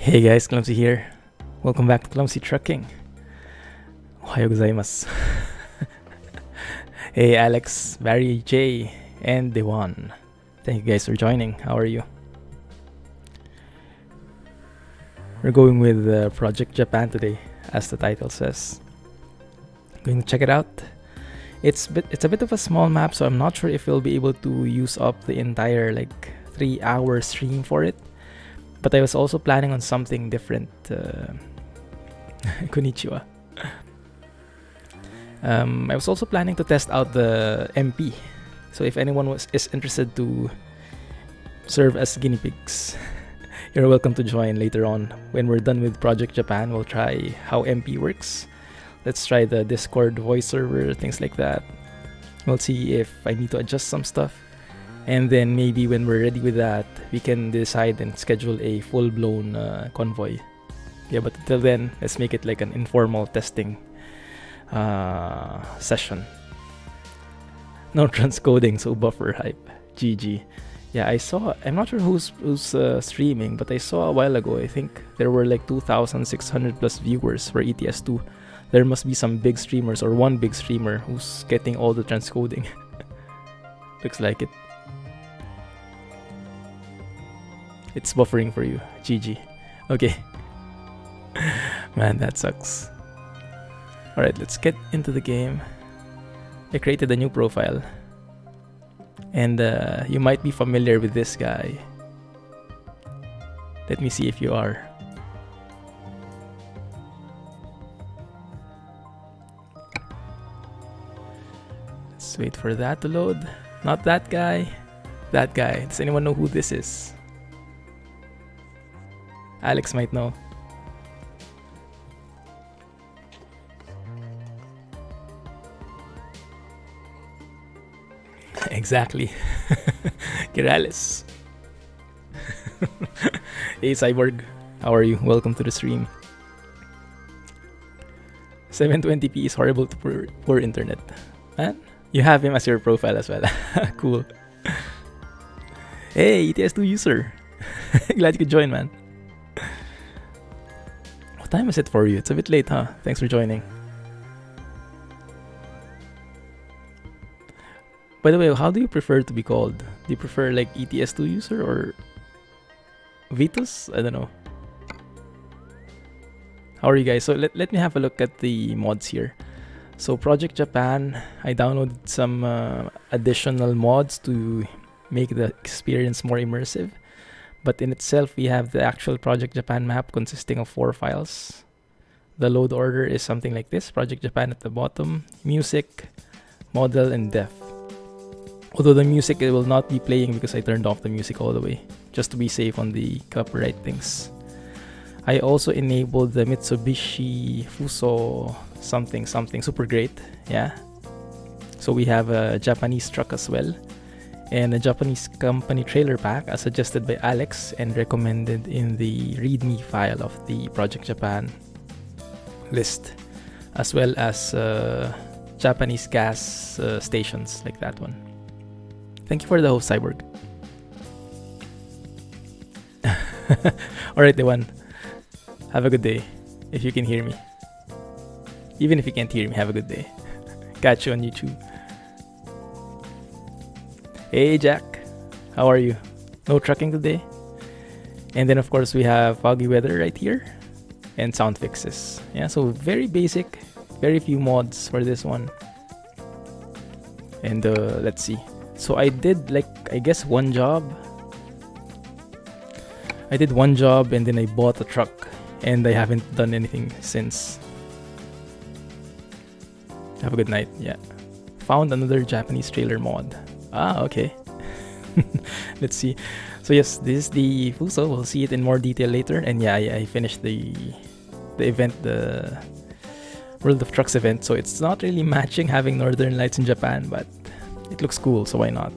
Hey guys, Clumsy here. Welcome back to Clumsy Trucking. Ohayou gozaimasu. Hey Alex, Barry, Jay, and Dewan. Thank you guys for joining. How are you? We're going with Project Japan today, as the title says. Going to check it out. It's a bit of a small map, so I'm not sure if we'll be able to use up the entire 3-hour stream for it. But I was also planning on something different. Konnichiwa. I was also planning to test out the MP. So if anyone is interested to serve as guinea pigs, you're welcome to join later on. When we're done with Project Japan, we'll try how MP works. Let's try the Discord voice server, things like that. We'll see if I need to adjust some stuff. And then maybe when we're ready with that, we can decide and schedule a full-blown convoy. Yeah, but until then, let's make it like an informal testing session. No transcoding, so buffer hype. GG. Yeah, I saw. I'm not sure who's streaming, but I saw a while ago. I think there were like 2,600 plus viewers for ETS2. There must be some big streamers or one big streamer who's getting all the transcoding. Looks like it. It's buffering for you. GG. Okay. Man, that sucks. Alright, let's get into the game. I created a new profile. And you might be familiar with this guy. Let me see if you are. Let's wait for that to load. Not that guy. That guy. Does anyone know who this is? Alex might know. Exactly. Kirales. Hey Cyborg, how are you? Welcome to the stream. 720p is horrible to poor internet. Man, you have him as your profile as well. Cool. Hey, ETS2 user. Glad you could join, man. What time is it for you? It's a bit late, huh? Thanks for joining. By the way, how do you prefer to be called? Do you prefer like ETS2 user or Vitus? I don't know. How are you guys? So let me have a look at the mods here. So Project Japan, I downloaded some additional mods to make the experience more immersive. But in itself, we have the actual Project Japan map consisting of 4 files. The load order is something like this. Project Japan at the bottom, music, model, and def. Although the music, it will not be playing because I turned off the music all the way, just to be safe on the copyright things. I also enabled the Mitsubishi Fuso something super great, yeah. So we have a Japanese truck as well, and a Japanese company trailer pack as suggested by Alex and recommended in the README file of the Project Japan list, as well as Japanese gas stations like that one. Thank you for the host, Cyborg. Alright, the one. Have a good day, if you can hear me. Even if you can't hear me, have a good day. Catch you on YouTube. Hey Jack, how are you? No trucking today? And then of course we have foggy weather right here and sound fixes. Yeah, so very basic, very few mods for this one. And let's see. So I did I guess one job. I did one job and then I bought a truck and I haven't done anything since. Have a good night. Yeah. Found another Japanese trailer mod. Ah, okay. Let's see. So yes, this is the Fuso. We'll see it in more detail later. And yeah, I finished the event, the World of Trucks event. So it's not really matching having Northern Lights in Japan, but it looks cool, so why not?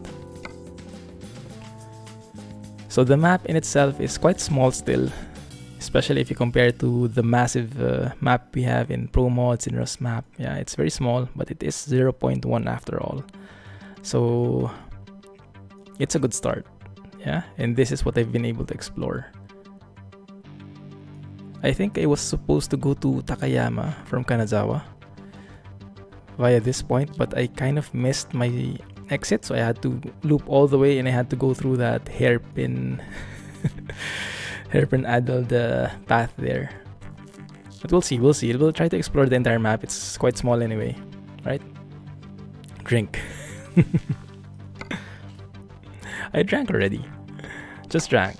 So the map in itself is quite small still, especially if you compare to the massive map we have in Pro Mods in Rust map. Yeah, it's very small, but it is 0.1 after all. So it's a good start. Yeah, and this is what I've been able to explore. I think I was supposed to go to Takayama from Kanazawa via this point, but I kind of missed my exit, so I had to loop all the way and I had to go through that hairpin addled path there. But we'll see. We'll try to explore the entire map. It's quite small anyway, right? Drink. I drank already. Just drank.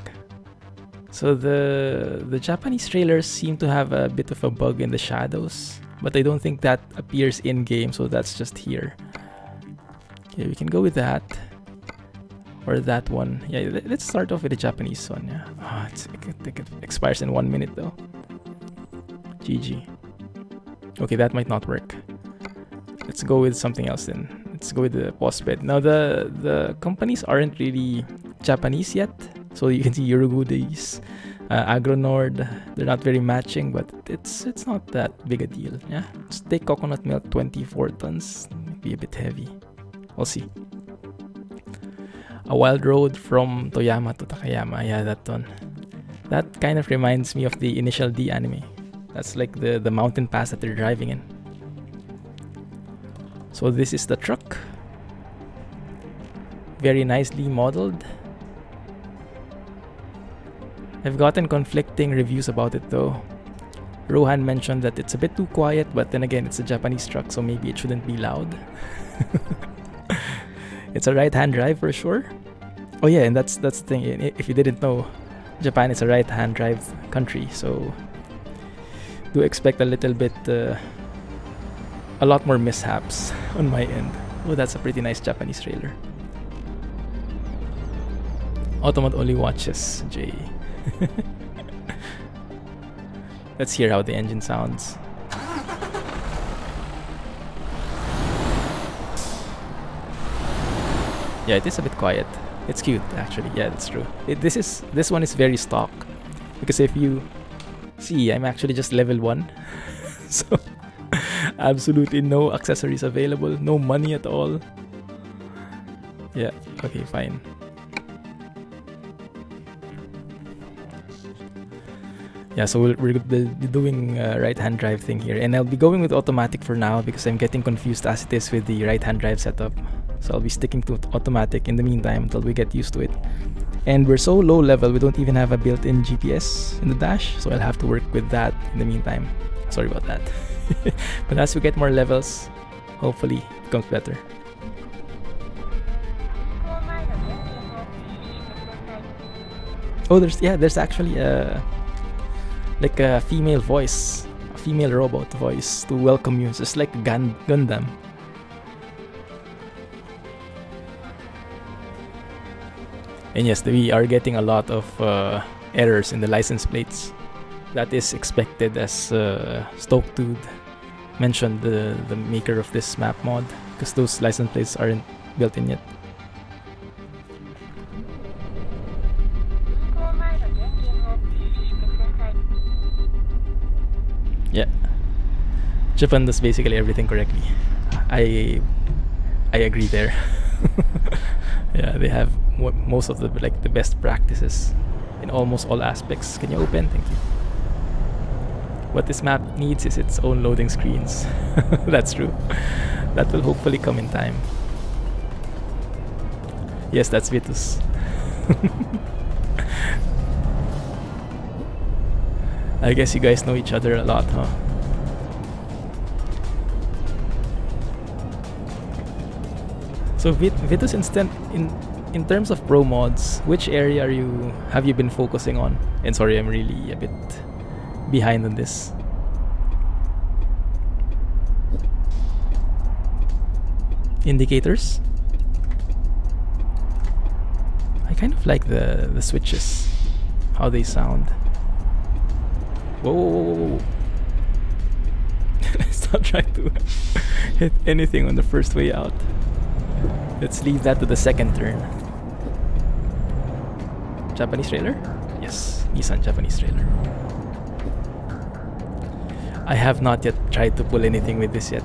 So the Japanese trailers seem to have a bit of a bug in the shadows, but I don't think that appears in game, so that's just here. Okay, we can go with that or that one. Yeah, let's start off with the Japanese one. Yeah. Oh, it expires in 1 minute though. GG. Okay, that might not work. Let's go with something else then. Let's go with the post bed. Now the companies aren't really Japanese yet. So you can see Uruguay's, Agronord, they're not very matching, but it's not that big a deal. Yeah, let's take coconut milk, 24 tons, might be a bit heavy. We'll see. A wild road from Toyama to Takayama. Yeah, that one. That kind of reminds me of the Initial D anime. That's like the mountain pass that they're driving in. So this is the truck. Very nicely modeled. I've gotten conflicting reviews about it though. Rohan mentioned that it's a bit too quiet, but then again, it's a Japanese truck, so maybe it shouldn't be loud. It's a right-hand drive for sure. Oh yeah, and that's the thing. If you didn't know, Japan is a right-hand drive country, so do expect a little bit, a lot more mishaps on my end. Oh, that's a pretty nice Japanese trailer. Automod only watches J. Let's hear how the engine sounds. Yeah, it is a bit quiet. It's cute actually. Yeah, that's true. This one is very stock, because if you see, I'm actually just level 1. So absolutely no accessories available, no money at all. Yeah, okay, fine. Yeah, so we'll be doing right-hand drive thing here, and I'll be going with automatic for now because I'm getting confused as it is with the right-hand drive setup. So I'll be sticking to automatic in the meantime until we get used to it. And we're so low level, we don't even have a built-in GPS in the dash, so I'll have to work with that in the meantime. Sorry about that. But as we get more levels, hopefully it becomes better. Oh, there's actually like a female voice, a female robot voice to welcome you, just like Gundam. And yes, we are getting a lot of errors in the license plates. That is expected, as Stokedude mentioned, the maker of this map mod, because those license plates aren't built in yet. Yeah, Japan does basically everything correctly. I agree there. Yeah, they have most of the best practices in almost all aspects. Can you open? Thank you. What this map needs is its own loading screens. That's true. That will hopefully come in time. Yes, that's Vitus. I guess you guys know each other a lot, huh? So Vitus, in terms of pro mods, which area have you been focusing on? And sorry, I'm really a bit behind on this. Indicators? I kind of like the switches, how they sound. Whoa, whoa, whoa, whoa, whoa. Let's not try to hit anything on the first way out. Let's leave that to the second turn. Japanese trailer? Yes, Nissan Japanese trailer. I have not yet tried to pull anything with this yet.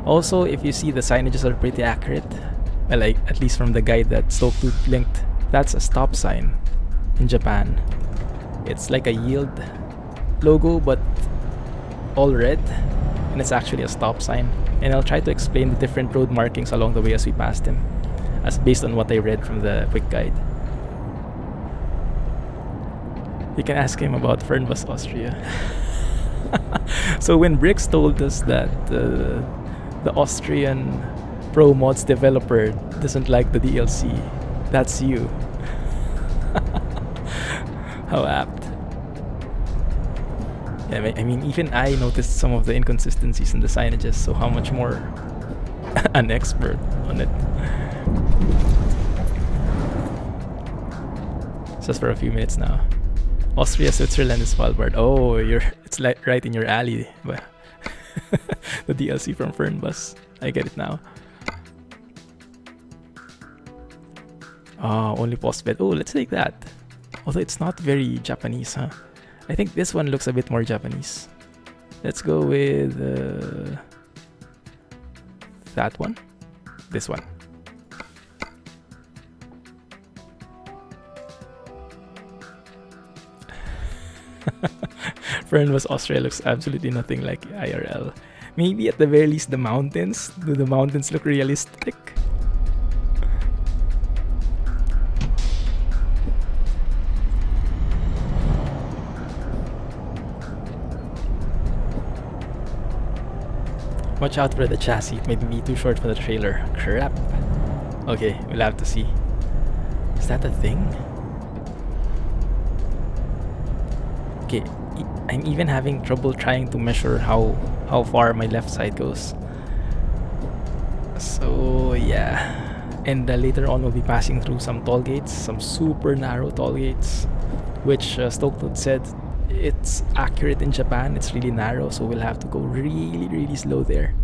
Also, if you see, the signages are pretty accurate. Well, like, at least from the guide that Stokedude linked, that's a stop sign in Japan. It's like a yield logo but all red, and it's actually a stop sign. And I'll try to explain the different road markings along the way as we passed him, as based on what I read from the quick guide. You can ask him about Fernbus Austria. So when Bricks told us that the Austrian Pro Mods developer doesn't like the DLC, that's you. How apt. Yeah, I mean, even I noticed some of the inconsistencies in the signages, so how much more an expert on it. Just for a few minutes now. Austria, Switzerland is Svalbard. Oh, it's like right in your alley. The DLC from Fernbus. I get it now. Only post bed. Oh, let's take that. Although it's not very Japanese, huh? I think this one looks a bit more Japanese. Let's go with that one. This one. Fernbus Austria looks absolutely nothing like IRL. Maybe at the very least the mountains. Do the mountains look realistic? Watch out for the chassis, it might be too short for the trailer. Crap. Okay, we'll have to see. Is that a thing? Okay, I'm even having trouble trying to measure how far my left side goes. So yeah. And later on we'll be passing through some toll gates, some super narrow toll gates, which Stokewood said it's accurate in Japan. It's really narrow, so we'll have to go really slow there.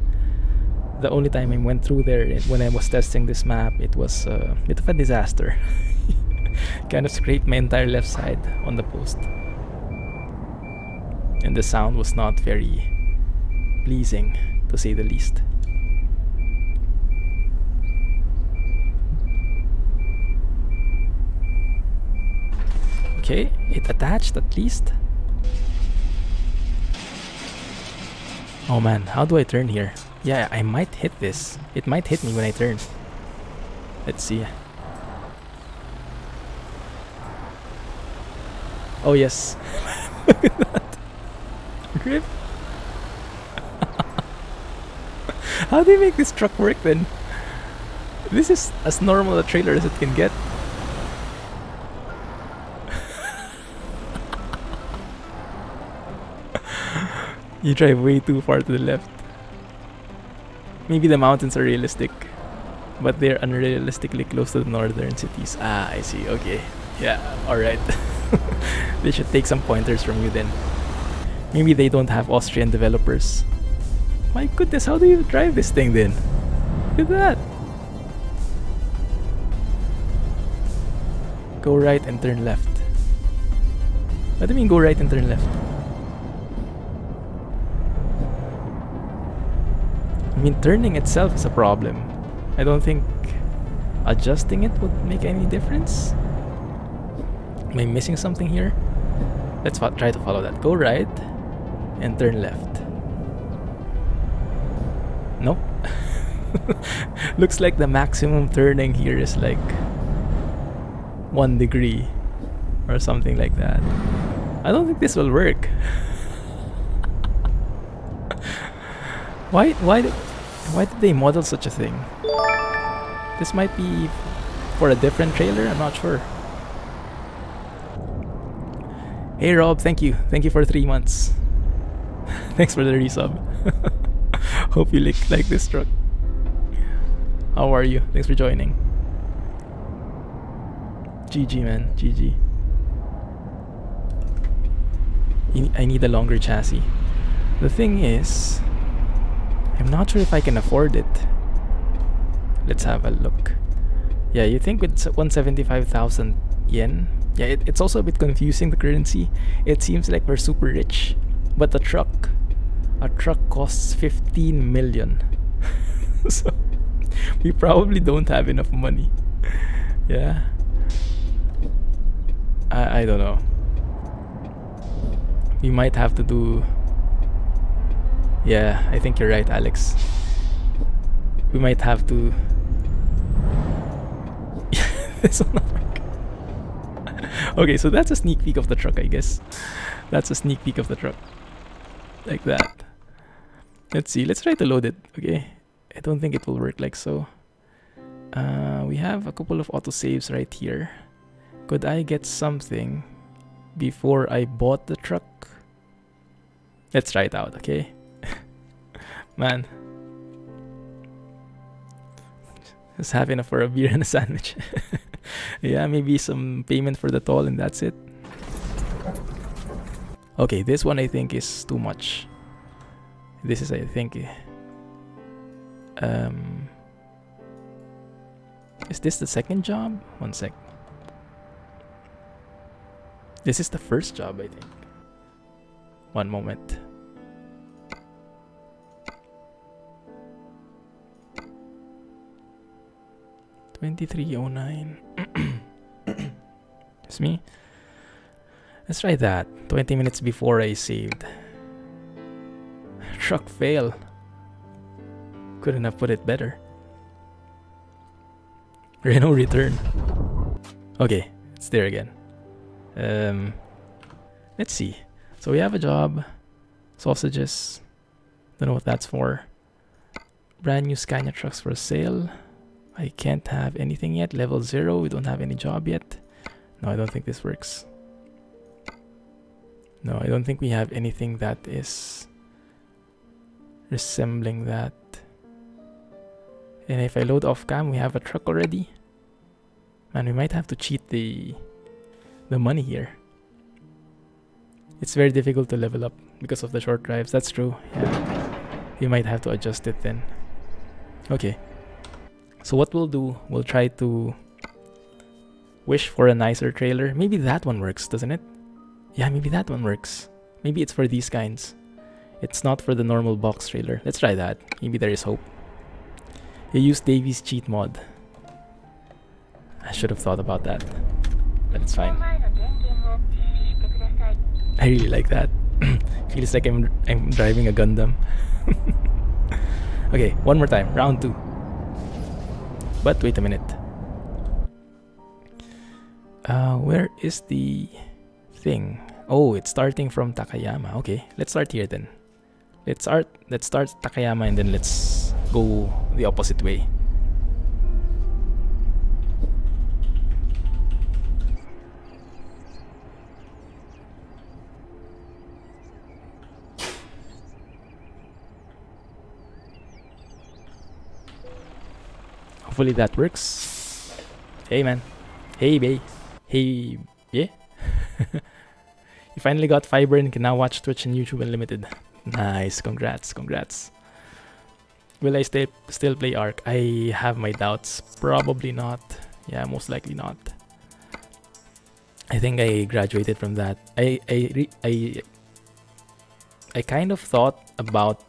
The only time I went through there when I was testing this map, it was a bit of a disaster. Kind of scraped my entire left side on the post, and the sound was not very pleasing, to say the least. Okay, it attached at least. Oh man, how do I turn here? Yeah, I might hit this. It might hit me when I turn. Let's see. Oh yes. Look at that. Grip. How do you make this truck work then? This is as normal a trailer as it can get. You drive way too far to the left. Maybe the mountains are realistic, but they're unrealistically close to the northern cities. Ah, I see. Okay. Yeah, alright. They should take some pointers from you then. Maybe they don't have Austrian developers. My goodness, how do you drive this thing then? Look at that. Go right and turn left. What do you mean go right and turn left? I mean, turning itself is a problem. I don't think adjusting it would make any difference. Am I missing something here? Let's try to follow that. Go right and turn left. Nope. Looks like the maximum turning here is like 1 degree or something like that. I don't think this will work. Why did they model such a thing? This might be for a different trailer, I'm not sure. Hey Rob, thank you for 3 months. Thanks for the resub. Hope you like this truck. How are you? Thanks for joining. GG man, GG. I need a longer chassis. The thing is, I'm not sure if I can afford it. Let's have a look. Yeah, you think with 175,000 yen? Yeah, it's also a bit confusing, the currency. It seems like we're super rich, but a truck costs 15 million. So we probably don't have enough money. Yeah. I don't know. We might have to do... Yeah, I think you're right, Alex. We might have to... This will not work. Okay, so that's a sneak peek of the truck, I guess. That's a sneak peek of the truck. Like that. Let's see, let's try to load it, okay? I don't think it will work like so. We have a couple of autosaves right here. Could I get something before I bought the truck? Let's try it out, okay? Man. Just have enough for a beer and a sandwich. Yeah, maybe some payment for the toll and that's it. Okay, this one I think is too much. This is, I think... is this the second job? One sec. This is the first job, I think. One moment. $23.09. It's me. Let's try that. 20 minutes before I saved. Truck fail. Couldn't have put it better. Renault return. Okay, it's there again. Let's see. So we have a job. Sausages. Don't know what that's for. Brand new Scania trucks for sale. I can't have anything yet. Level 0. We don't have any job yet. No, I don't think this works. No, I don't think we have anything that is resembling that. And if I load off cam, we have a truck already. Man, we might have to cheat the money here. It's very difficult to level up because of the short drives. That's true. Yeah, you might have to adjust it then. Okay. So what we'll do, we'll try to wish for a nicer trailer. Maybe that one works, doesn't it? Yeah, maybe that one works. Maybe it's for these kinds. It's not for the normal box trailer. Let's try that. Maybe there is hope. You use Davy's cheat mod. I should have thought about that. But it's fine. I really like that. Feels like I'm driving a Gundam. Okay, one more time. Round 2. But wait a minute. Where is the thing? Oh, it's starting from Takayama. Okay, let's start here then. Let's start Takayama and then let's go the opposite way. Hopefully that works. Hey man. Hey bae. Hey yeah. You finally got fiber and can now watch Twitch and YouTube Unlimited. Nice, congrats, congrats. Will I still play Ark? I have my doubts. Probably not. Yeah, most likely not. I think I graduated from that. I kind of thought about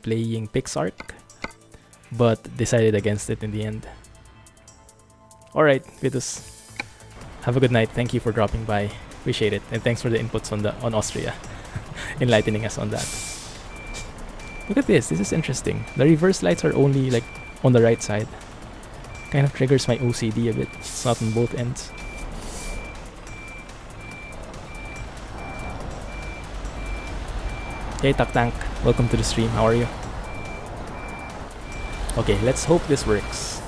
playing PixArk, but decided against it in the end. Alright, Vitus. Have a good night. Thank you for dropping by. Appreciate it. And thanks for the inputs on Austria. Enlightening us on that. Look at this. This is interesting. The reverse lights are only like on the right side. Kind of triggers my OCD a bit. It's not on both ends. Hey Tak Tank. Welcome to the stream. How are you? Okay, let's hope this works.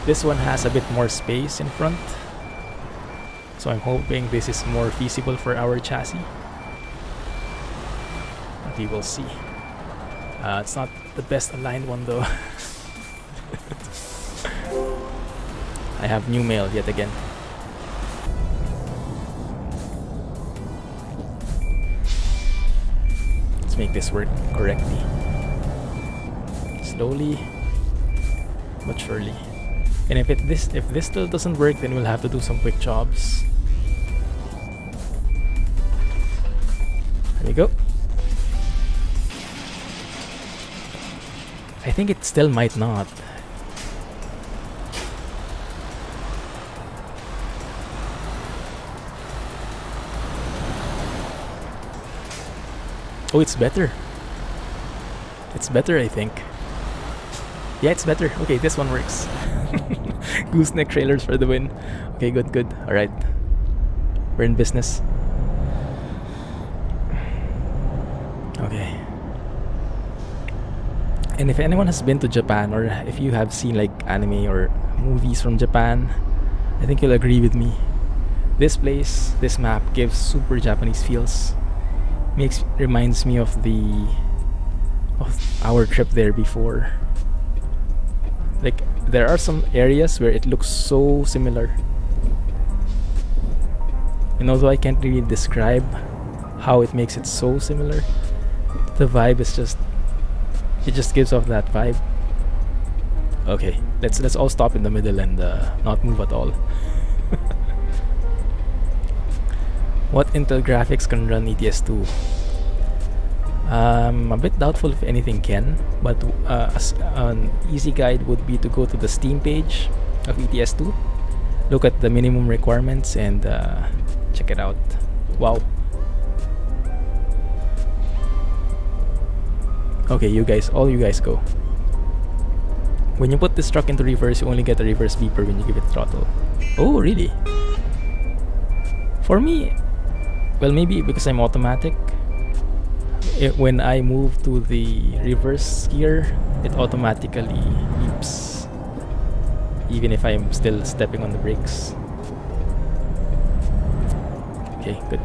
This one has a bit more space in front. So I'm hoping this is more feasible for our chassis. But we will see. It's not the best aligned one though. I have new mail yet again. Let's make this work correctly. Slowly but surely. And if this still doesn't work, then we'll have to do some quick jobs. There we go. I think it still might not. Oh, it's better. It's better, I think. Yeah, it's better. Okay, this one works. Gooseneck trailers for the win. Okay, good, good. Alright. We're in business. Okay. And if anyone has been to Japan, or if you have seen like anime or movies from Japan, I think you'll agree with me. This place, this map gives super Japanese feels. Reminds me of our trip there before. Like, there are some areas where it looks so similar. And although I can't really describe how it makes it so similar, the vibe is just, it just gives off that vibe. Okay, let's all stop in the middle and not move at all. What Intel graphics can run ETS2? A bit doubtful if anything can, but an easy guide would be to go to the Steam page of ETS2, look at the minimum requirements, and check it out. Wow. Okay, all you guys go. When you put this truck into reverse, you only get a reverse beeper when you give it throttle. Oh, really? For me, well, maybe because I'm automatic, when I move to the reverse gear, it automatically beeps, even if I'm still stepping on the brakes. Okay, good.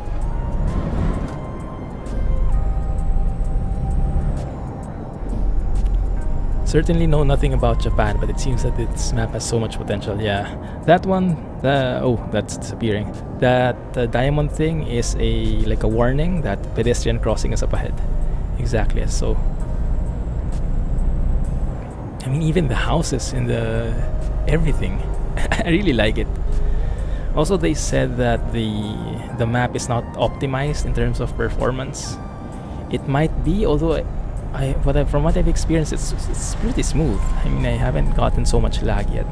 Certainly know nothing about Japan, but it seems that this map has so much potential. Yeah, that one, oh, that's disappearing. That diamond thing is like a warning that pedestrian crossing is up ahead. Exactly as so. I mean, even the houses and everything. I really like it. Also, they said that the map is not optimized in terms of performance. It might be, although from what I've experienced, it's pretty smooth. I mean, I haven't gotten so much lag yet.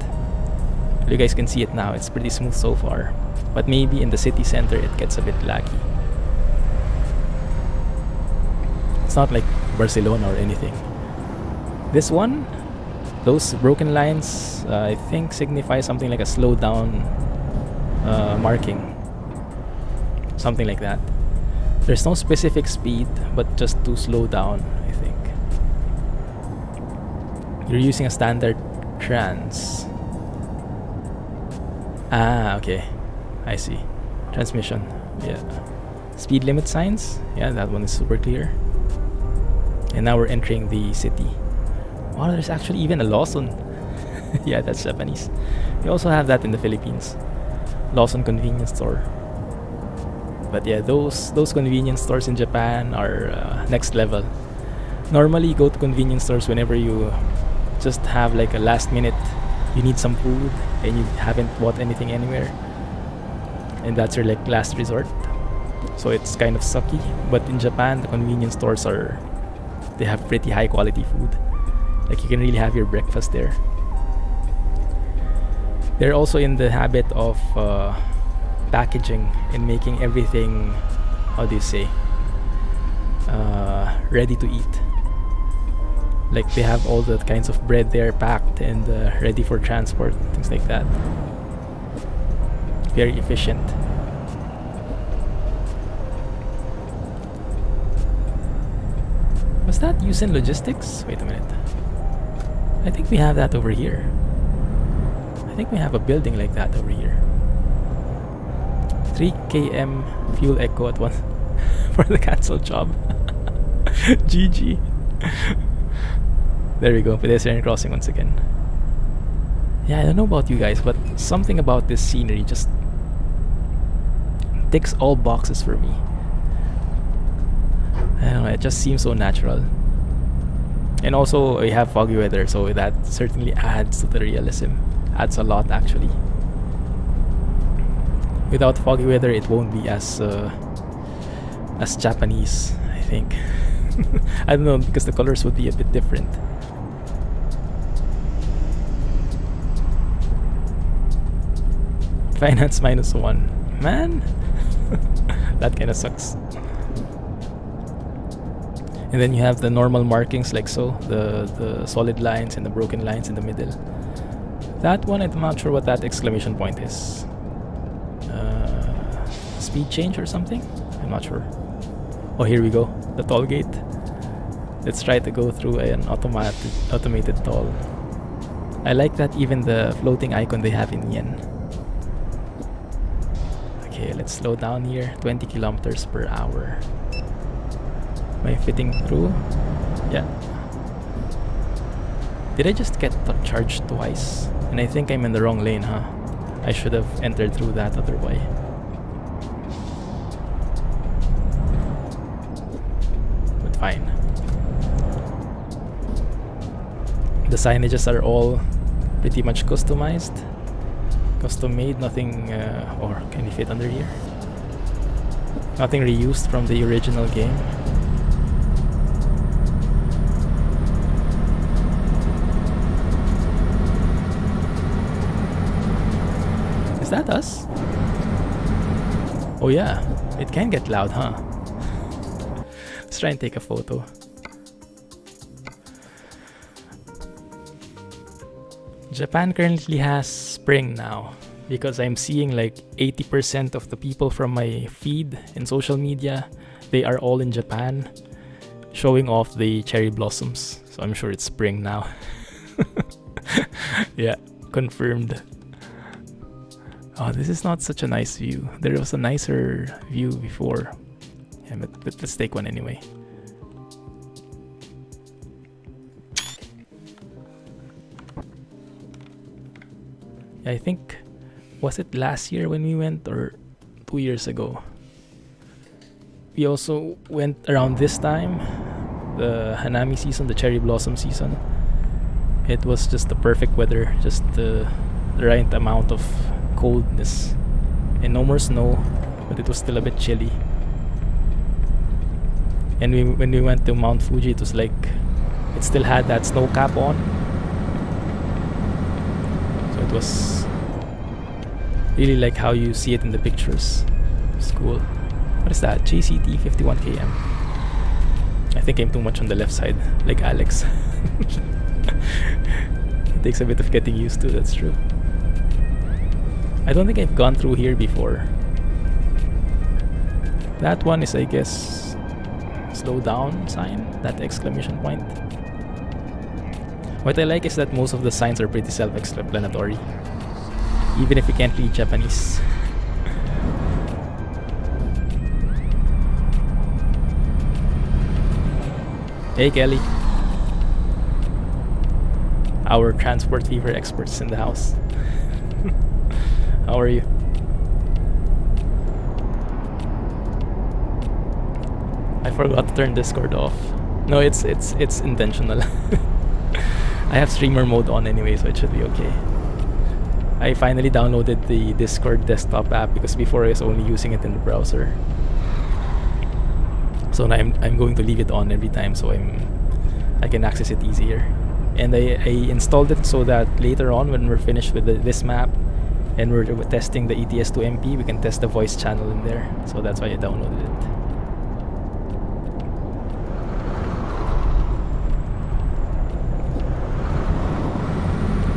You guys can see it now. It's pretty smooth so far. But maybe in the city center, it gets a bit laggy. It's not like Barcelona or anything. This one, those broken lines, I think signify something like a slowdown marking. Something like that. There's no specific speed, but just to slow down, I think. You're using a standard trans. Ah, okay. I see. Transmission. Yeah. Speed limit signs. Yeah, that one is super clear. And now we're entering the city. Wow, there's actually even a Lawson. Yeah, that's Japanese. We also have that in the Philippines. Lawson convenience store. But yeah, those convenience stores in Japan are next level. Normally, you go to convenience stores whenever you just have like a last minute, you need some food and you haven't bought anything anywhere, and that's your like last resort. So it's kind of sucky. But in Japan, the convenience stores they have pretty high quality food. Like, you can really have your breakfast there. They're also in the habit of packaging and making everything, how do you say, ready to eat. Like, they have all the kinds of bread there packed and ready for transport, things like that. Very efficient. Was that Yusen Logistics? Wait a minute. I think we have that over here. I think we have a building like that over here. 3 km fuel echo at once for the cancelled job. GG. There we go, pedestrian crossing once again. Yeah, I don't know about you guys, but something about this scenery just ticks all boxes for me. I don't know, it just seems so natural. And also, we have foggy weather, so that certainly adds to the realism. Adds a lot, actually. Without foggy weather, it won't be as Japanese, I think. I don't know, because the colors would be a bit different. Finance -1. Man, that kind of sucks. And then you have the normal markings like so, the solid lines and the broken lines in the middle. That one, I'm not sure what that exclamation point is. Speed change or something? I'm not sure. Oh, here we go. The toll gate. Let's try to go through an automated toll. I like that even the floating icon they have in yen. Okay, let's slow down here. 20 kilometers per hour. Am I fitting through? Yeah. Did I just get charged twice? And I think I'm in the wrong lane, huh? I should have entered through that other way. But fine. The signages are all pretty much customized. Custom made, nothing... or can you fit under here? Nothing reused from the original game. Is that us? Oh yeah, it can get loud, huh? Let's try and take a photo. Japan currently has spring now because I'm seeing like 80% of the people from my feed in social media, they are all in Japan showing off the cherry blossoms. So I'm sure it's spring now. Yeah, confirmed. Oh, this is not such a nice view. There was a nicer view before. Yeah, but let's take one anyway. Yeah, I think, was it last year when we went or 2 years ago? We also went around this time, the Hanami season, the cherry blossom season. It was just the perfect weather, just the right amount of coldness and no more snow, but it was still a bit chilly. And when we went to Mount Fuji, it was like it still had that snow cap on, so it was really like how you see it in the pictures. It's cool. What is that? JCT 51 km. I think I'm too much on the left side, like Alex. It takes a bit of getting used to, that's true. I don't think I've gone through here before. That one is, I guess, slow down sign, that exclamation point. What I like is that most of the signs are pretty self-explanatory, even if you can't read Japanese. Hey Kelly. Our transport fever experts in the house. How are you? I forgot to turn Discord off. No, it's intentional. I have streamer mode on anyway, so it should be okay. I finally downloaded the Discord desktop app because before I was only using it in the browser. So now I'm going to leave it on every time, so I can access it easier. And I installed it so that later on, when we're finished with this map and we're testing the ETS2 MP, we can test the voice channel in there. So that's why I downloaded it.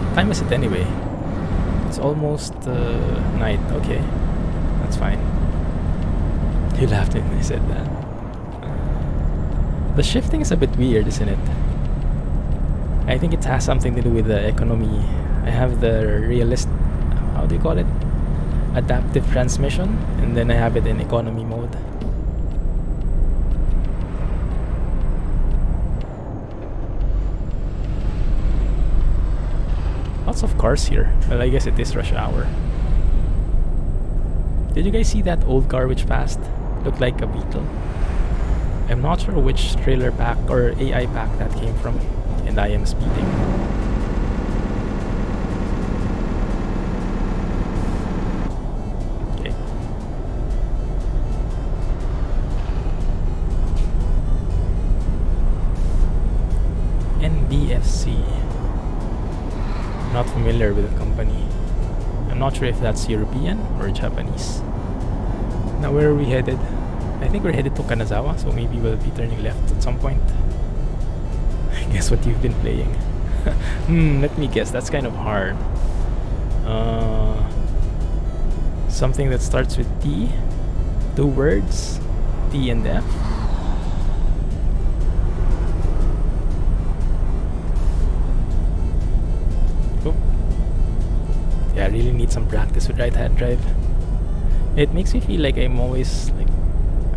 What time is it anyway? It's almost night. Okay, that's fine. You laughed when I said that. The shifting is a bit weird, isn't it? I think it has something to do with the economy. I have the realist, how do you call it? Adaptive transmission, and then I have it in economy mode. Lots of cars here. Well, I guess it is rush hour. Did you guys see that old car which passed? Looked like a Beetle. I'm not sure which trailer pack or AI pack that came from, and I am speeding. Okay. NBFC. Not familiar with the company. I'm not sure if that's European or Japanese. Now where are we headed? I think we're headed to Kanazawa, so maybe we'll be turning left at some point. Guess what you've been playing? Let me guess. That's kind of hard. Something that starts with T. 2 words. T and F. Oh. Yeah, I really need some practice with right-hand drive. It makes me feel like I'm always like,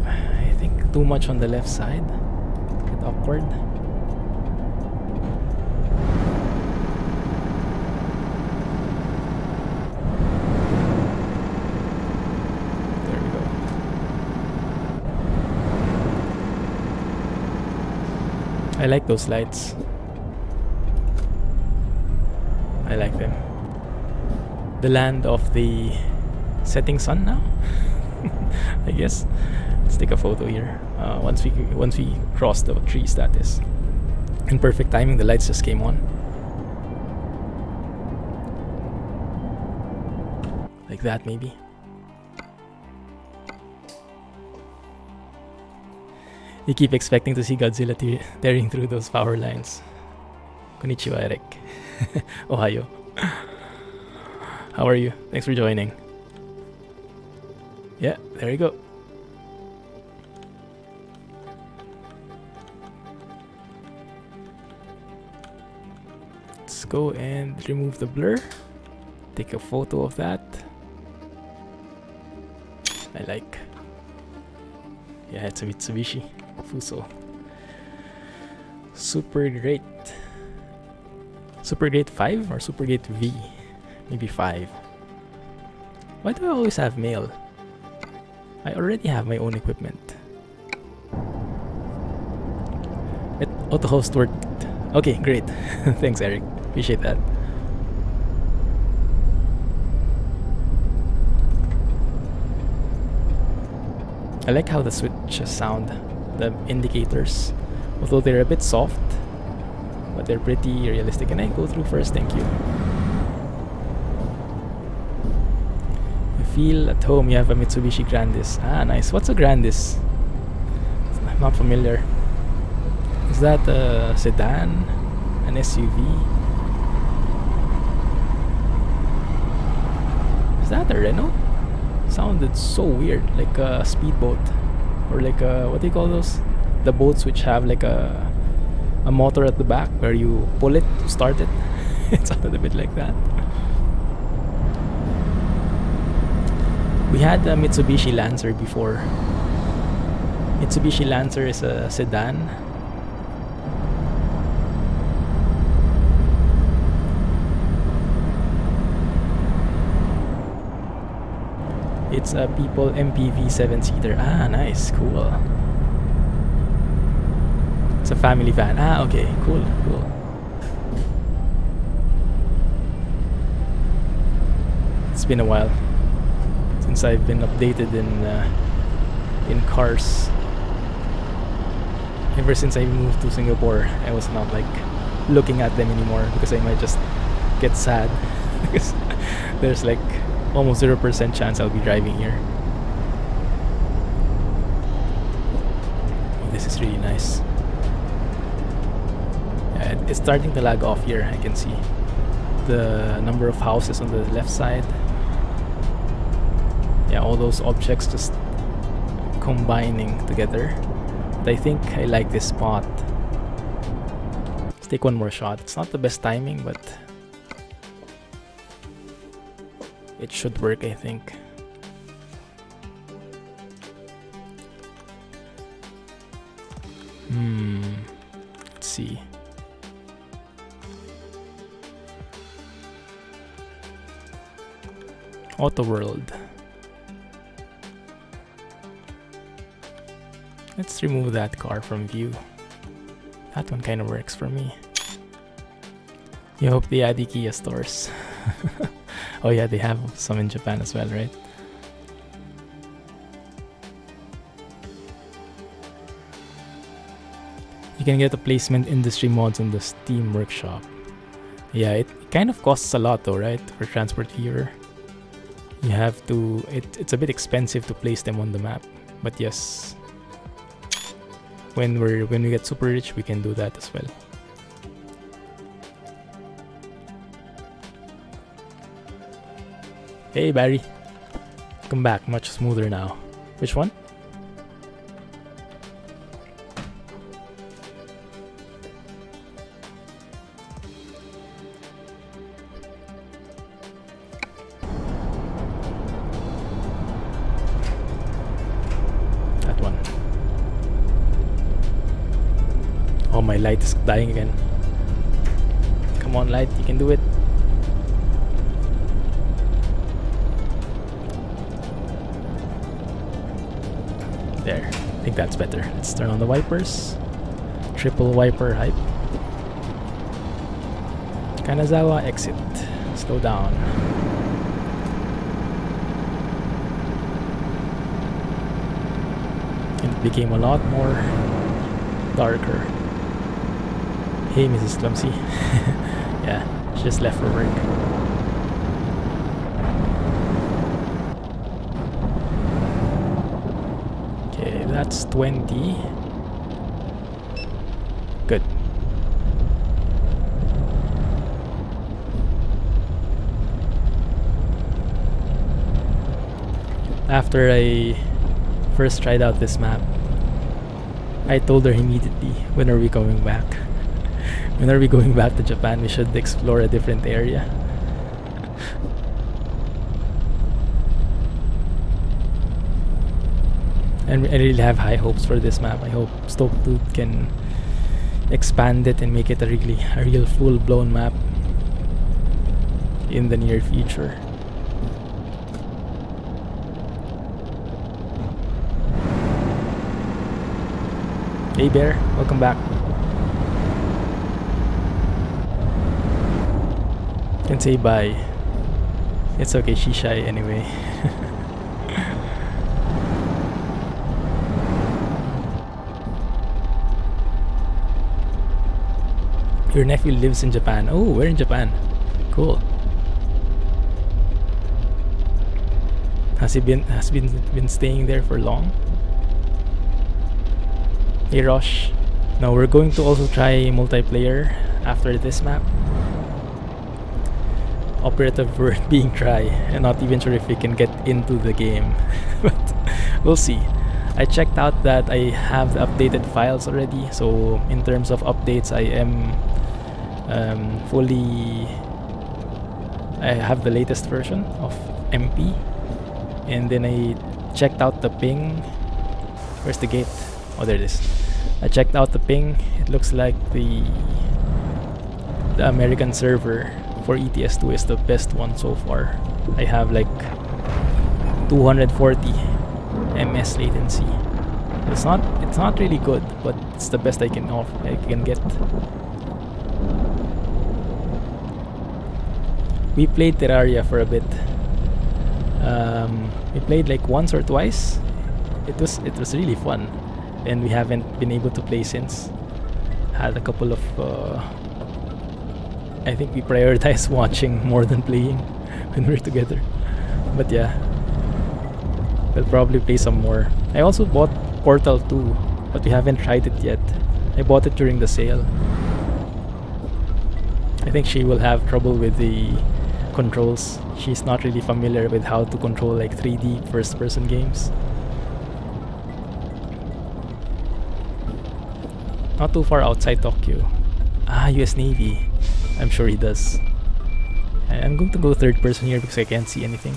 I think too much on the left side. A bit awkward. There we go. I like those lights. I like them. The land of the setting sun now. I guess. Let's take a photo here. Once we cross the tree status. In perfect timing, the lights just came on. Like that, maybe. You keep expecting to see Godzilla tearing through those power lines. Konnichiwa, Eric. Ohio. How are you? Thanks for joining. Yeah, there you go. Let's go and remove the blur. Take a photo of that. I like. Yeah, it's a Mitsubishi Fuso. Super Great. Super Great 5 or Super Great V? Maybe 5. Why do I always have mail? I already have my own equipment. Auto host worked. Okay, great. Thanks, Eric. Appreciate that. I like how the switches sound, the indicators, although they're a bit soft, but they're pretty realistic. Can I go through first? Thank you. You feel at home. You have a Mitsubishi Grandis. Ah, nice. What's a Grandis? I'm not familiar. Is that a sedan? An SUV? Is that a Renault? Sounded so weird, like a speedboat, or like a, what do you call those? The boats which have like a motor at the back where you pull it to start it. It sounded a bit like that. We had a Mitsubishi Lancer before. Mitsubishi Lancer is a sedan. It's a People MPV 7-seater. Ah, nice, cool. It's a family van. Ah, okay, cool, cool. It's been a while since I've been updated in cars. Ever since I moved to Singapore, I was not like looking at them anymore because I might just get sad because there's like almost 0% chance I'll be driving here. Oh, this is really nice. Yeah, it's starting to lag off here. I can see the number of houses on the left side. Yeah, all those objects just combining together. But I think I like this spot. Let's take one more shot. It's not the best timing, but it should work, I think. Let's see. Auto World. Let's remove that car from view. That one kind of works for me. You hope they add IKEA stores. Oh yeah, they have some in Japan as well, right? You can get a placement industry mods in the Steam Workshop. Yeah, it kind of costs a lot though, right? For Transport Viewer. You have to, it's a bit expensive to place them on the map. But yes, when we get super rich, we can do that as well. Hey Barry, come back, much smoother now. Which one? Oh, my light is dying again. Come on, light, you can do it. There, I think that's better. Let's turn on the wipers. Triple wiper hype. Kanazawa exit. Slow down. It became a lot more darker. Hey, Mrs. Clumsy. Yeah, she just left for work. Okay, that's 20. Good. After I first tried out this map, I told her immediately, when are we coming back? When are we going back to Japan? We should explore a different area. And I really have high hopes for this map. I hope Stokedude can expand it and make it a real full-blown map in the near future. Hey Bear, welcome back. Can say bye. It's okay, she's shy anyway. Your nephew lives in Japan. Oh, we're in Japan. Cool. Has he been staying there for long? Hey Rosh. Now we're going to also try multiplayer after this map. Operative word being try, and not even sure if we can get into the game. But we'll see. I checked out that I have the updated files already, so in terms of updates I am I have the latest version of MP, and then I checked out the ping. Where's the gate? Oh, there it is. I checked out the ping. It looks like the American server for ETS2 is the best one so far. I have like 240 ms latency. It's not really good, but it's the best I can get. We played Terraria for a bit. We played like once or twice. It was really fun, and we haven't been able to play since. Had a couple of I think we prioritize watching more than playing when we're together. But yeah, we'll probably play some more. I also bought Portal 2, but we haven't tried it yet. I bought it during the sale. I think she will have trouble with the controls. She's not really familiar with how to control like 3D first-person games. Not too far outside Tokyo. Ah, US Navy. I'm sure he does. I'm going to go third person here because I can't see anything.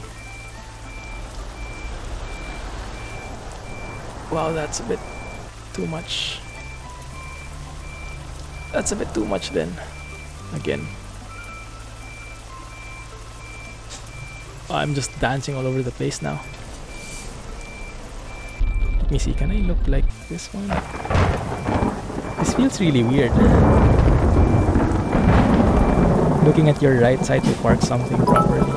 Wow, that's a bit too much. That's a bit too much then. Again. I'm just dancing all over the place now. Let me see, can I look like this one? This feels really weird. Looking at your right side to park something properly.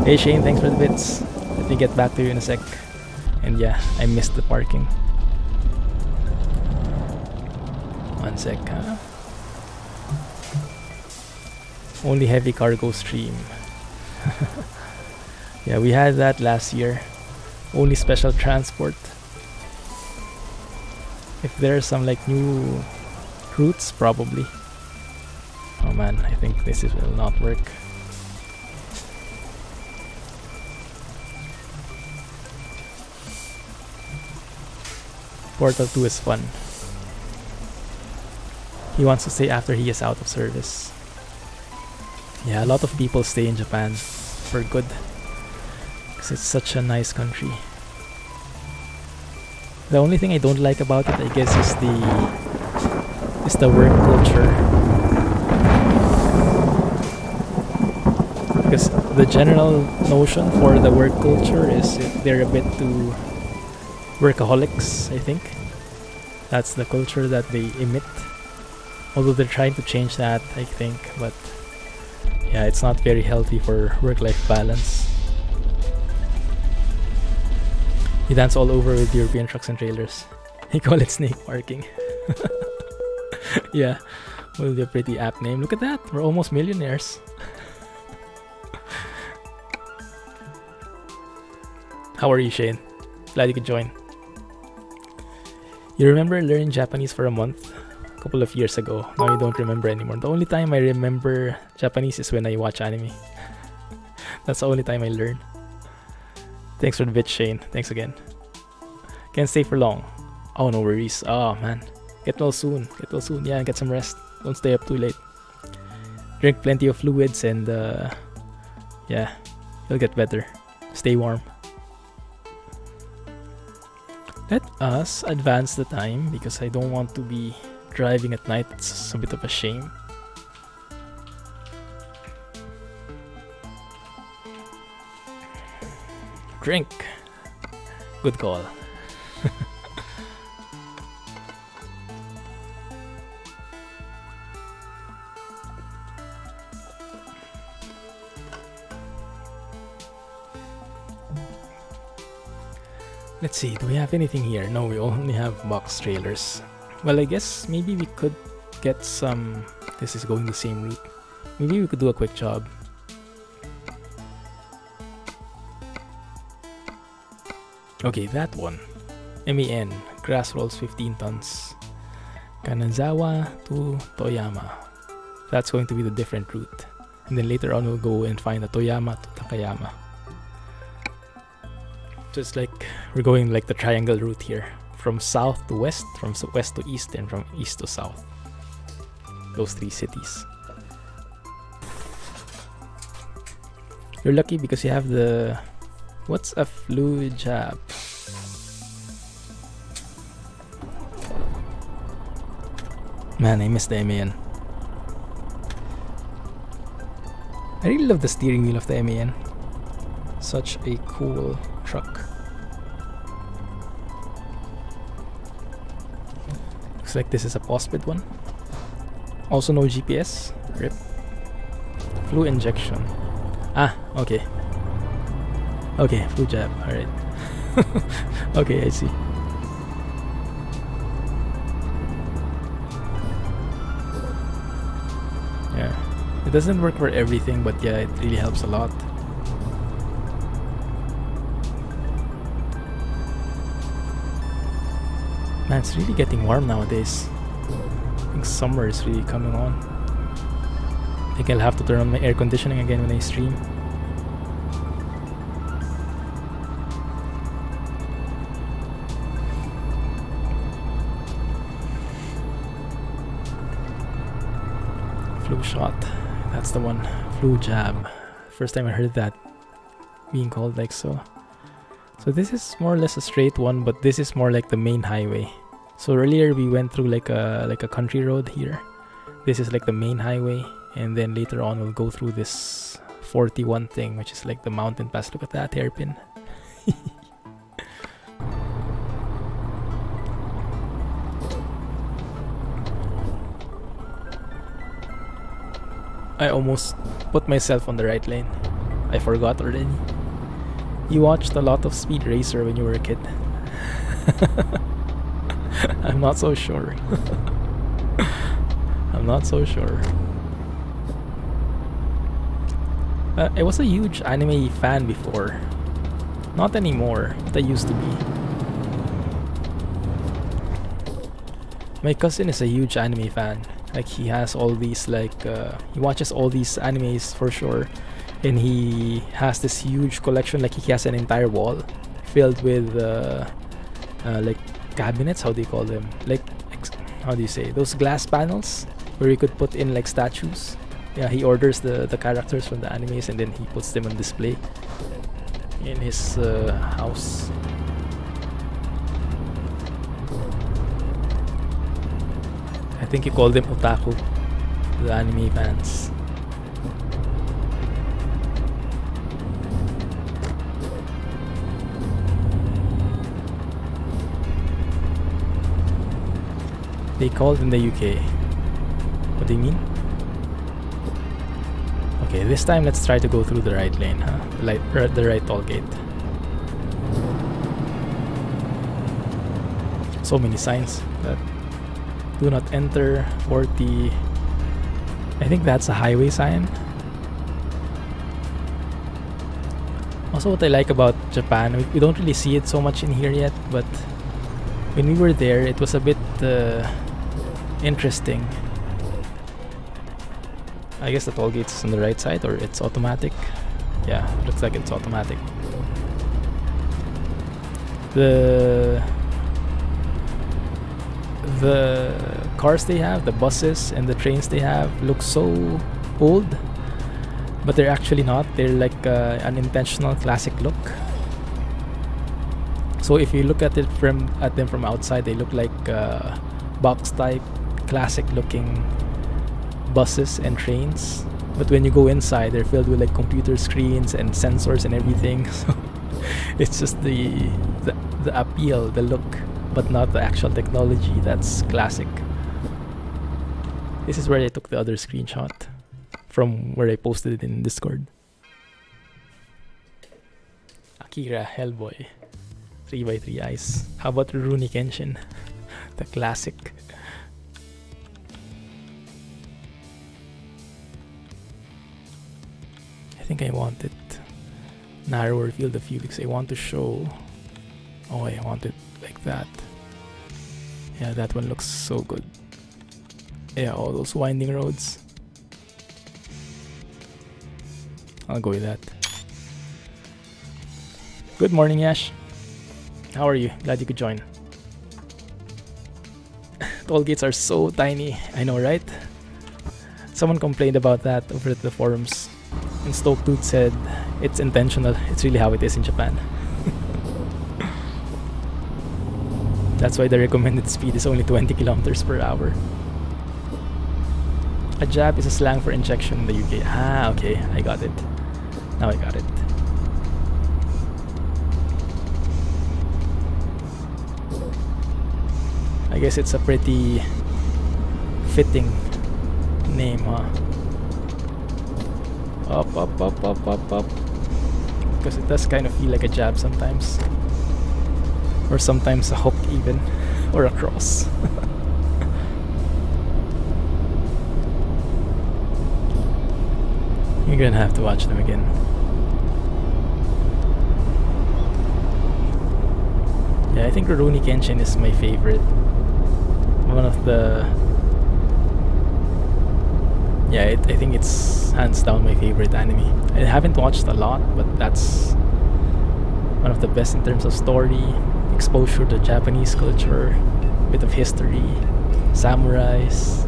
Hey Shane, thanks for the bits. Let me get back to you in a sec. And yeah, I missed the parking. One sec, huh? Only heavy cargo stream. Yeah, we had that last year. Only special transport. If there are some like new routes, probably. Oh man, I think this will not work. Portal 2 is fun. He wants to stay after he is out of service. Yeah, a lot of people stay in Japan for good. Because it's such a nice country. The only thing I don't like about it, I guess, is the work culture. Because the general notion for the work culture is they're a bit too workaholics, I think. That's the culture that they emit. Although they're trying to change that, I think, but yeah, it's not very healthy for work-life balance. You dance all over with European trucks and trailers. They call it snake parking. Yeah, will be a pretty apt name. Look at that, we're almost millionaires. How are you, Shane? Glad you could join. You remember learning Japanese for a month a couple of years ago. Now you don't remember anymore. The only time I remember Japanese is when I watch anime. That's the only time I learn. Thanks for the bit, Shane. Thanks again. Can't stay for long. Oh, no worries. Oh, man. Get well soon. Get well soon. Yeah, get some rest. Don't stay up too late. Drink plenty of fluids and yeah, you'll get better. Stay warm. Let us advance the time because I don't want to be driving at night. It's a bit of a shame. Drink. Good call. Let's see, do we have anything here? No, we only have box trailers. Well, I guess maybe we could get some... This is going the same route. Maybe we could do a quick job. Okay, that one. MEN, grass rolls 15 tons. Kanazawa to Toyama. That's going to be the different route. And then later on we'll go and find the Toyama to Takayama. So it's like we're going like the triangle route here. From south to west, from west to east, and from east to south. Those three cities. You're lucky because you have the... What's a fluid jab? Man, I miss the MAN. I really love the steering wheel of the MAN. Such a cool truck. Looks like this is a post-bid one. Also no GPS. RIP. Fluid injection. Ah, okay. Okay, fluid jab. Alright. Okay, I see. Yeah. It doesn't work for everything, but yeah, it really helps a lot. Man, it's really getting warm nowadays. I think summer is really coming on. I think I'll have to turn on my air conditioning again when I stream. Flu shot. That's the one. Flu jab. First time I heard that being called like so. So this is more or less a straight one, but this is more like the main highway. So earlier we went through like a country road here. This is like the main highway, and then later on we'll go through this 41 thing, which is like the mountain pass. Look at that hairpin. I almost put myself on the right lane. I forgot already. You watched a lot of Speed Racer when you were a kid. I'm not so sure. I'm not so sure. I was a huge anime fan before. Not anymore, but I used to be. My cousin is a huge anime fan. Like, he has all these, like, he watches all these animes for sure. And he has this huge collection, like he has an entire wall filled with, like, cabinets, how do you call them? Like, how do you say? Those glass panels where you could put in, like, statues. Yeah, he orders the characters from the animes and then he puts them on display in his house. I think you call them otaku, the anime fans. They called in the UK. What do you mean? Okay, this time let's try to go through the right lane, huh? The right toll gate. So many signs that do not enter 40. I think that's a highway sign. Also, what I like about Japan, we don't really see it so much in here yet, but when we were there, it was a bit interesting. I guess the toll gate is on the right side, or it's automatic. Yeah, looks like it's automatic. The cars they have, the buses and the trains they have look so old, but they're actually not. They're like an intentional classic look. So if you look at them from outside, they look like box type classic looking buses and trains, but when you go inside, they're filled with like computer screens and sensors and everything. So it's just the appeal, the look, but not the actual technology. That's classic. This is where I took the other screenshot from where I posted it in Discord. Akira, Hellboy, 3x3 Ice. How about Rurouni Kenshin? The classic. I think I want it narrower field of view because I want to show. Oh, I want it like that. Yeah, that one looks so good. Yeah, all those winding roads. I'll go with that. Good morning, Yash. How are you? Glad you could join. Toll gates are so tiny. I know, right? Someone complained about that over at the forums. And Stoke Dude said it's intentional. It's really how it is in Japan. That's why the recommended speed is only 20 kilometers per hour. A jab is a slang for injection in the UK. Ah, okay. I got it. Now I got it. I guess it's a pretty fitting name, huh? Up, up, up, up, up, up. Because it does kind of feel like a jab sometimes. Or sometimes a hook even. Or a cross. You're gonna have to watch them again. Yeah, I think Rurouni Kenshin is my favorite. One of the... Yeah, I think it's hands down my favorite anime. I haven't watched a lot, but that's one of the best in terms of story, exposure to Japanese culture, bit of history, samurais,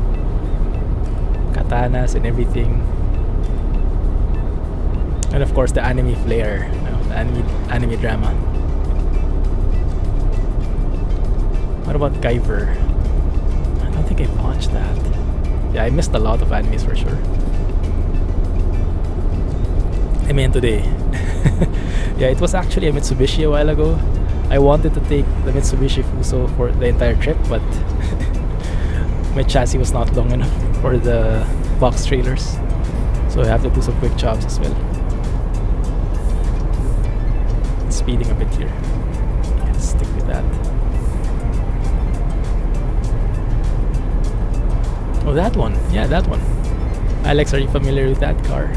katanas and everything. And of course the anime flair, you know, the anime drama. What about Guyver? I don't think I've watched that. Yeah, I missed a lot of animes for sure. I mean today. Yeah, it was actually a Mitsubishi a while ago. I wanted to take the Mitsubishi Fuso for the entire trip, but my chassis was not long enough for the box trailers. So I have to do some quick jobs as well. Speeding a bit here. Let's stick with that. Oh, that one. Yeah, that one. Alex, are you familiar with that car?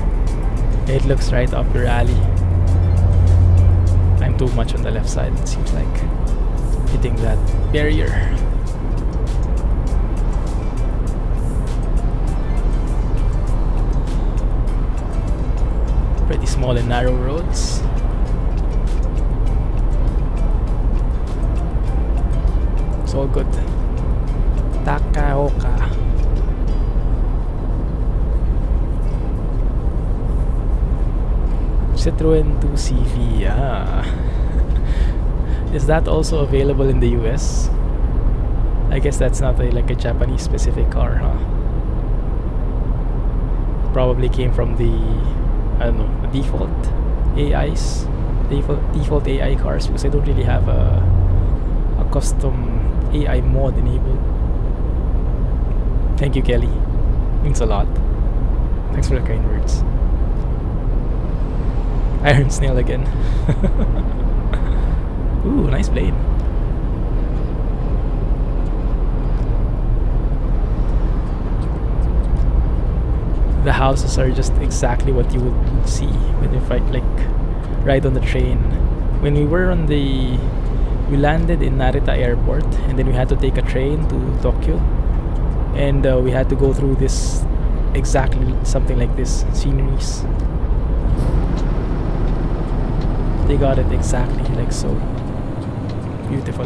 It looks right up your alley. I'm too much on the left side. It seems like hitting that barrier. Pretty small and narrow roads. It's all good. Takayama. Citroen 2CV. Ah. Is that also available in the US? I guess that's not like a Japanese specific car, huh? Probably came from the, I don't know, the default AIs, default AI cars, because I don't really have a custom AI mod enabled. Thank you, Kelly. Means a lot. Thanks for the kind words. Iron Snail again. Ooh, nice blade. The houses are just exactly what you would see when you ride on the train. When we were on we landed in Narita airport, and then we had to take a train to Tokyo, and we had to go through this, exactly something like this, sceneries. They got it exactly like so. Beautiful.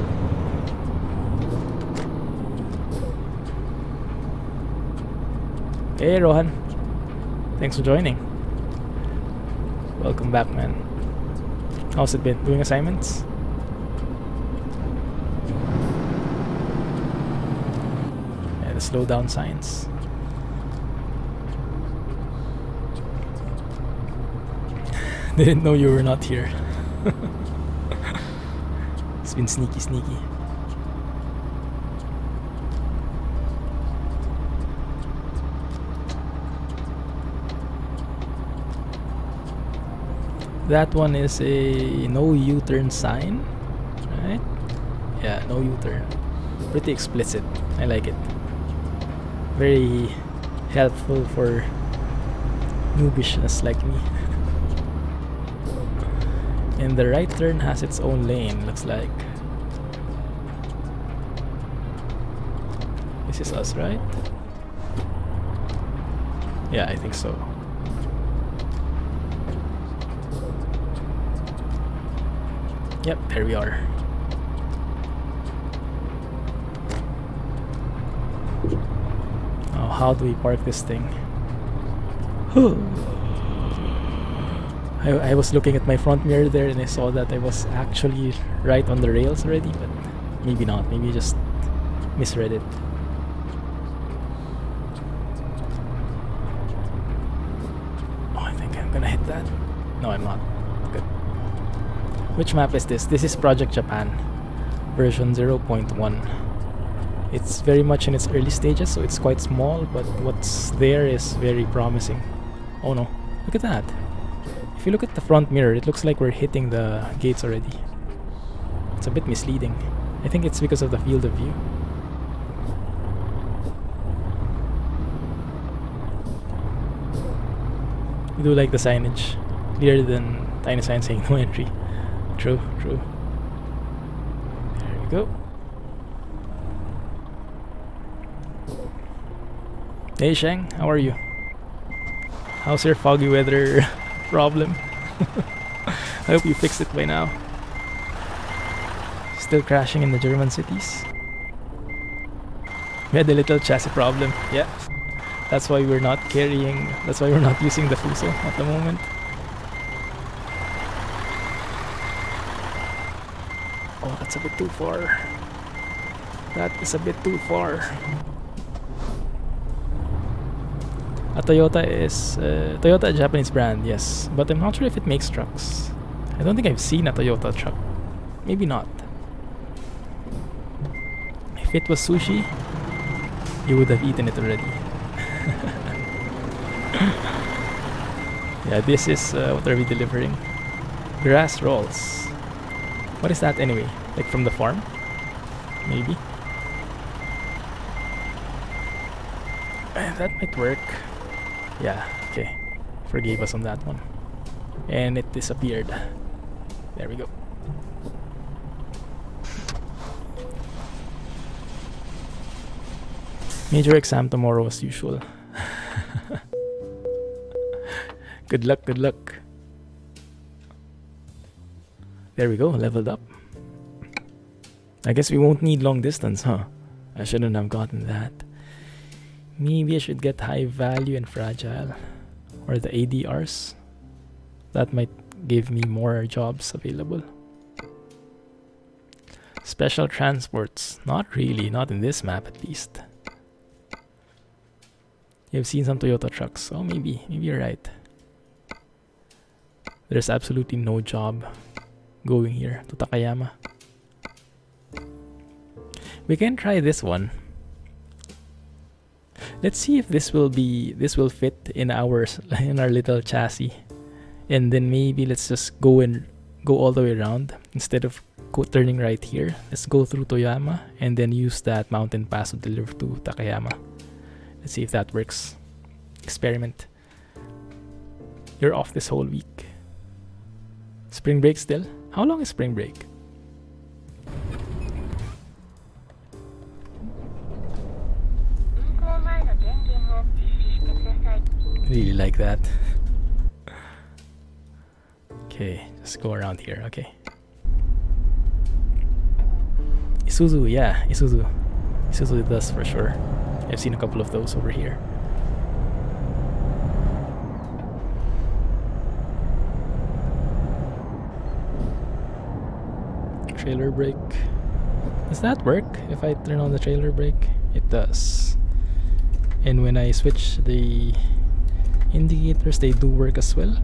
Hey Rohan, thanks for joining. Welcome back, man. How's it been? Doing assignments? Yeah, the slow down signs. Didn't know you were not here. It's been sneaky. That one is a no U-turn sign, right? Yeah, no U-turn. Pretty explicit. I like it. Very helpful for noobishness like me. And the right turn has its own lane, looks like. This is us, right? Yeah, I think so. Yep, there we are. Oh, how do we park this thing? I was looking at my front mirror there, and I saw that I was actually right on the rails already, but maybe not. Maybe I just misread it. Oh, I think I'm gonna hit that. No, I'm not. Good. Which map is this? This is Project Japan, version 0.1. It's very much in its early stages, so it's quite small, but what's there is very promising. Oh no, look at that. If you look at the front mirror, it looks like we're hitting the gates already. It's a bit misleading. I think it's because of the field of view. We do like the signage. Clearer than tiny sign saying no entry. True. There we go. Hey Shang, how are you? How's your foggy weather problem? I hope you fixed it by now. Still crashing in the German cities. We had a little chassis problem. Yeah, that's why we're not carrying. That's why we're not using the Fuso at the moment. Oh, that's a bit too far. That is a bit too far. A Toyota is Toyota, a Japanese brand, yes, but I'm not sure if it makes trucks. I don't think I've seen a Toyota truck. Maybe not. If it was sushi, you would have eaten it already. Yeah, this is what are we delivering? Grass rolls. What is that anyway? Like from the farm? Maybe. That might work. Yeah, okay. Forgave us on that one. And it disappeared. There we go. Major exam tomorrow as usual. Good luck, good luck. There we go, leveled up. I guess we won't need long distance, huh? I shouldn't have gotten that. Maybe I should get high value and fragile. Or the ADRs. That might give me more jobs available. Special transports. Not really, not in this map at least. You've seen some Toyota trucks. Oh, maybe you're right. There's absolutely no job going here to Takayama. We can try this one. Let's see if this will fit in our little chassis, and then maybe let's just go all the way around instead of turning right here. Let's go through Toyama and then use that mountain pass to deliver to Takayama. Let's see if that works. Experiment. You're off this whole week. Spring break still? How long is spring break? Really like that. Okay, just go around here. Okay. Isuzu, yeah, Isuzu. Isuzu does for sure. I've seen a couple of those over here. Trailer brake. Does that work if I turn on the trailer brake? It does. And when I switch the indicators, they do work as well.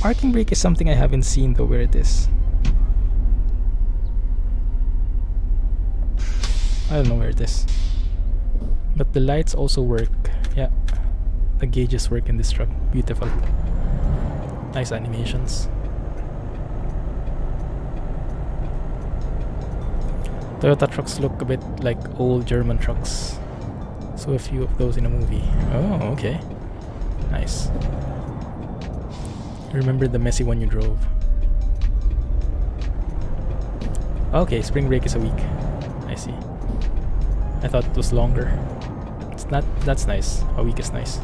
Parking brake is something I haven't seen though where it is. I don't know where it is. But the lights also work. Yeah. The gauges work in this truck. Beautiful. Nice animations. Toyota trucks look a bit like old German trucks. So a few of those in a movie. Oh, okay. Nice. Remember the messy one you drove. Okay, spring break is a week. I see. I thought it was longer. It's not. That's nice. A week is nice.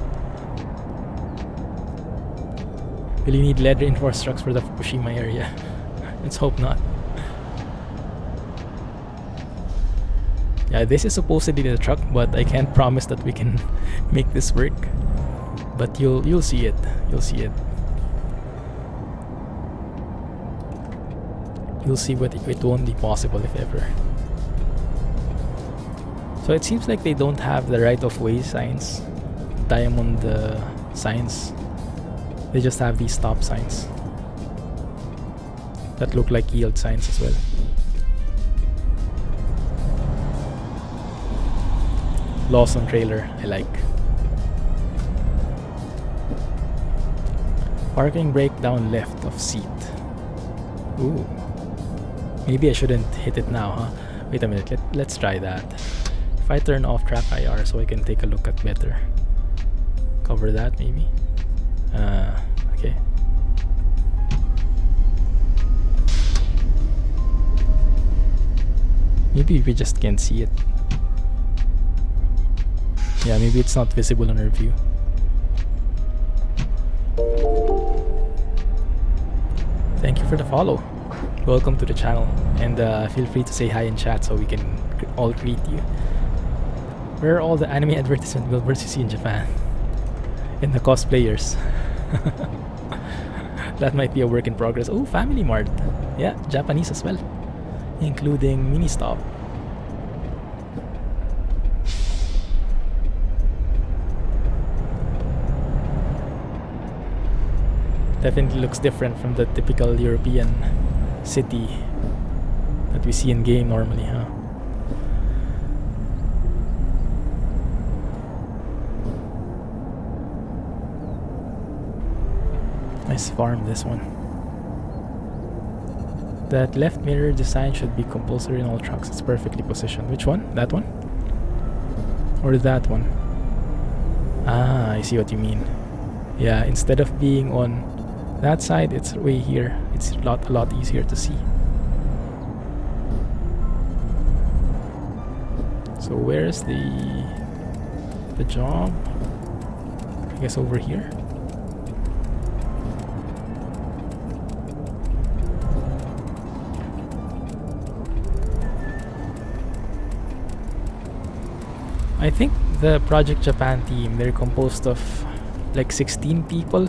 Will you need lead reinforced trucks for the Fukushima area? Let's hope not. Yeah, this is supposedly the truck, but I can't promise that we can make this work. But you'll see it. You'll see it. You'll see what it won't be possible if ever. So it seems like they don't have the right-of-way signs, diamond signs. They just have these stop signs that look like yield signs as well. Lawson trailer, I like. Parking brake down left of seat. Ooh. Maybe I shouldn't hit it now, huh? Wait a minute, let's try that. If I turn off TrackIR so I can take a look at better. Cover that maybe. Okay. Maybe we just can't see it. Yeah, maybe it's not visible on our view. Thank you for the follow. Welcome to the channel, and feel free to say hi in chat so we can all greet you. Where are all the anime advertisement billboards you see in Japan? And the cosplayers. That might be a work in progress. Oh, Family Mart. Yeah, Japanese as well, including Mini Stop. Definitely looks different from the typical European city that we see in game normally, huh? Nice farm, this one. That left mirror design should be compulsory in all trucks. It's perfectly positioned. Which one? That one? Or that one? Ah, I see what you mean. Yeah, instead of being on that side, it's way here. It's a lot easier to see. So where's the the job. I guess over here. I think the Project Japan team, they're composed of like 16 people,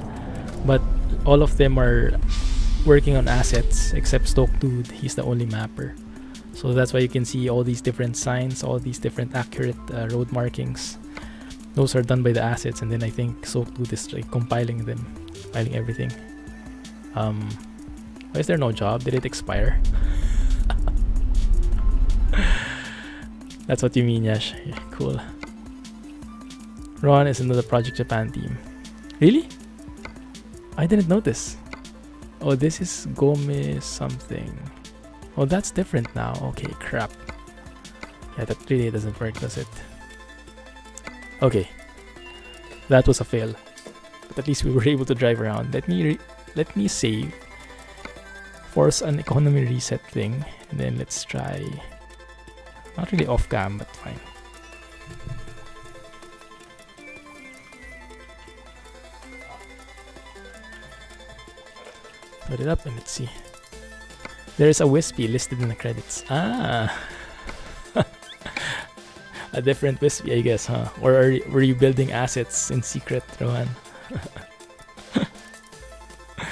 but all of them are working on assets except Stoke Dude. He's the only mapper. So that's why you can see all these different signs, all these different accurate road markings. Those are done by the assets, and then I think Stoke Dude is like compiling them, compiling everything. Why is there no job? Did it expire? That's what you mean, Yash. Yeah, cool. Ron is in the Project Japan team. Really? I didn't notice. Oh, this is Gomez something. Oh, that's different now. Okay, crap. Yeah, that really doesn't work, does it? Okay. That was a fail. But at least we were able to drive around. Let me save. Force an economy reset thing. And then let's try... Not really off cam, but fine. Put it up and let's see. There is a Wispy listed in the credits. Ah! A different Wispy, I guess, huh? Or were you building assets in secret, Rohan?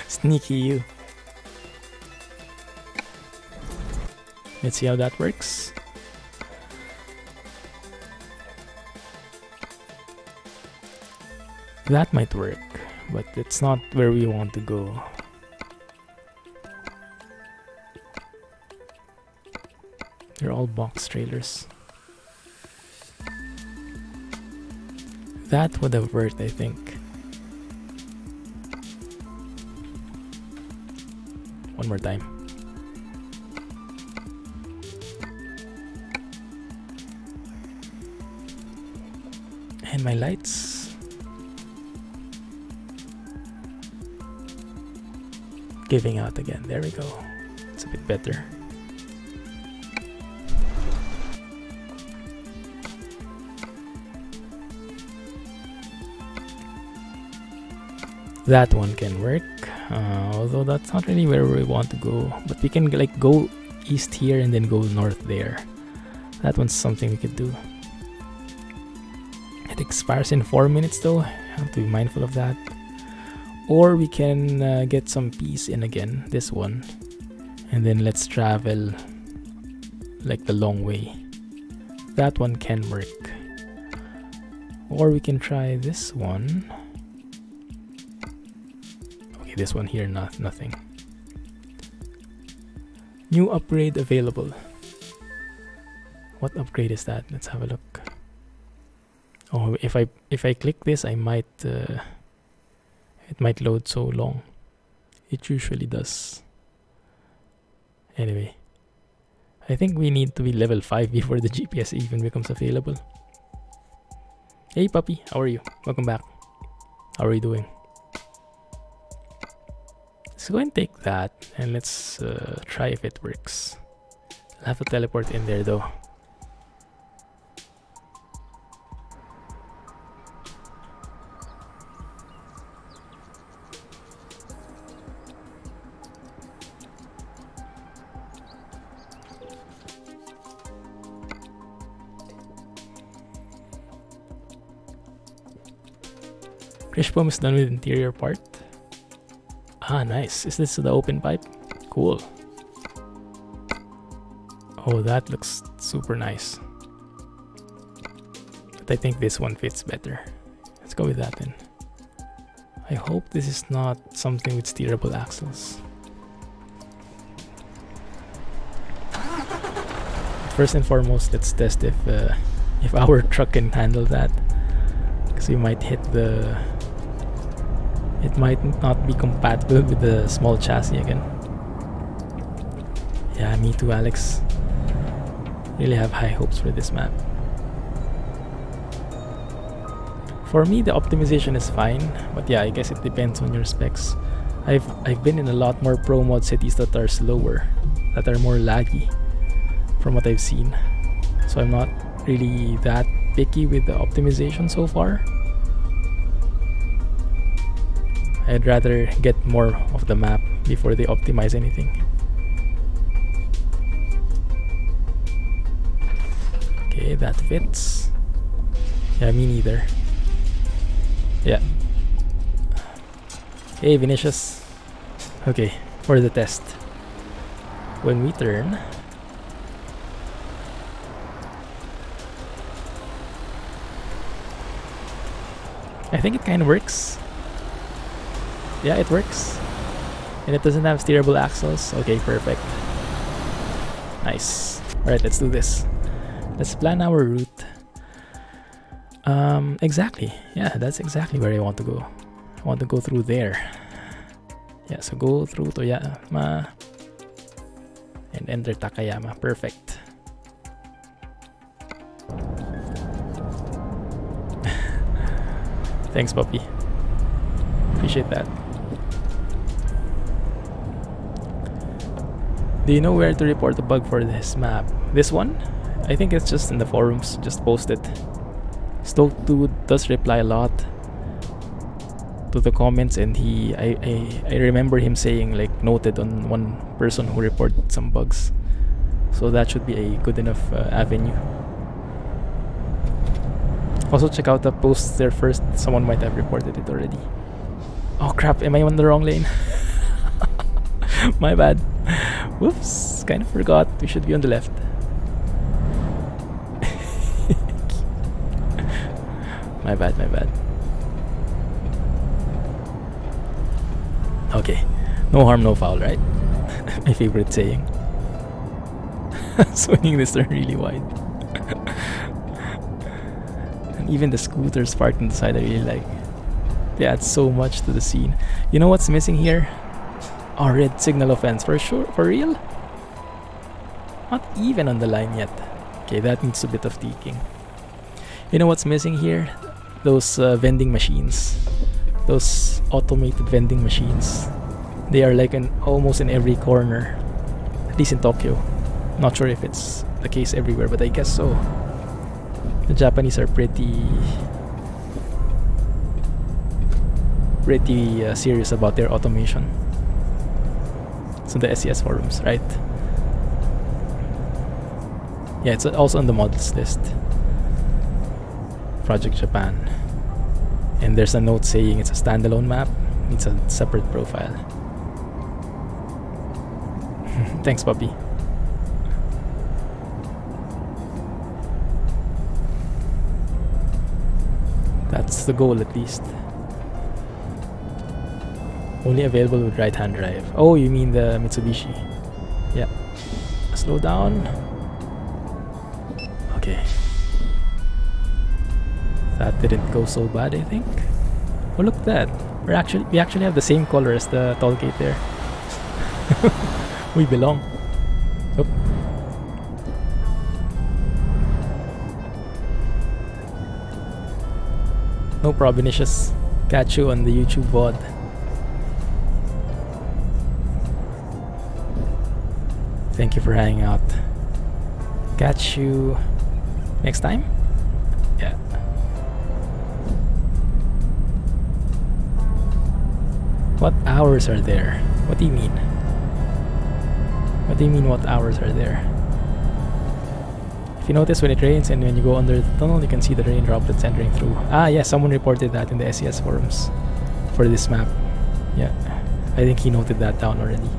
Sneaky you. Let's see how that works. That might work, but it's not where we want to go. They're all box trailers. That would have worked, I think. One more time. And my lights. Giving out again. There we go. It's a bit better. That one can work, although that's not really where we want to go. But we can like go east here and then go north there. That one's something we could do. It expires in 4 minutes though. I have to be mindful of that. Or we can get some peace in again, this one. And then let's travel like the long way. That one can work. Or we can try this one. Okay, this one here, nothing. New upgrade available. What upgrade is that? Let's have a look. Oh, if I click this, I might... it might load so long. It usually does. Anyway, I think we need to be level 5 before the GPS even becomes available. Hey puppy, how are you? Welcome back. How are you doing? Let's go and take that and let's try if it works. I'll have to teleport in there though. Krishpom is done with interior part. Ah, nice. Is this the open pipe? Cool. Oh, that looks super nice. But I think this one fits better. Let's go with that then. I hope this is not something with steerable axles. First and foremost, let's test if our truck can handle that. Because we might hit the... It might not be compatible with the small chassis again. Yeah, me too, Alex. Really have high hopes for this map. For me, the optimization is fine, but yeah, I guess it depends on your specs. I've been in a lot more pro mod cities that are slower, that are more laggy, from what I've seen. So I'm not really that picky with the optimization so far. I'd rather get more of the map before they optimize anything. Okay, that fits. Yeah, me neither. Yeah. Hey, Vinicius. Okay, for the test. When we turn, I think it kind of works. Yeah, it works. And it doesn't have steerable axles. Okay, perfect. Nice. Alright, let's do this. Let's plan our route. Exactly. Yeah, that's exactly where I want to go. I want to go through there. Yeah, so go through Takayama and enter Takayama. Perfect. Thanks, puppy. Appreciate that. Do you know where to report a bug for this map? This one? I think it's just in the forums. Just post it. Stoke2 does reply a lot to the comments, and I remember him saying like noted on one person who reported some bugs. So that should be a good enough avenue. Also check out the posts there first. Someone might have reported it already. Oh crap, am I on the wrong lane? My bad. Whoops, kind of forgot. We should be on the left. My bad, my bad. Okay, no harm, no foul, right? My favorite saying. Swinging this turn really wide. And even the scooters parked on the side I really like. They add so much to the scene. You know what's missing here? Oh, red signal offense. For sure? For real? Not even on the line yet. Okay, that needs a bit of tweaking. You know what's missing here? Those vending machines. Those automated vending machines. They are like almost in every corner. At least in Tokyo. Not sure if it's the case everywhere, but I guess so. The Japanese are pretty serious about their automation. So the SES forums, right? Yeah, it's also on the models list. Project Japan. And there's a note saying it's a standalone map. It's a separate profile. Thanks, puppy. That's the goal, at least. Only available with right-hand drive. Oh, you mean the Mitsubishi? Yeah. Slow down. Okay. That didn't go so bad, I think. Oh, look at that. We actually have the same color as the toll gate there. We belong. Oh. No problem, Vinicius. Catch you on the YouTube VOD. Thank you for hanging out. Catch you next time? Yeah. What hours are there? What do you mean? What do you mean what hours are there? If you notice, when it rains and when you go under the tunnel, you can see the rain droplets entering through. Ah, yeah, someone reported that in the SES forums for this map. Yeah, I think he noted that down already.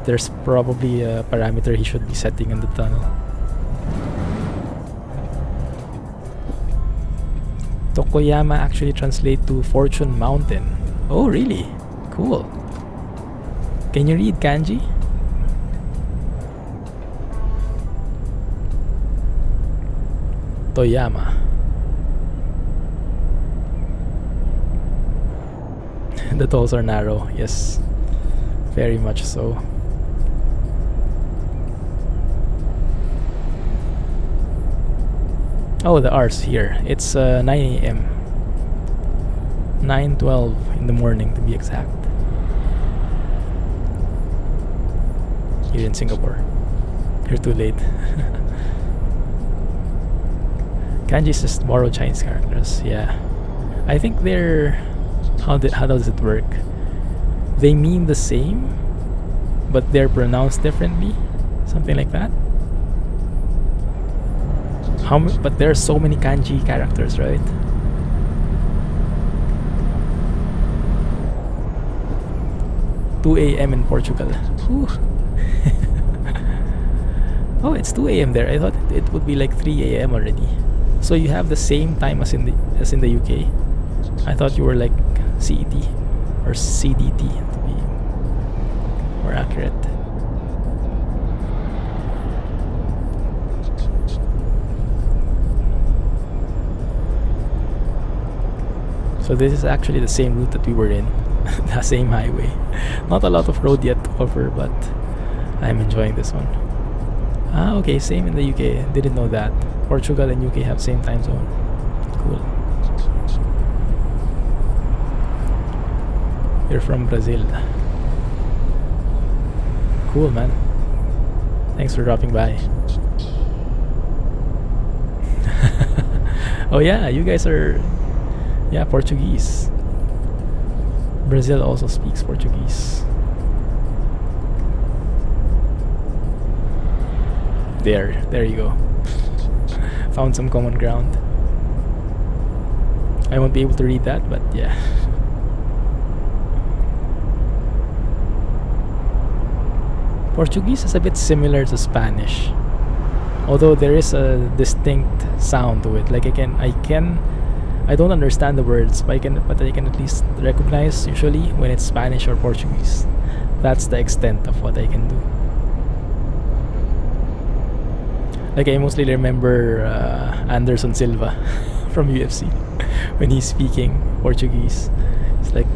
There's probably a parameter he should be setting in the tunnel. Takayama actually translate to Fortune Mountain. Oh, really? Cool. Can you read kanji? Toyama. The tolls are narrow, yes. Very much so. Oh, the R's here. It's 9 AM. 9:12 in the morning to be exact. Here in Singapore. You're too late. Kanji is just borrowed Chinese characters. Yeah, I think they're how does it work? They mean the same, but they're pronounced differently, something like that. But there are so many kanji characters, right? "2 a.m. in Portugal." Whew. Oh, it's 2 a.m. there. I thought it would be like 3 a.m. already. So you have the same time as in the UK. I thought you were like CET or CDT to be more accurate. So this is actually the same route that we were in. The same highway. Not a lot of road yet to cover, but I'm enjoying this one. Ah, okay, same in the UK. Didn't know that. Portugal and UK have same time zone. Cool. You're from Brazil. Cool, man. Thanks for dropping by. Oh yeah, you guys are... Yeah, Portuguese. Brazil also speaks Portuguese. There you go. Found some common ground. I won't be able to read that, but yeah. Portuguese is a bit similar to Spanish, although there is a distinct sound to it. Like I don't understand the words, but I can at least recognize usually when it's Spanish or Portuguese. That's the extent of what I can do. Like I mostly remember Anderson Silva from UFC when he's speaking Portuguese. It's like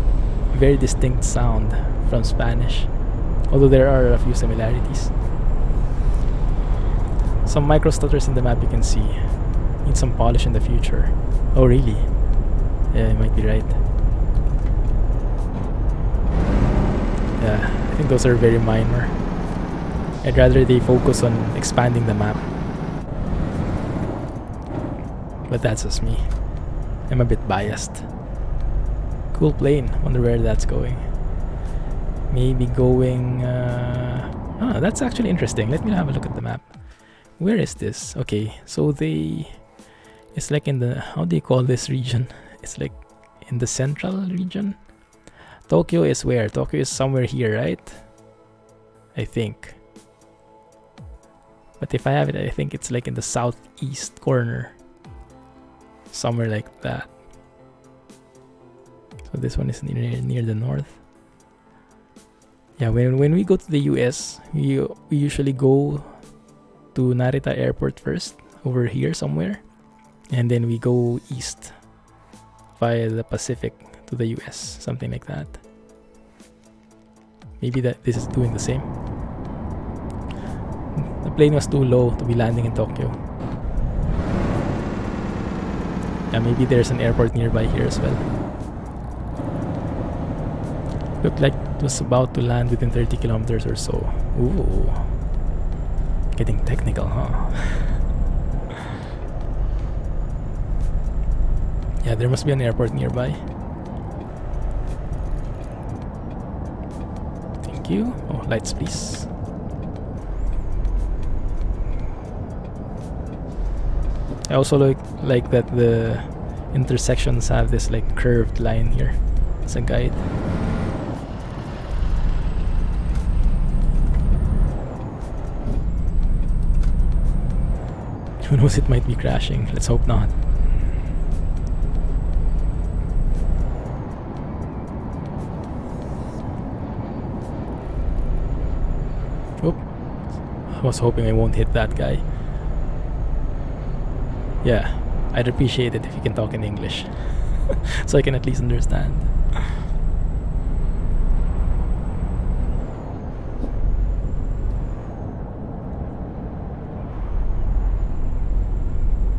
very distinct sound from Spanish, although there are a few similarities. Some micro stutters in the map you can see. Need some polish in the future. Oh really? Yeah, you might be right. Yeah, I think those are very minor. I'd rather they focus on expanding the map. But that's just me. I'm a bit biased. Cool plane. Wonder where that's going. Maybe going... that's actually interesting. Let me have a look at the map. Where is this? Okay, so it's like in the... How do you call this region? It's like in the central region? Tokyo is where? Tokyo is somewhere here, right? I think. But if I have it, I think it's like in the southeast corner. Somewhere like that. So this one is near the north. Yeah, when we go to the US, we usually go to Narita Airport first, over here somewhere, and then we go east via the Pacific to the US, something like that. Maybe this is doing the same. The plane was too low to be landing in Tokyo. Yeah, maybe there's an airport nearby here as well. Looked like it was about to land within 30 kilometers or so. Ooh. Getting technical, huh? Yeah, there must be an airport nearby. Thank you. Oh, lights please. I also like that the intersections have this like curved line here as a guide. Who knows, it might be crashing. Let's hope not. Oop. I was hoping I won't hit that guy. Yeah, I'd appreciate it if you can talk in English so I can at least understand.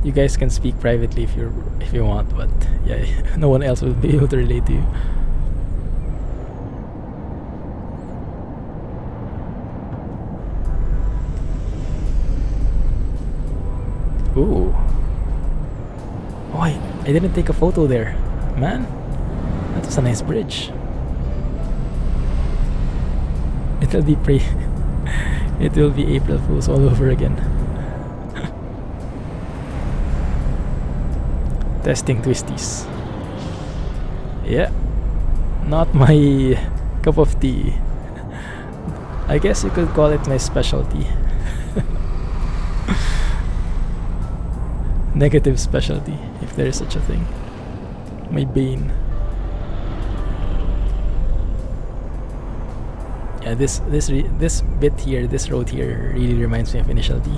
You guys can speak privately if you want, but yeah, no one else will be able to relate to you. Ooh. I didn't take a photo there. Man, that was a nice bridge. It'll be it will be April Fools all over again. Testing twisties. Yeah, not my cup of tea. I guess you could call it my specialty. Negative specialty, if there is such a thing. My bane. Yeah, this bit here, this road here, really reminds me of Initial D.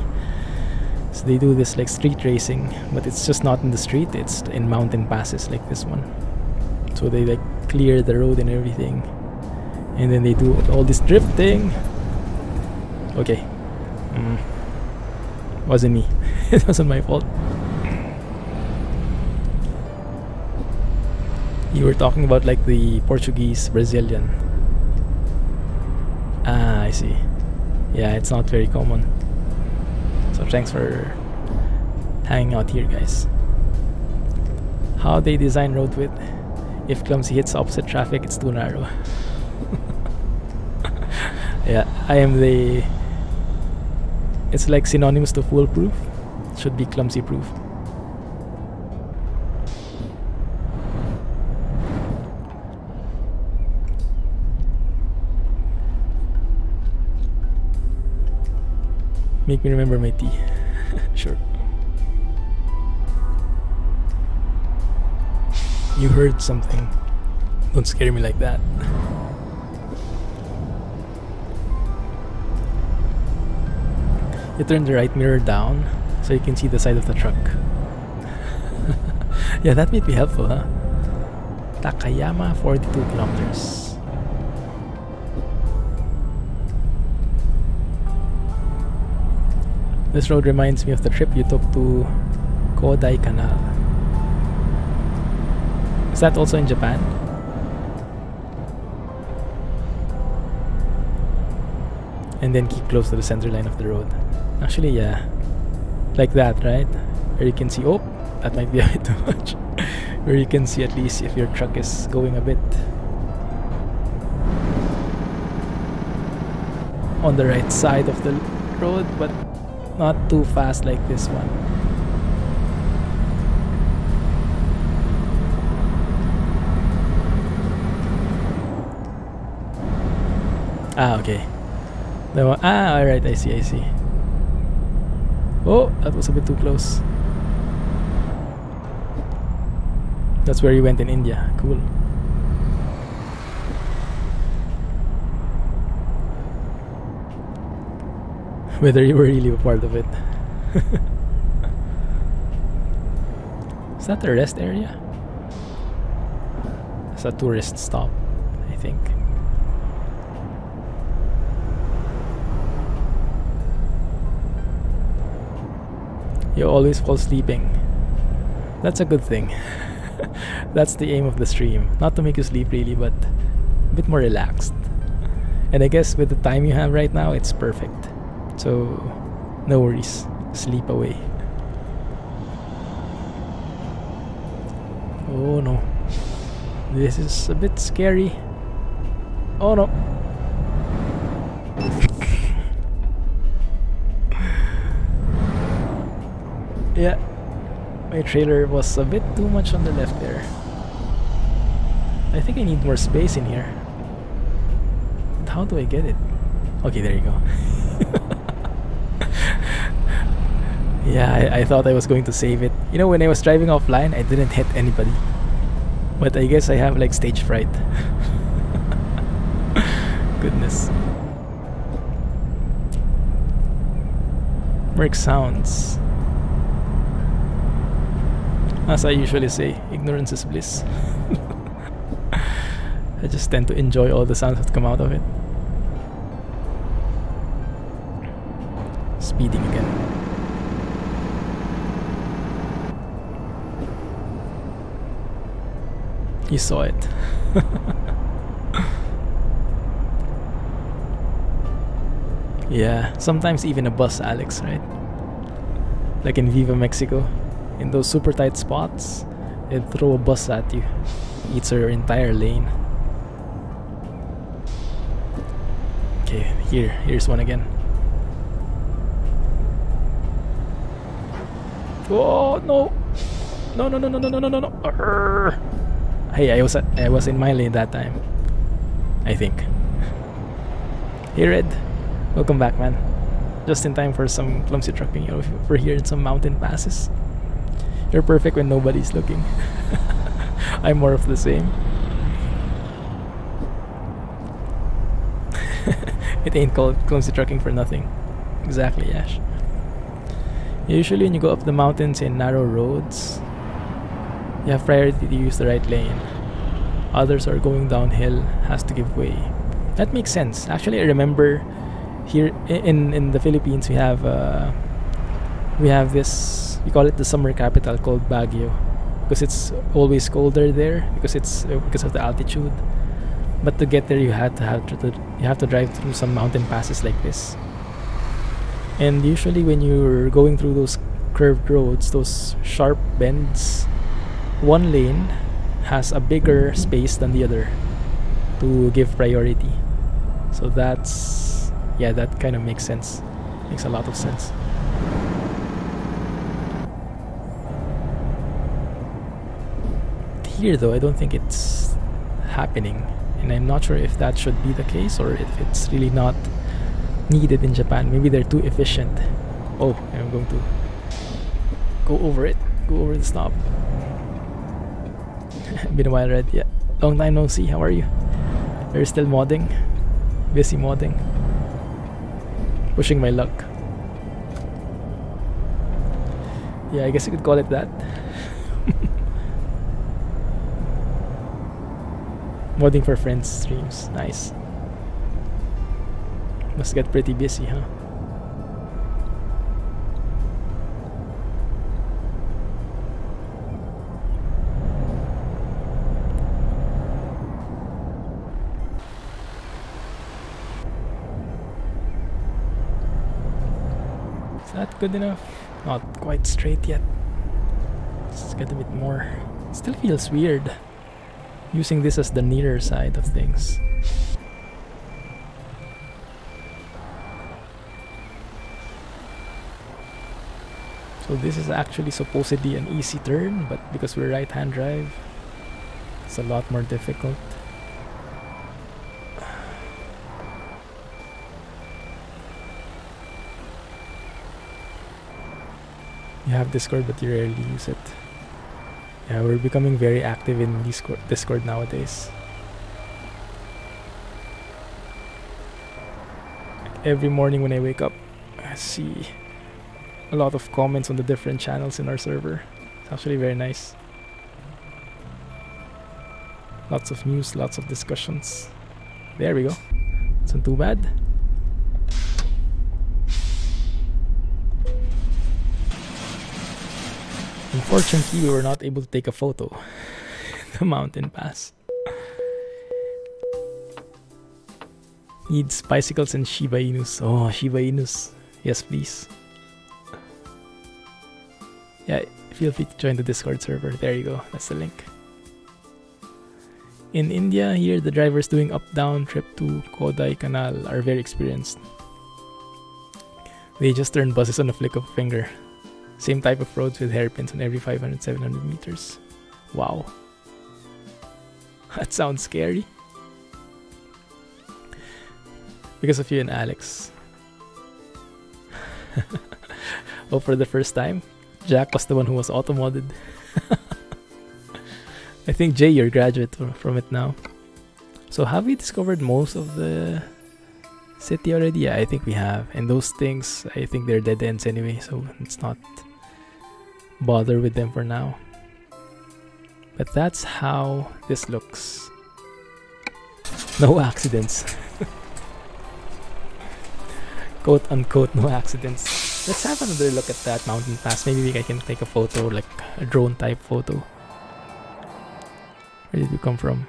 So they do this like street racing, but it's just not in the street, it's in mountain passes like this one. So they like clear the road and everything, and then they do all this drifting. Okay, wasn't me. It wasn't my fault. You were talking about like the Portuguese Brazilian. Ah, I see. Yeah, it's not very common. So thanks for hanging out here, guys. How they design road width. If Clumsy hits opposite traffic, it's too narrow. Yeah, I am the... It's like synonymous to foolproof. Should be Clumsy proof. Make me remember my tea. Sure. You heard something. Don't scare me like that. You turn the right mirror down so you can see the side of the truck. Yeah, that might be helpful, huh? Takayama, 42 kilometers. This road reminds me of the trip you took to Kodai Canal. Is that also in Japan? And then keep close to the center line of the road. Actually, yeah. Like that, right? Where you can see, oh, that might be a bit too much. Where you can see at least if your truck is going a bit on the right side of the road, but not too fast like this one. Ah, okay. Alright, I see. Oh, that was a bit too close. That's where you went in India. Cool. Whether you were really a part of it. Is that the rest area? It's a tourist stop, I think. You always fall sleeping. That's a good thing. That's the aim of the stream. Not to make you sleep really, but a bit more relaxed. And I guess with the time you have right now, it's perfect. So, no worries. Sleep away. Oh no. This is a bit scary. Oh no. Yeah. My trailer was a bit too much on the left there. I think I need more space in here. But how do I get it? Okay, there you go. Yeah, I thought I was going to save it. You know, when I was driving offline, I didn't hit anybody. But I guess I have like stage fright. Goodness. Merc sounds. As I usually say, ignorance is bliss. I just tend to enjoy all the sounds that come out of it. Speeding again. You saw it. Yeah, sometimes even a bus, Alex, right? Like in Viva Mexico, in those super tight spots It'd throw a bus at you. Eats your entire lane. Okay, here's one again. Oh no! No! Arrgh. Hey, I was in my lane that time. I think. Hey Red, welcome back, man. Just in time for some clumsy trucking. You know, if we're here in some mountain passes. You're perfect when nobody's looking. I'm more of the same. It ain't called clumsy trucking for nothing. Exactly, Ash. Usually when you go up the mountains in narrow roads, you have priority to use the right lane. Others are going downhill, has to give way. That makes sense. Actually, I remember here in the Philippines we have this, we call it the summer capital, called Baguio, because it's always colder there because of the altitude. But to get there, you have to drive through some mountain passes like this. And usually when you're going through those curved roads, those sharp bends, one lane has a bigger space than the other to give priority. So that's, yeah, that kind of makes sense. Makes a lot of sense. Here though, I don't think it's happening, and I'm not sure if that should be the case or if it's really not needed in Japan. Maybe they're too efficient. Oh, I'm going to go over the stop. Been a while, Red. Yeah, long time no see. How are you? Are you still modding? Busy modding? Pushing my luck. Yeah, I guess you could call it that. Modding for friends streams. Nice. Must get pretty busy, huh? Is that good enough? Not quite straight yet. Let's get a bit more. Still feels weird using this as the nearer side of things. So this is actually supposedly an easy turn, but because we're right-hand drive, it's a lot more difficult. You have Discord, but you rarely use it. Yeah, we're becoming very active in Discord nowadays. Like every morning when I wake up, I see a lot of comments on the different channels in our server. It's actually very nice. Lots of news, lots of discussions. There we go. It's not too bad. Unfortunately, we were not able to take a photo in the mountain pass. Needs bicycles and Shiba Inus. Oh, Shiba Inus. Yes, please. Yeah, feel free to join the Discord server. There you go. That's the link. In India, here the drivers doing up-down trip to Kodai Canal are very experienced. They just turn buses on a flick of a finger. Same type of roads with hairpins on every 500-700 meters. Wow. That sounds scary. Because of you and Alex. Oh, for the first time, Jack was the one who was auto-modded. I think Jay, you're a graduate from it now. So have we discovered most of the city already? Yeah, I think we have. And those things, I think they're dead ends anyway, so it's not bother with them for now. But that's how this looks. No accidents. Quote unquote, no accidents. Let's have another look at that mountain pass. Maybe I can take a photo, like a drone type photo. Where did we come from?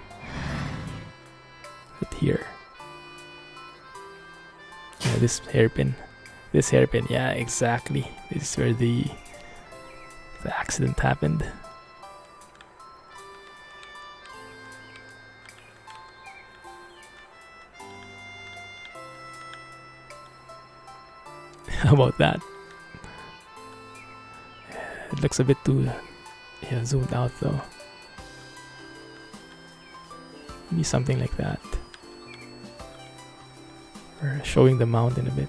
Right here. Yeah, this hairpin. This hairpin, yeah, exactly. This is where the accident happened. How about that? It looks a bit too zoomed out though. Maybe something like that. Or showing the mountain a bit.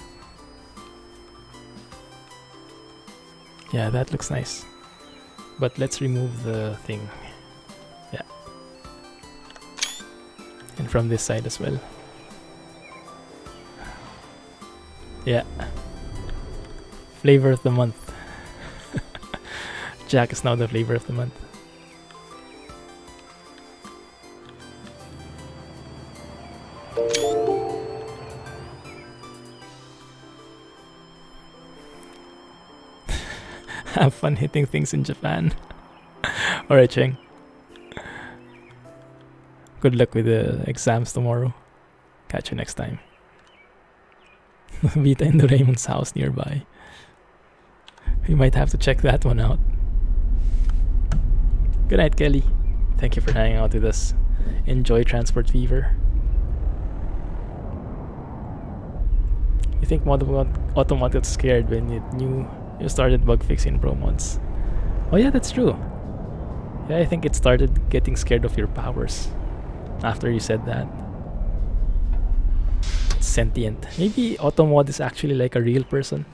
Yeah, that looks nice. But let's remove the thing. Yeah. And from this side as well. Yeah. Flavor of the month. Jack is now the flavor of the month. Have fun hitting things in Japan. Alright, Cheng. Good luck with the exams tomorrow. Catch you next time. Vita in Doraemon's house nearby. We might have to check that one out. Good night, Kelly. Thank you for hanging out with us. Enjoy Transport Fever. You think Automat got scared when it knew you started bug fixing Pro mods? Oh yeah, that's true. Yeah, I think it started getting scared of your powers after you said that. It's sentient. Maybe Automod is actually like a real person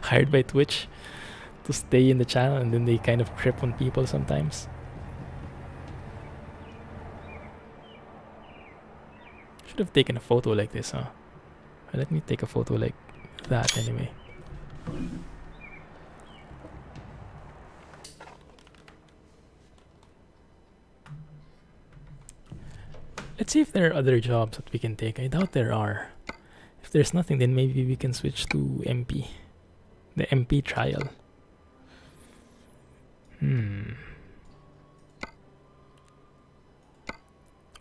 hired by Twitch to stay in the channel, and then they kind of trip on people sometimes. Should have taken a photo like this, huh? Let me take a photo like that anyway. Let's see if there are other jobs that we can take. I doubt there are. If there's nothing, then maybe we can switch to MP. The MP trial.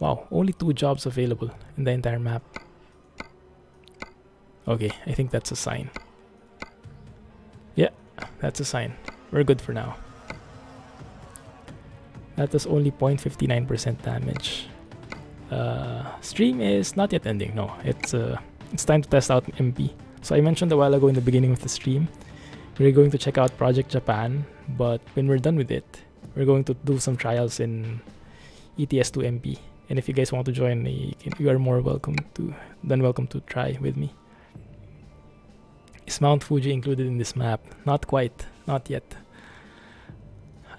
Wow, only 2 jobs available in the entire map. Okay, I think that's a sign. Yeah, that's a sign. We're good for now. That was only 0.59% damage. Stream is not yet ending. No, it's time to test out MP. So I mentioned a while ago in the beginning of the stream, we're going to check out Project Japan, but when we're done with it, we're going to do some trials in ETS2 MP. And if you guys want to join, you are more welcome to try with me. Is Mount Fuji included in this map? Not quite, not yet.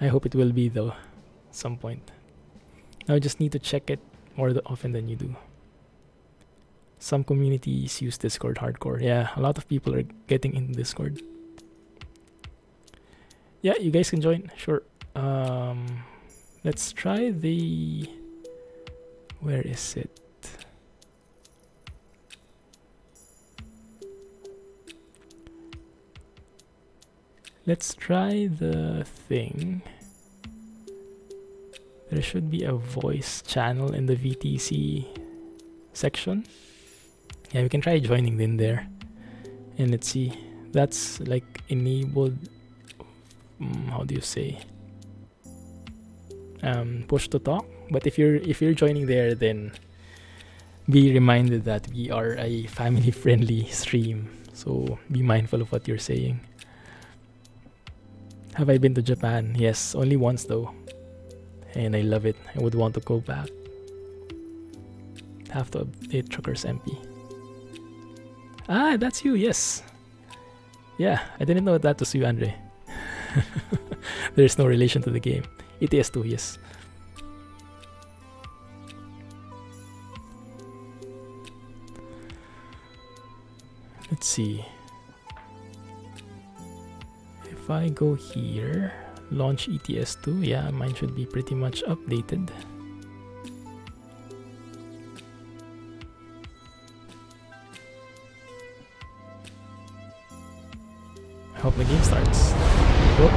I hope it will be though, some point. Now I just need to check it more often than you do. Some communities use Discord hardcore. Yeah, a lot of people are getting into Discord. Yeah, you guys can join, sure. Let's try the... Where is it? Let's try the thing. There should be a voice channel in the VTC section. Yeah, we can try joining in there. And let's see. That's like enabled... how do you say? Push to talk. But if you're joining there, then be reminded that we are a family-friendly stream. So be mindful of what you're saying. Have I been to Japan? Yes, only once though. And I love it. I would want to go back. Have to update Truckers MP. Ah, that's you, yes. Yeah, I didn't know that was you, Andre. There's no relation to the game. ETS2, yes. Let's see. If I go here, launch ETS2, yeah, mine should be pretty much updated. I hope the game starts. Oh.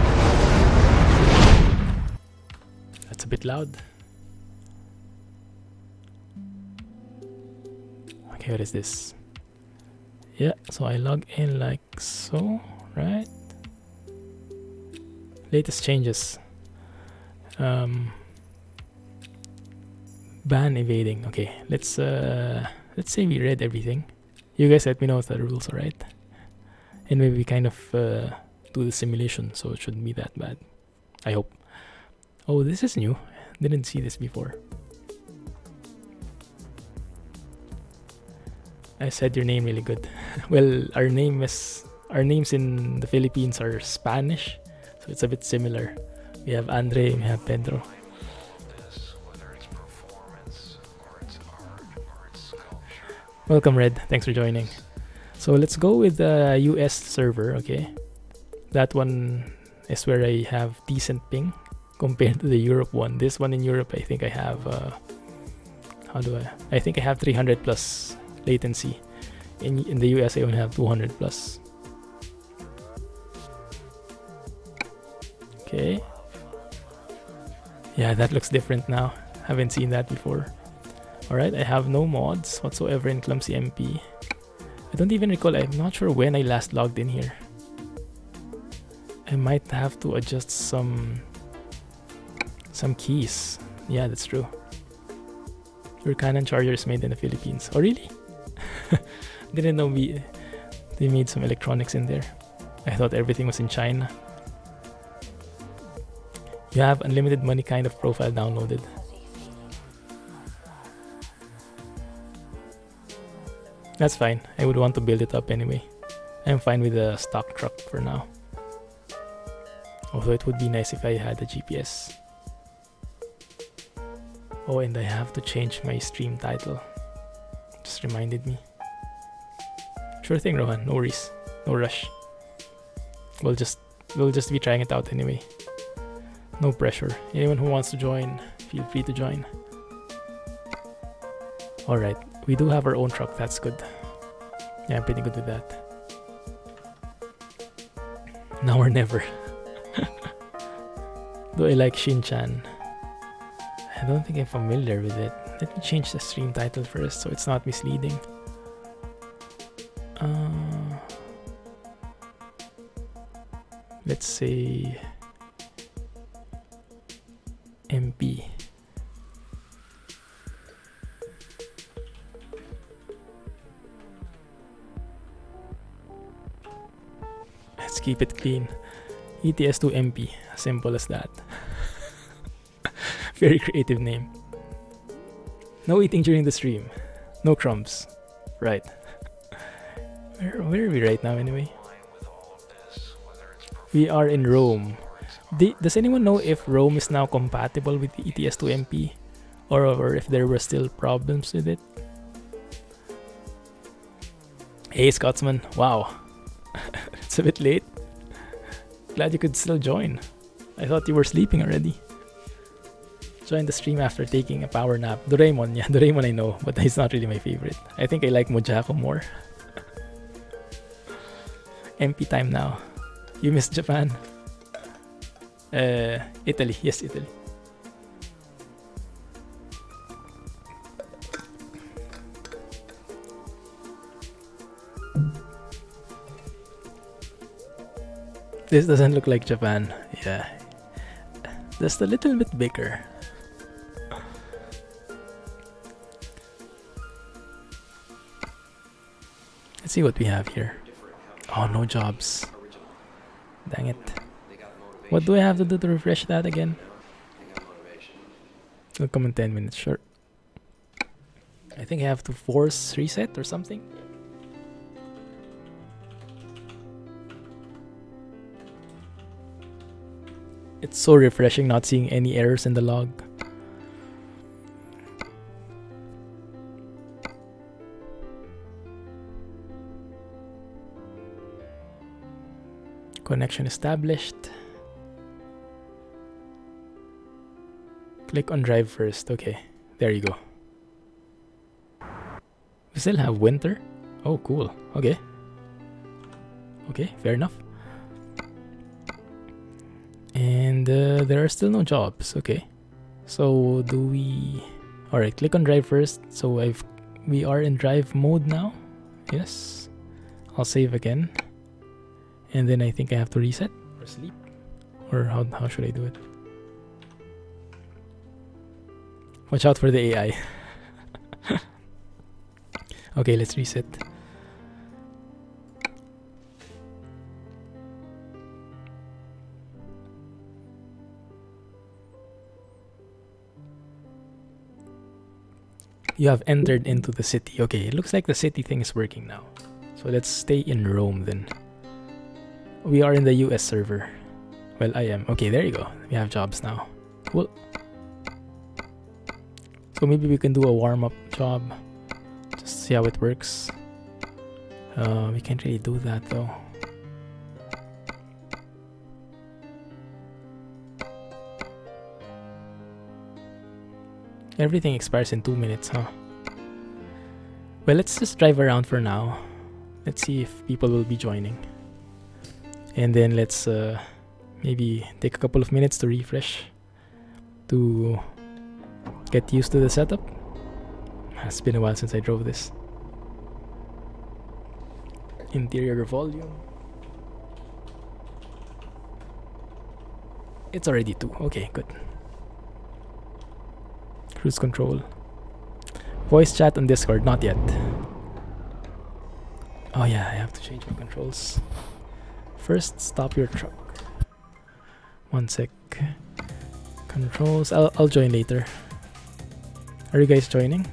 That's a bit loud. Okay, what is this? Yeah, so I log in like so, right? Latest changes. Ban evading. Okay, let's say we read everything. You guys let me know if the rules are right. And maybe we kind of do the simulation, so it shouldn't be that bad. I hope. Oh, this is new. Didn't see this before. I said your name really good. Well, our names in the Philippines are Spanish, so it's a bit similar. We have Andre, we have Pedro. Welcome, Red. Thanks for joining. So let's go with the US server, okay? That one is where I have decent ping compared to the Europe one. This one in Europe, I think I have, I think I have 300 plus latency. In the US, I only have 200 plus. Okay. Yeah, that looks different now. Haven't seen that before. Alright, I have no mods whatsoever in Clumsy MP. I don't even recall. I'm not sure when I last logged in here. I might have to adjust some keys. Yeah, that's true. Your Canon charger is made in the Philippines. Oh, really? Didn't know they made some electronics in there. I thought everything was in China. You have unlimited money kind of profile downloaded. That's fine. I would want to build it up anyway. I'm fine with the stock truck for now. Although it would be nice if I had a GPS. Oh, and I have to change my stream title. Just reminded me. Sure thing, Rohan. No worries. No rush. We'll just be trying it out anyway. No pressure. Anyone who wants to join, feel free to join. Alright. We do have our own truck, that's good. Yeah, I'm pretty good with that. Now or never. Though I like Shin-chan. I don't think I'm familiar with it. Let me change the stream title first so it's not misleading. Let's say MP. Let's keep it clean. ETS2 MP, simple as that. Very creative name. No eating during the stream. No crumbs. Right. Where are we right now anyway? We are in Rome. Does anyone know if Rome is now compatible with the ETS2 MP? Or if there were still problems with it? Hey Scotsman, wow. It's a bit late. Glad you could still join. I thought you were sleeping already. Join the stream after taking a power nap. Doraemon, yeah, Doraemon I know, but he's not really my favorite. I think I like Mojako more. MP time now. You miss Japan? Italy, yes, Italy. This doesn't look like Japan. Yeah. Just a little bit bigger. Let's see what we have here. Oh, no jobs. Dang it. What do I have to do to refresh that again? It'll come in 10 minutes, sure. I think I have to force reset or something. It's so refreshing not seeing any errors in the log. Connection established. Click on drive first. Okay, there you go. We still have winter? Oh, cool. Okay. Okay, fair enough. And there are still no jobs. Okay. So do we... Alright, click on drive first. So we are in drive mode now. Yes. I'll save again. And then I think I have to reset or sleep. Or how should I do it? Watch out for the AI. Okay, let's reset. You have entered into the city. Okay, it looks like the city thing is working now. So let's stay in Rome then. We are in the US server. Well, I am. Okay, there you go. We have jobs now. Cool. So maybe we can do a warm-up job. Just see how it works. We can't really do that though. Everything expires in 2 minutes, huh? Well, let's just drive around for now. Let's see if people will be joining. And then let's maybe take a couple of minutes to refresh. To get used to the setup. It's been a while since I drove this. Interior volume. It's already 2. Okay, good. Cruise control. Voice chat on Discord, not yet. Oh yeah, I have to change my controls. First, stop your truck. 1 sec. Controls. I'll join later. Are you guys joining?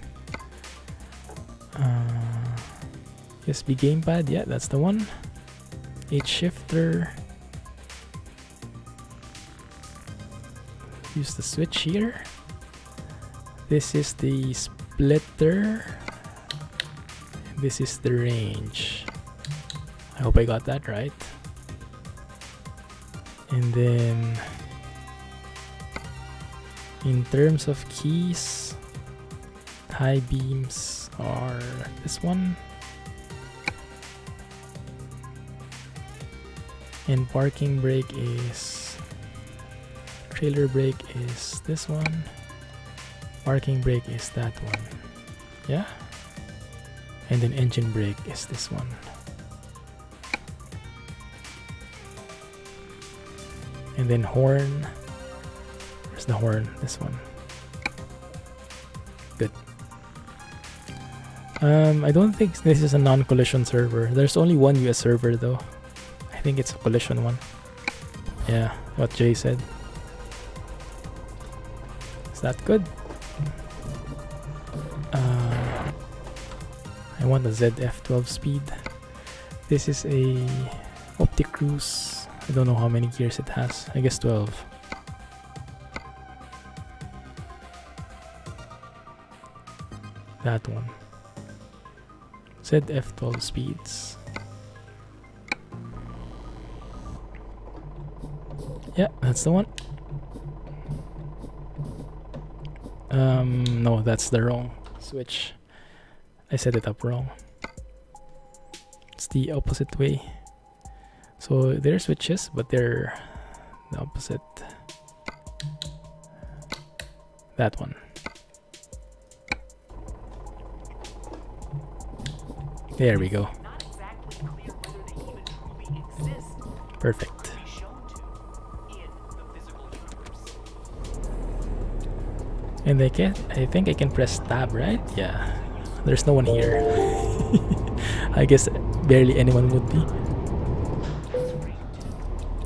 USB gamepad, yeah, that's the one. H shifter. Use the switch here. This is the splitter. This is the range. I hope I got that right. And then in terms of keys, high beams are this one. And parking brake is, trailer brake is this one. Parking brake is that one. Yeah? And then engine brake is this one. And then horn. Where's the horn? This one. Good. I don't think this is a non-collision server. There's only one US server though. I think it's a collision one. Yeah, what Jay said. Is that good? I want a ZF12 speed. This is a Optic Cruise. I don't know how many gears it has. I guess 12. That one. ZF12 speeds. Yeah, that's the one. No, that's the wrong switch. I set it up wrong. It's the opposite way. So they're switches, but they're the opposite. That one. There we go. Perfect. And I think I can press tab, right? Yeah. There's no one here. I guess barely anyone would be.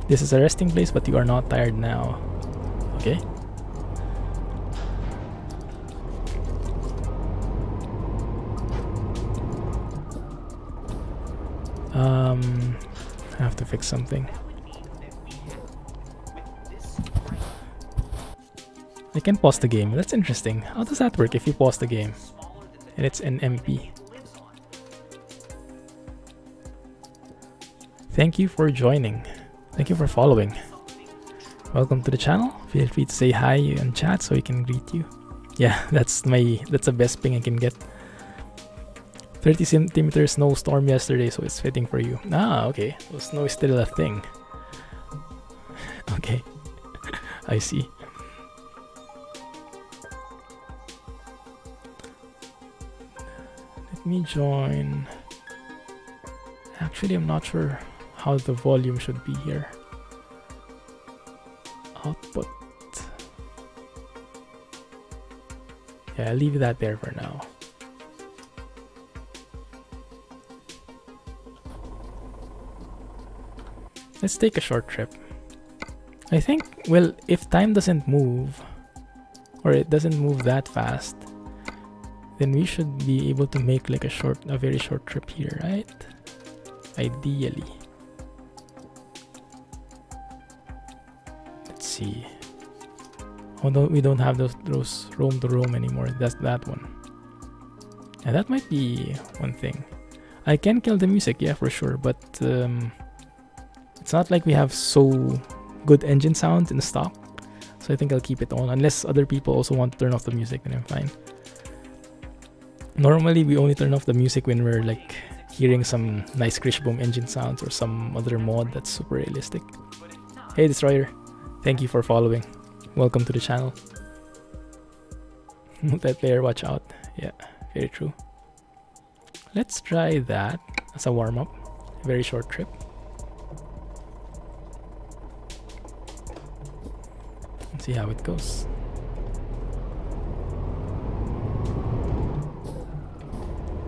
This is a resting place, but you are not tired now. Okay. I have to fix something. I can pause the game. That's interesting. How does that work if you pause the game and it's an MP? Thank you for joining. Thank you for following. Welcome to the channel. Feel free to say hi in chat so we can greet you. Yeah, that's the best ping I can get. 30 centimeters snowstorm yesterday, so it's fitting for you. Ah, okay. So snow is still a thing. Okay. I see. Let me join. Actually, I'm not sure how the volume should be here. Output. Yeah, I'll leave that there for now. Let's take a short trip. I think, well, if time doesn't move, or it doesn't move that fast, then we should be able to make like a very short trip here, right? Ideally. Let's see. Although we don't have those roam to roam anymore. That's that one. Yeah, that might be one thing. I can kill the music, yeah, for sure, but it's not like we have so good engine sound in stock. So I think I'll keep it on, unless other people also want to turn off the music, then I'm fine. Normally we only turn off the music when we're like hearing some nice Krish Boom engine sounds or some other mod that's super realistic. Hey Destroyer, thank you for following. Welcome to the channel. Multiplayer, watch out. Yeah, very true. Let's try that as a warm-up. Very short trip. Let's see how it goes.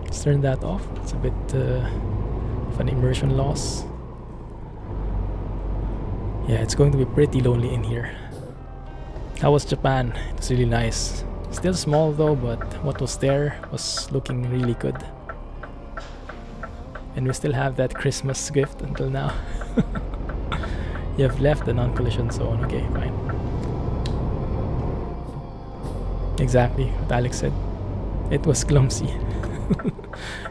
Let's turn that off. It's a bit of an immersion loss. Yeah, it's going to be pretty lonely in here. How was Japan? It was really nice. Still small though, but what was there was looking really good. And we still have that Christmas gift until now. You have left the non-collision zone. Okay, fine. Exactly what Alex said. It was clumsy.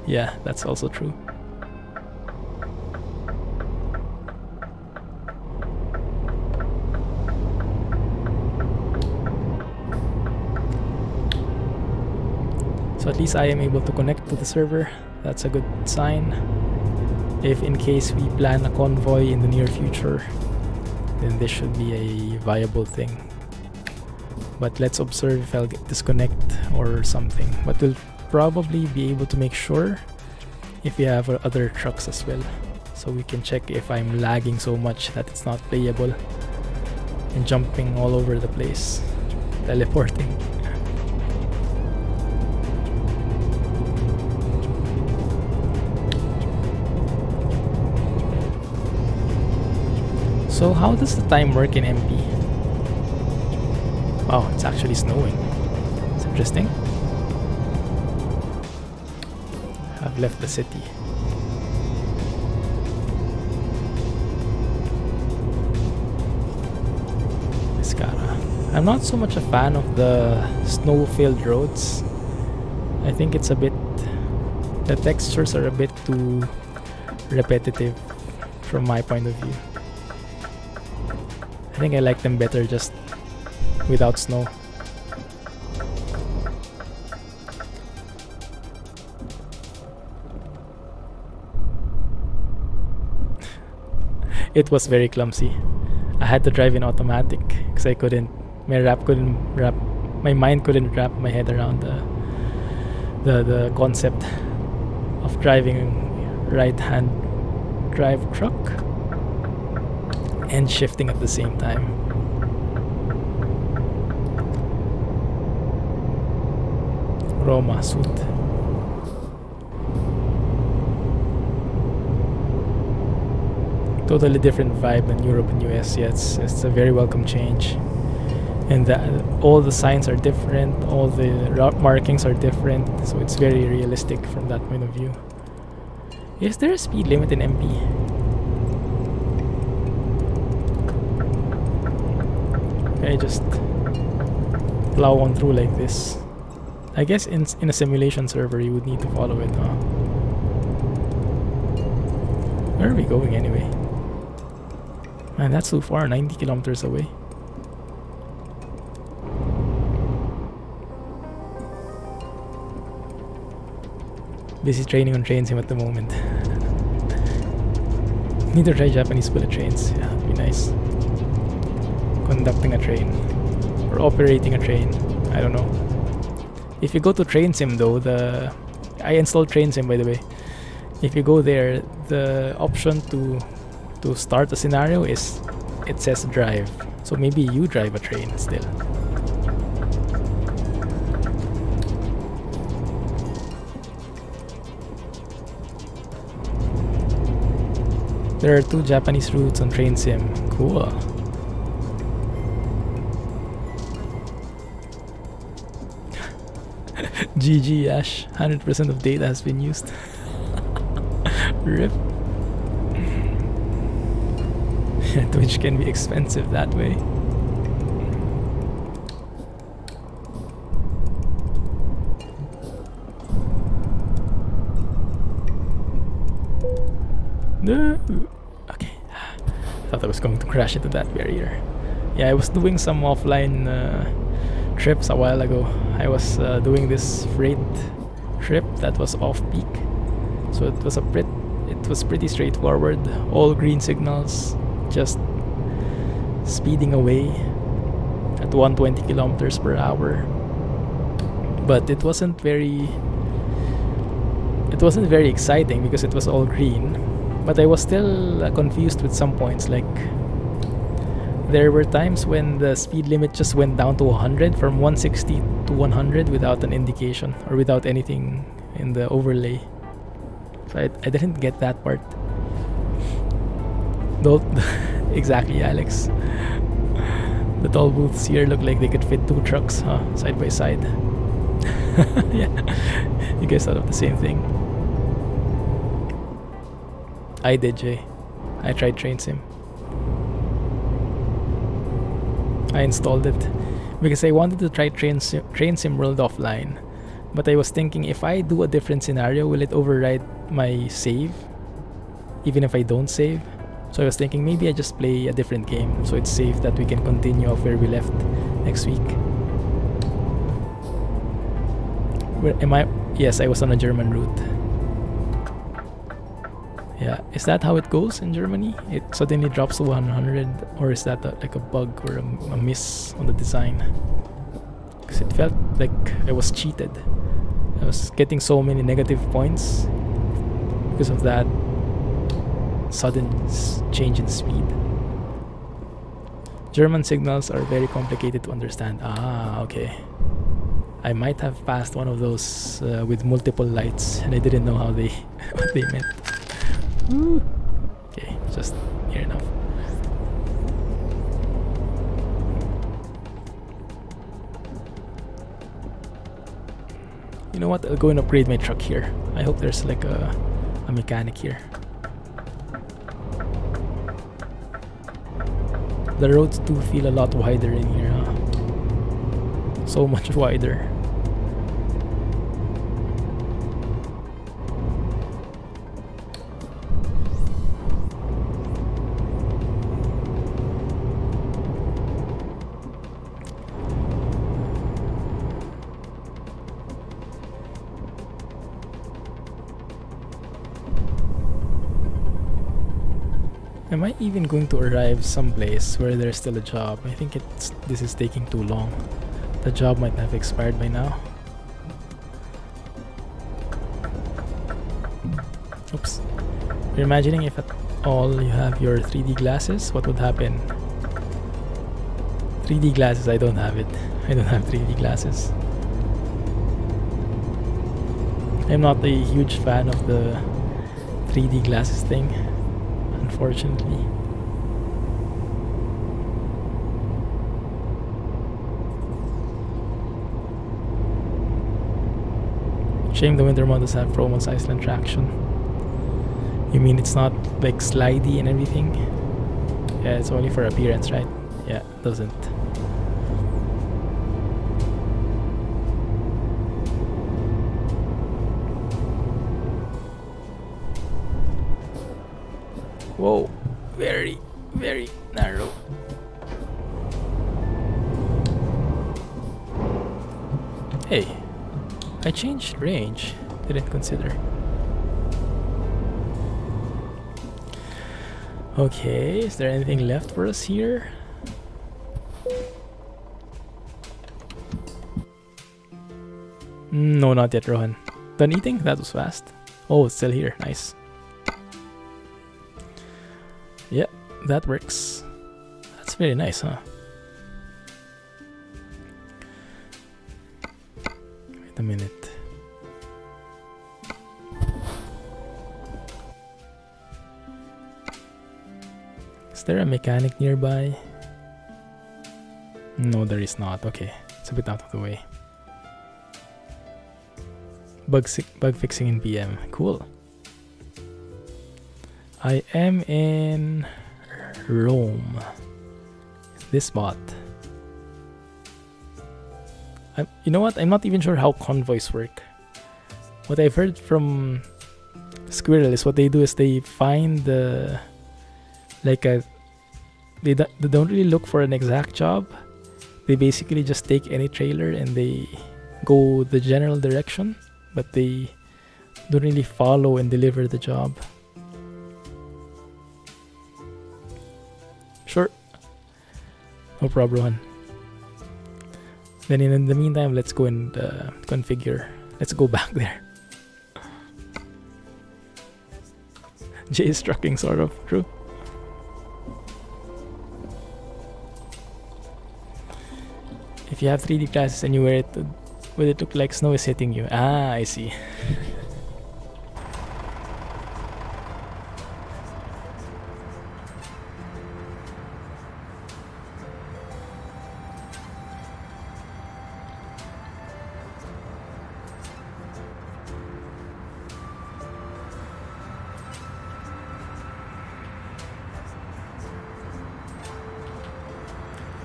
Yeah, that's also true. So at least I am able to connect to the server. That's a good sign. If in case we plan a convoy in the near future, then this should be a viable thing. But let's observe if I'll disconnect or something. But we'll probably be able to make sure if we have other trucks as well. So we can check if I'm lagging so much that it's not playable. And jumping all over the place. Teleporting. So how does the time work in MP? Wow, it's actually snowing. It's interesting. I've left the city. Escara. I'm not so much a fan of the snow-filled roads. I think it's a bit... the textures are a bit too repetitive from my point of view. I think I like them better just without snow. It was very clumsy. I had to drive in automatic because I couldn't, my mind couldn't wrap my head around the concept of driving right-hand drive truck and shifting at the same time. Roma Sud. Totally different vibe than Europe and US. Yeah, it's a very welcome change. And all the signs are different, all the route markings are different, so it's very realistic from that point of view. Is there a speed limit in MP? I just plow on through like this. I guess in a simulation server you would need to follow it, huh? Where are we going anyway? Man, that's too far, 90 kilometers away. Busy training on train sim at the moment. Need to try Japanese bullet trains. Yeah, that'd be nice. Conducting a train or operating a train, I don't know. If you go to train sim though, I installed train sim by the way. If you go there, the option to start a scenario is it says drive, so maybe you drive a train still. There are 2 Japanese routes on train sim. Cool. GG Ash, 100% of data has been used. RIP. Twitch can be expensive that way. No. Okay. I thought I was going to crash into that barrier. Yeah, I was doing some offline trips a while ago. I was doing this freight trip that was off peak, so it was pretty straightforward. All green signals, just speeding away at 120 kilometers per hour. But it wasn't very exciting because it was all green. But I was still confused with some points. Like, there were times when the speed limit just went down to 100, from 160 to 100 without an indication or without anything in the overlay. So I didn't get that part. Don't exactly, Alex. The toll booths here look like they could fit 2 trucks, huh? Side by side. Yeah, you guys thought of the same thing. I did, Jay. I tried Train Sim. I installed it because I wanted to try Train Sim World offline, but I was thinking, if I do a different scenario, will it override my save even if I don't save? So I was thinking maybe I just play a different game so it's safe that we can continue off where we left next week. Where am I? Yes, I was on a German route. Yeah, is that how it goes in Germany? It suddenly drops to 100, or is that like a bug or a miss on the design? Because it felt like I was cheated. I was getting so many negative points because of that sudden change in speed. German signals are very complicated to understand. Ah, okay. I might have passed one of those with multiple lights and I didn't know how they what they meant. Woo. Okay, just near enough. You know what? I'll go and upgrade my truck here. I hope there's like a mechanic here. The roads do feel a lot wider in here, huh? So much wider. Am I even going to arrive someplace where there's still a job? I think this is taking too long. The job might have expired by now. Oops. You're imagining if at all you have your 3D glasses, what would happen? 3D glasses, I don't have it. I don't have 3D glasses. I'm not a huge fan of the 3D glasses thing, unfortunately. Shame the winter mod does have Promo's Iceland traction. You mean it's not like slidey and everything? Yeah, it's only for appearance, right? Yeah, it doesn't. Whoa, very, very narrow. Hey, I changed range. Didn't consider. Okay, is there anything left for us here? No, not yet, Rohan. Done eating? That was fast. Oh, it's still here. Nice. Yeah, that works. That's very nice, huh? Wait a minute. Is there a mechanic nearby? No, there is not. Okay, it's a bit out of the way. bug fixing in PM. Cool. I am in Rome. This spot. You know what? I'm not even sure how convoys work. What I've heard from Squirrel is what they do is they find they don't really look for an exact job. They basically just take any trailer and they go the general direction, but they don't really follow and deliver the job. Sure. No problem. Then in the meantime, let's go and configure. Let's go back there. J is trucking, sort of. True. If you have 3D glasses and you wear it, would it look like snow is hitting you? Ah, I see.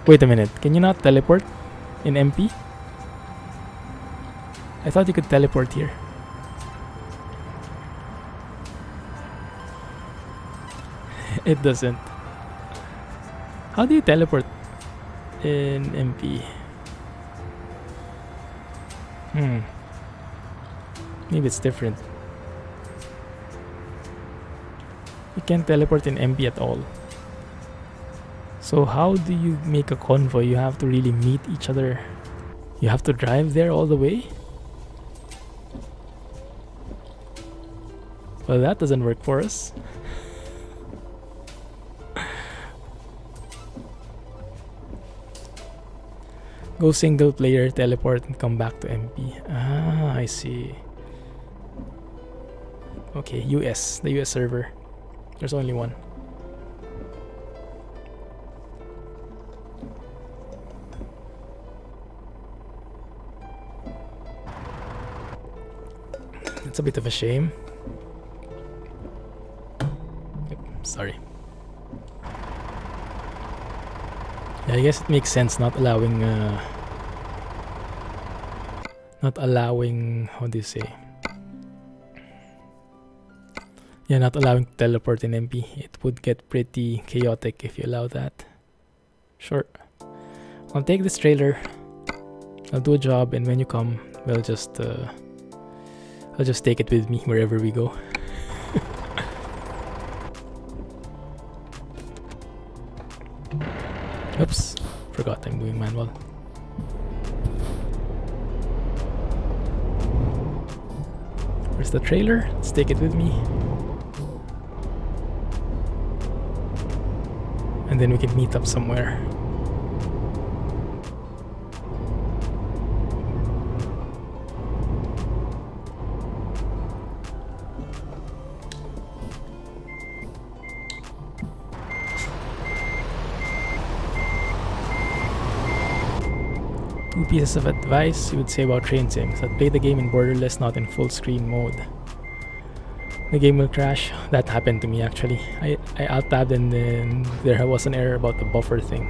Wait a minute, can you not teleport in MP? I thought you could teleport here. It doesn't. How do you teleport in MP? Maybe it's different. You can't teleport in MP at all. So how do you make a convoy? You have to really meet each other. You have to drive there all the way? Well, that doesn't work for us. Go single player, teleport, and come back to MP. Ah, I see. Okay, US, the US server. There's only one. It's a bit of a shame. Yep, sorry. Yeah, I guess it makes sense not allowing how do you say? Yeah, not allowing teleport in MP. It would get pretty chaotic if you allow that. Sure. I'll take this trailer. I'll do a job, and when you come, we'll just I'll just take it with me wherever we go. Oops, forgot I'm doing manual. Where's the trailer? Let's take it with me. And then we can meet up somewhere. Two pieces of advice you would say about train sims: that play the game in borderless, not in full screen mode. The game will crash. That happened to me actually. I alt-tabbed and then there was an error about the buffer thing.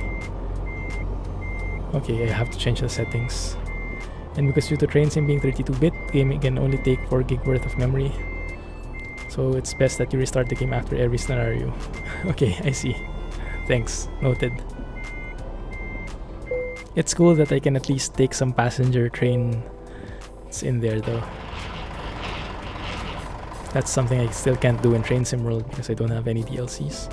Okay, I have to change the settings. And because due to train sim being 32-bit, game can only take 4 gig worth of memory. So it's best that you restart the game after every scenario. Okay, I see. Thanks. Noted. It's cool that I can at least take some passenger trains in there though. That's something I still can't do in Train Sim World because I don't have any DLCs.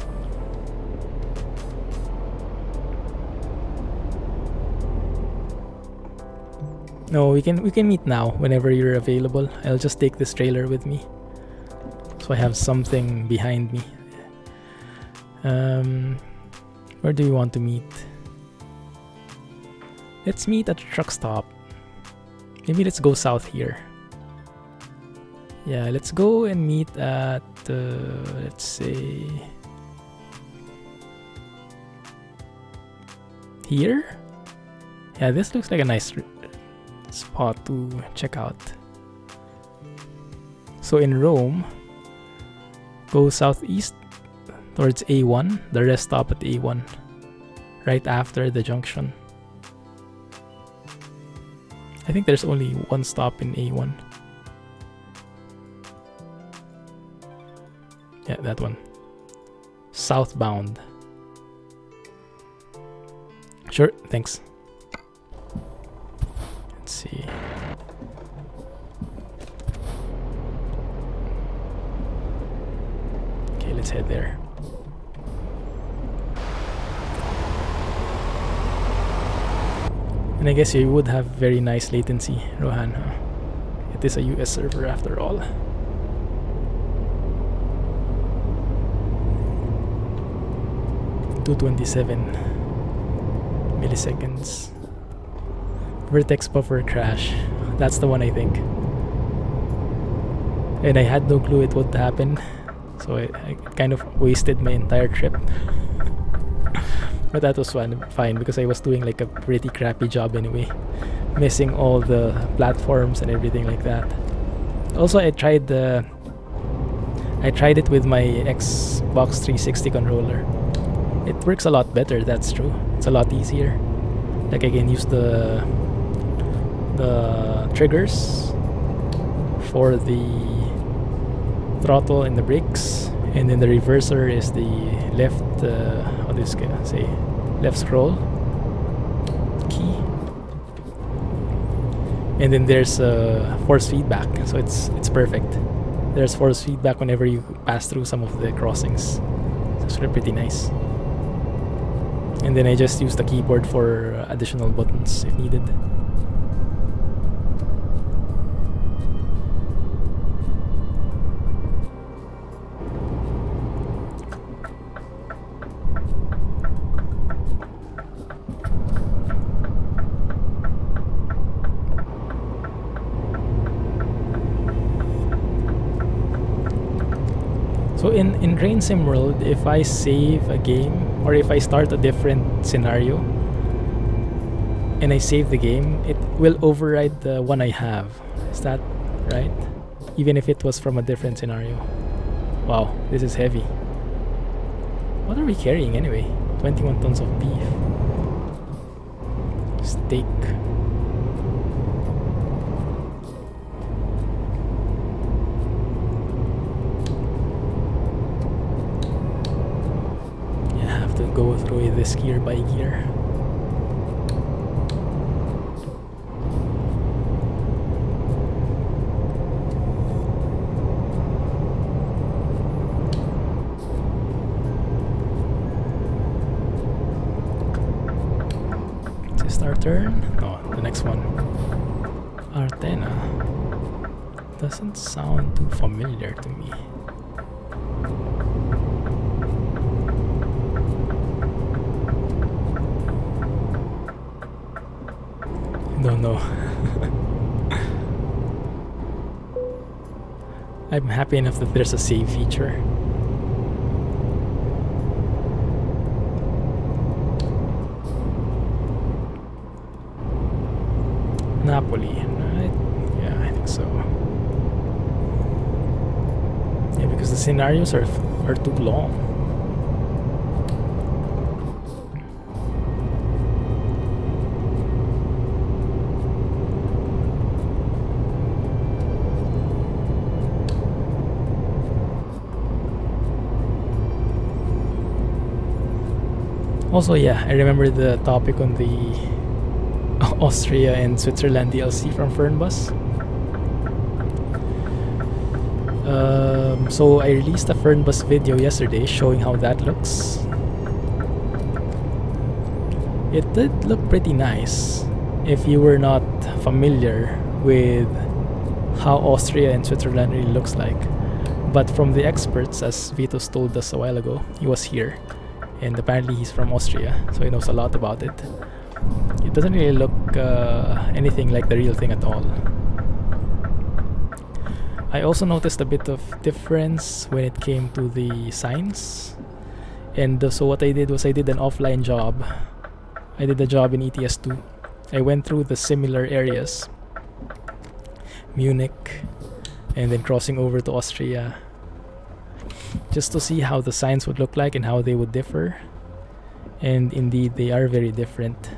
No, we can meet now whenever you're available. I'll just take this trailer with me, so I have something behind me. Where do we want to meet? Let's meet at the truck stop. Maybe let's go south here. Yeah, let's go and meet at, let's say, here? Yeah, this looks like a nice spot to check out. So in Rome, go southeast towards A1. The rest stop at A1, right after the junction. I think there's only one stop in A1. Yeah, that one. Southbound. Sure, thanks. Let's see. Okay, let's head there. And I guess you would have very nice latency, Rohan, huh? It is a US server after all. $227 milliseconds. Vertex buffer crash. That's the one, I think. And I had no clue it would happen, so I kind of wasted my entire trip. But that was fine because I was doing like a pretty crappy job anyway, missing all the platforms and everything like that. Also, I tried it with my Xbox 360 controller. It works a lot better, that's true. It's a lot easier. Like I can use the triggers for the throttle and the brakes, and then the reverser is the left what is it say, left scroll key, and then there's force feedback, so it's perfect. There's force feedback whenever you pass through some of the crossings, so it's really pretty nice. And then I just use the keyboard for additional buttons if needed. So in Train Sim World, if I save a game or if I start a different scenario and I save the game, it will override the one I have. Is that right? Even if it was from a different scenario. Wow, this is heavy. What are we carrying anyway? 21 tons of beef. Steak. Go through this gear by gear. Is this our turn? No, the next one. Artena. Doesn't sound too familiar to me. Don't know. I'm happy enough that there's a save feature. Napoli, right? Yeah, I think so. Yeah, because the scenarios are too long. Also, yeah, I remember the topic on the Austria and Switzerland DLC from Fernbus. So I released a Fernbus video yesterday showing how that looks. It did look pretty nice if you were not familiar with how Austria and Switzerland really looks like. But from the experts, as Vitos told us a while ago, he was here. And apparently he's from Austria, so he knows a lot about it. It doesn't really look anything like the real thing at all. I also noticed a bit of difference when it came to the signs. And so what I did was I did an offline job. I did a job in ETS2. I went through the similar areas. Munich, and then crossing over to Austria just to see how the signs would look like and how they would differ. And indeed they are very different.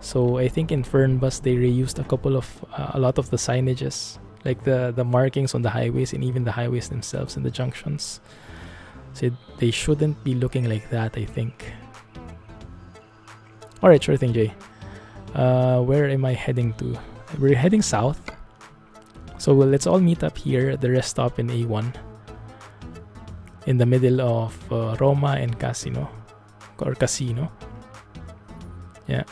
So I think in Fernbus they reused a lot of the signages, like the markings on the highways and even the highways themselves and the junctions. So they shouldn't be looking like that, I think. Alright, sure thing, Jay. Where am I heading to? We're heading south. So let's all meet up here at the rest stop in A1. In the middle of Roma and Casino. Or Casino. Yeah.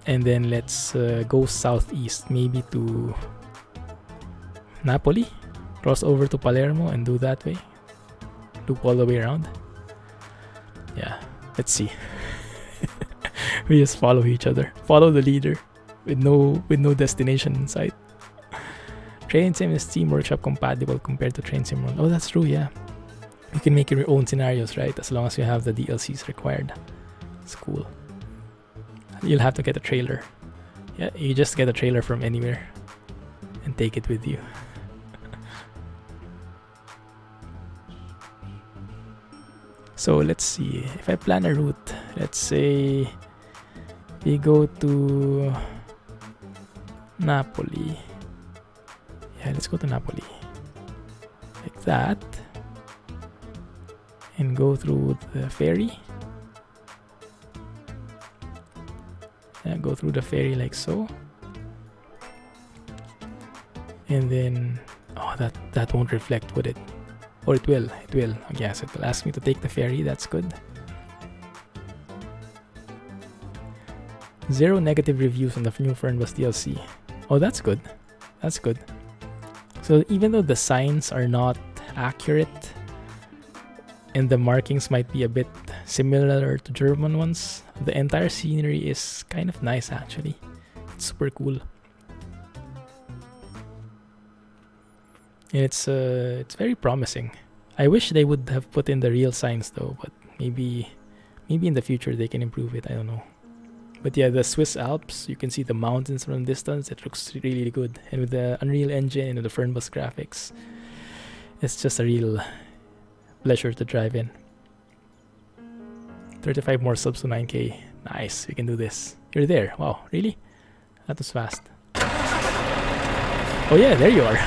And then let's go southeast, maybe to Napoli. Cross over to Palermo and do that way. Loop all the way around. Yeah, let's see. We just follow each other. Follow the leader with no destination in sight. Train Sim is Steam Workshop compatible compared to Train Sim Run. Oh, that's true, yeah. You can make your own scenarios, right? As long as you have the DLCs required. It's cool. You'll have to get a trailer. Yeah, you just get a trailer from anywhere and take it with you. So let's see, if I plan a route, let's say we go to Napoli. Yeah, let's go to Napoli. Like that. And go through the ferry. Yeah, go through the ferry like so. And then, oh, that won't reflect, would it? Or it will. Yes, it will ask me to take the ferry. That's good. 0 negative reviews on the new Fernbus DLC. Oh, that's good. That's good. So even though the signs are not accurate and the markings might be a bit similar to German ones, the entire scenery is kind of nice actually. It's super cool. And it's very promising. I wish they would have put in the real signs though, but maybe in the future they can improve it. I don't know. But yeah, the Swiss Alps, you can see the mountains from a distance. It looks really good. And with the Unreal Engine and the Fernbus graphics, it's just a real pleasure to drive in. 35 more subs to 9k. Nice, we can do this. You're there. Wow, really? That was fast. Oh yeah, there you are.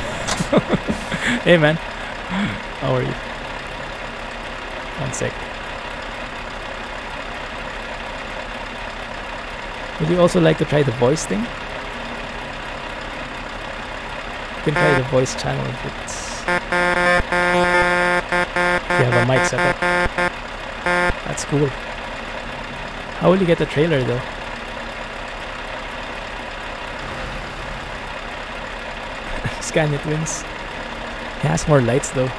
Hey man, how are you? 1 sec. Would you also like to try the voice thing? You can try the voice channel if it's... you have a mic set up. That's cool. How will you get the trailer though? Scania Twins. He has more lights though.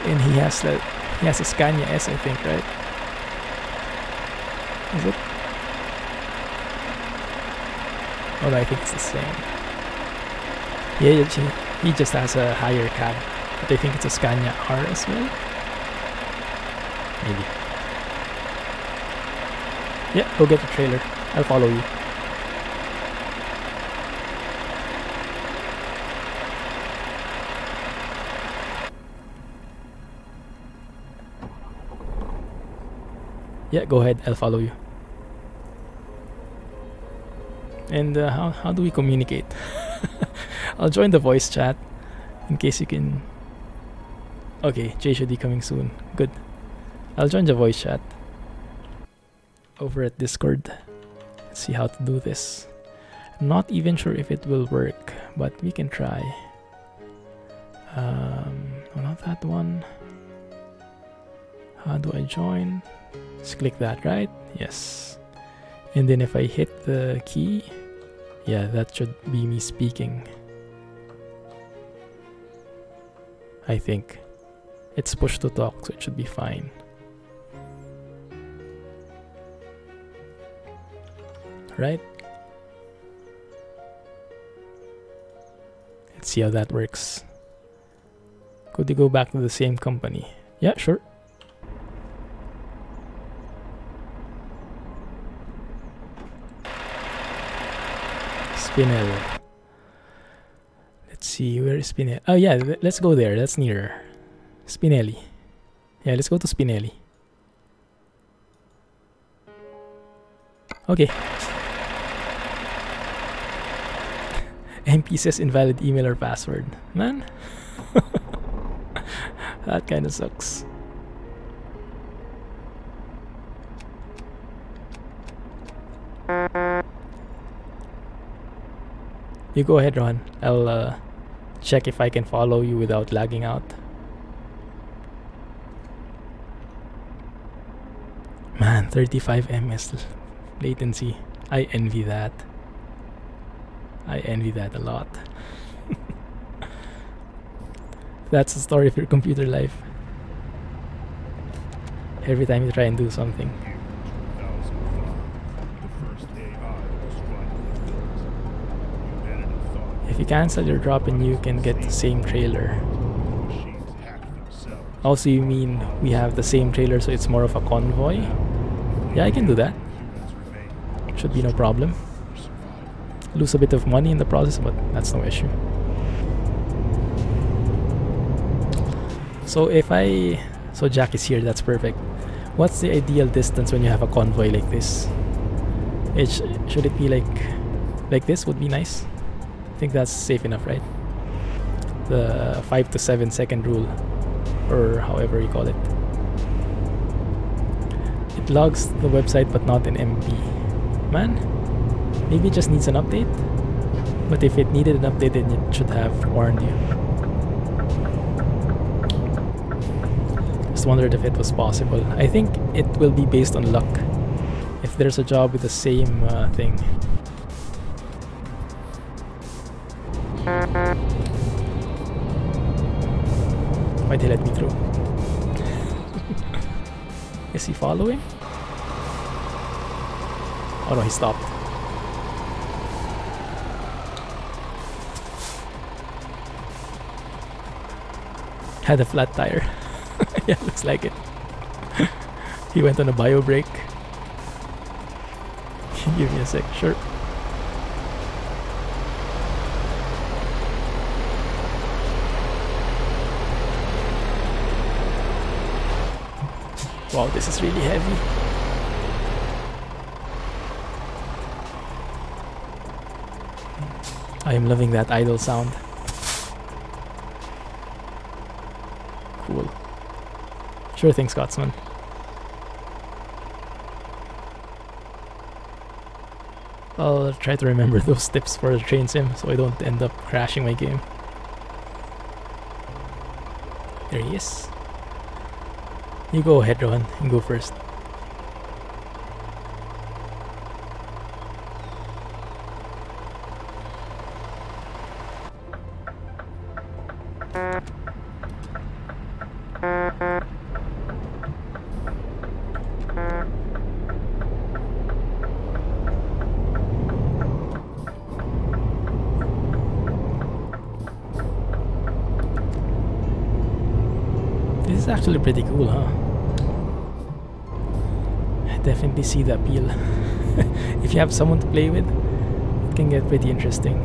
And he has a Scania S, I think, right? Is it? Oh no, I think it's the same. Yeah, he just has a higher cab. But I think it's a Scania R as well. Maybe. Yeah, go get the trailer. I'll follow you. Yeah, go ahead. I'll follow you. And how do we communicate? I'll join the voice chat in case you can... Okay, Jay should be coming soon. Good. I'll join the voice chat over at Discord. Let's see how to do this. Not even sure if it will work, but we can try. No, not that one. How do I join? Just click that, right? Yes. And then if I hit the key, yeah, that should be me speaking. I think. It's push to talk, so it should be fine. Right? Let's see how that works. Could you go back to the same company? Yeah, sure. Spinel. Let's see, where is Spinelli? Oh yeah, let's go there. That's nearer. Spinelli. Yeah, let's go to Spinelli. Okay. MP says invalid email or password. Man. That kind of sucks. You go ahead, Ron. I'll check if I can follow you without lagging out. Man, 35 ms latency. I envy that. I envy that a lot. That's the story of your computer life. Every time you try and do something. If you cancel your drop in, you can get the same trailer. Also, you mean we have the same trailer, so it's more of a convoy? Yeah, I can do that. Should be no problem. Lose a bit of money in the process, but that's no issue. So if so Jack is here, that's perfect. What's the ideal distance when you have a convoy like this? Should it be like this would be nice? I think that's safe enough, right? The 5 to 7 second rule, or however you call it. It logs the website but not in MP. Man, maybe it just needs an update. But if it needed an update, then it should have warned you. Just wondered if it was possible. I think it will be based on luck. If there's a job with the same thing. Why'd he let me through? Is he following? Oh no, he stopped. Had a flat tire. Yeah, looks like it. He went on a bio break. Give me a sec, sure. Wow, this is really heavy. I am loving that idle sound. Cool. Sure thing, Scotsman. I'll try to remember those tips for the train sim so I don't end up crashing my game. There he is. You go ahead, Rohan, and go first. This is actually pretty cool, huh? I definitely see the appeal. If you have someone to play with, it can get pretty interesting.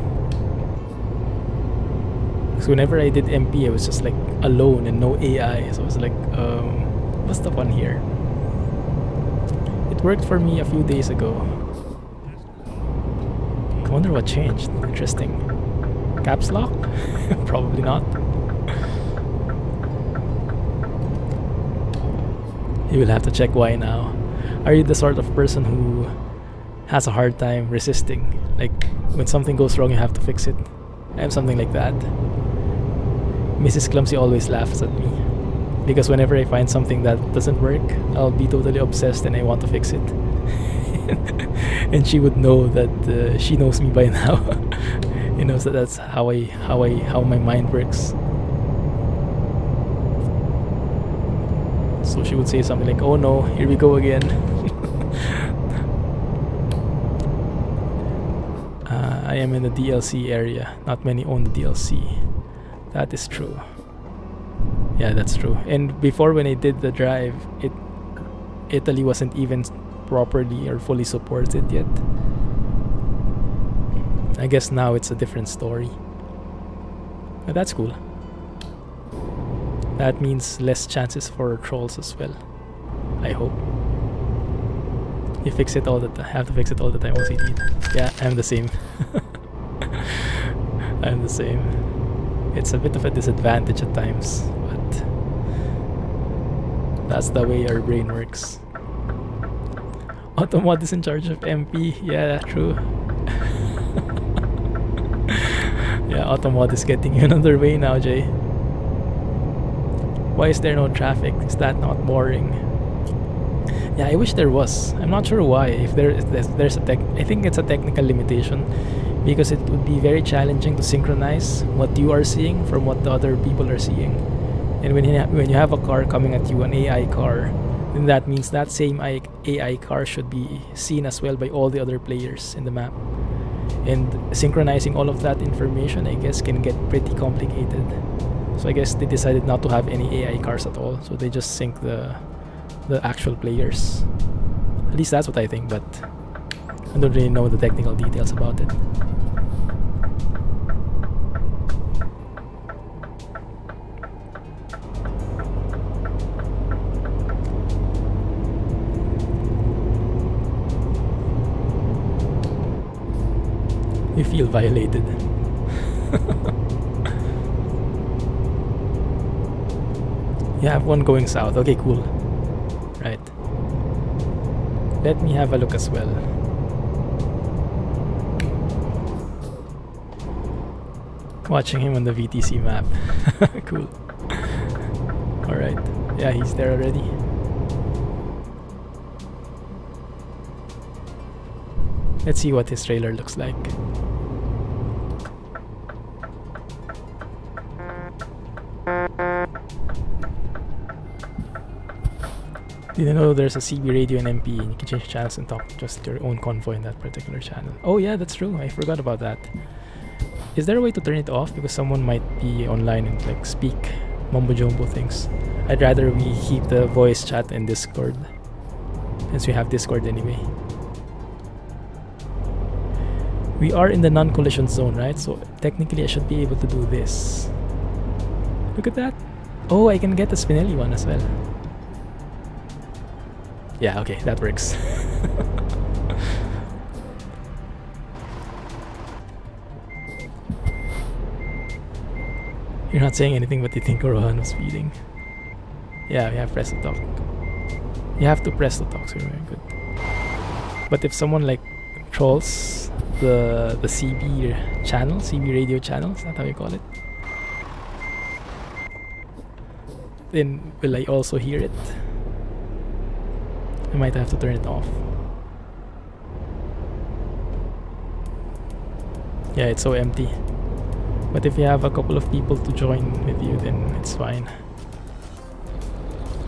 So whenever I did MP, I was just like alone and no AI, so I was like, what's the fun here? It worked for me a few days ago. I wonder what changed. Interesting. Caps lock? Probably not. You will have to check why now. Are you the sort of person who has a hard time resisting? Like, when something goes wrong, you have to fix it? I am something like that. Mrs. Clumsy always laughs at me. Because whenever I find something that doesn't work, I'll be totally obsessed and I want to fix it. And she would know that she knows me by now. She knows that that's how my mind works. So she would say something like, "Oh no, here we go again." I am in the DLC area. Not many own the DLC. That is true. Yeah, that's true. And before, when I did the drive, Italy wasn't even properly or fully supported yet. I guess now it's a different story. But that's cool. That means less chances for trolls as well. I hope. You fix it all the time. Have to fix it all the time. OCD. Yeah, I'm the same. I'm the same. It's a bit of a disadvantage at times, but that's the way our brain works. Automod is in charge of MP. Yeah, true. Yeah, Automod is getting you another way now, Jay. Why is there no traffic? Is that not boring? Yeah, I wish there was. I'm not sure why. If there's a I think it's a technical limitation, because it would be very challenging to synchronize what you are seeing from what the other people are seeing. And when you have a car coming at you, an AI car, then that means that same AI car should be seen as well by all the other players in the map. And synchronizing all of that information, I guess, can get pretty complicated. So I guess they decided not to have any AI cars at all. So they just sync the actual players. At least that's what I think, but I don't really know the technical details about it. You feel violated. You have one going south. Okay, cool. Right. Let me have a look as well. Watching him on the VTC map. Cool. Alright. Yeah, he's there already. Let's see what his trailer looks like. Didn't know there's a CB radio and MP, and you can change channels and talk just your own convoy in that particular channel. Oh yeah, that's true. I forgot about that. Is there a way to turn it off? Because someone might be online and like speak mumbo jumbo things. I'd rather we keep the voice chat in Discord, since we have Discord anyway. We are in the non-collision zone, right? So technically I should be able to do this. Look at that. Oh, I can get the Spinelli one as well. Yeah, okay, that works. You're not saying anything, but you think Rohan was speeding. Yeah, we have press to talk. You have to press to talk, so you're very good. But if someone like trolls the CB channel, CB radio channel, is that how you call it? Then will I also hear it? I might have to turn it off. Yeah, it's so empty. But if you have a couple of people to join with you, then it's fine.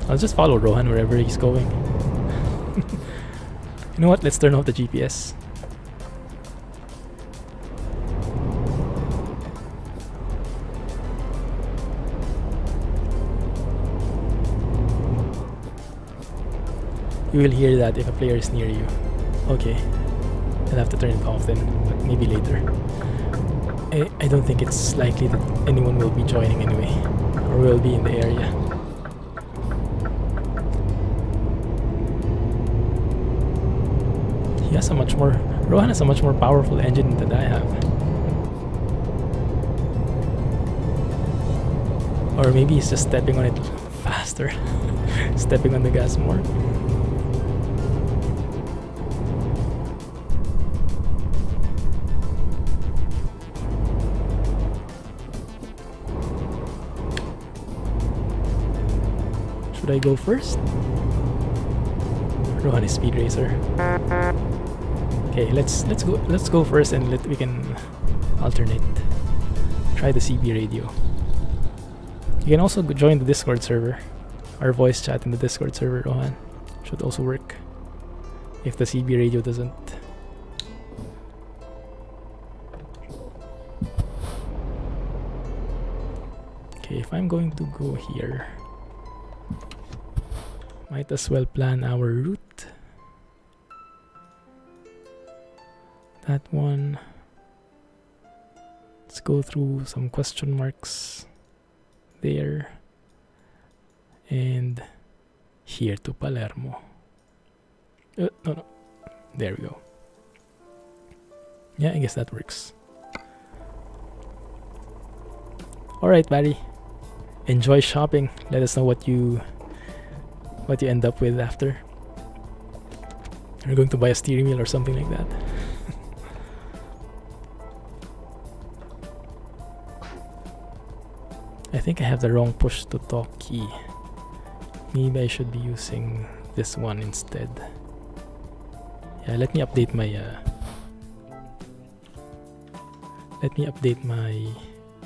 I'll just follow Rohan wherever he's going. You know what? Let's turn off the GPS. You will hear that if a player is near you. Okay. I'll have to turn it off then, but maybe later. I don't think it's likely that anyone will be joining anyway, or will be in the area. He has a much more... Rohan has a much more powerful engine than I have. Or maybe he's just stepping on it faster. Stepping on the gas more. Should I go first? Rohan is speed racer. Okay, let's go first, and we can alternate. Try the CB radio. You can also join the Discord server. Our voice chat in the Discord server, Rohan. Should also work if the CB radio doesn't. Okay, if I'm going to go here, might as well plan our route. That one. Let's go through some question marks there. And here to Palermo. No. There we go. Yeah, I guess that works. Alright, Barry. Enjoy shopping. Let us know what you end up with after. You're going to buy a steering wheel or something like that. I think I have the wrong push to talk key. Maybe I should be using this one instead. Yeah, let me update my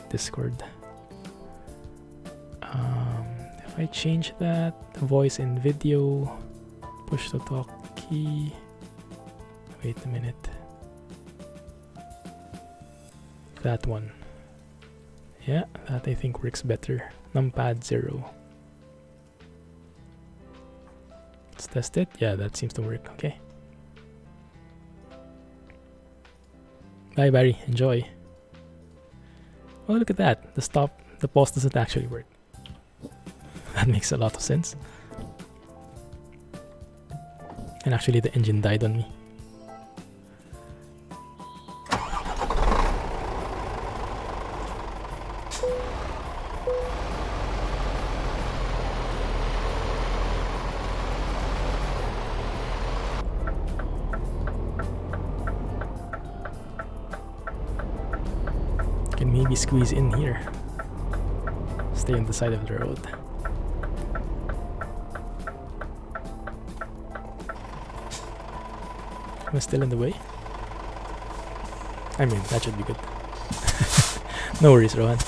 Discord. If I change that, voice in video, push to talk key. Wait a minute. That one. Yeah, that I think works better. Numpad 0. Let's test it. Yeah, that seems to work. Okay. Bye, Barry. Enjoy. Oh, look at that. The pause doesn't actually work. That makes a lot of sense. And actually, the engine died on me. Can maybe squeeze in here. Stay on the side of the road. Am I still in the way? I mean, that should be good. No worries, Rohan.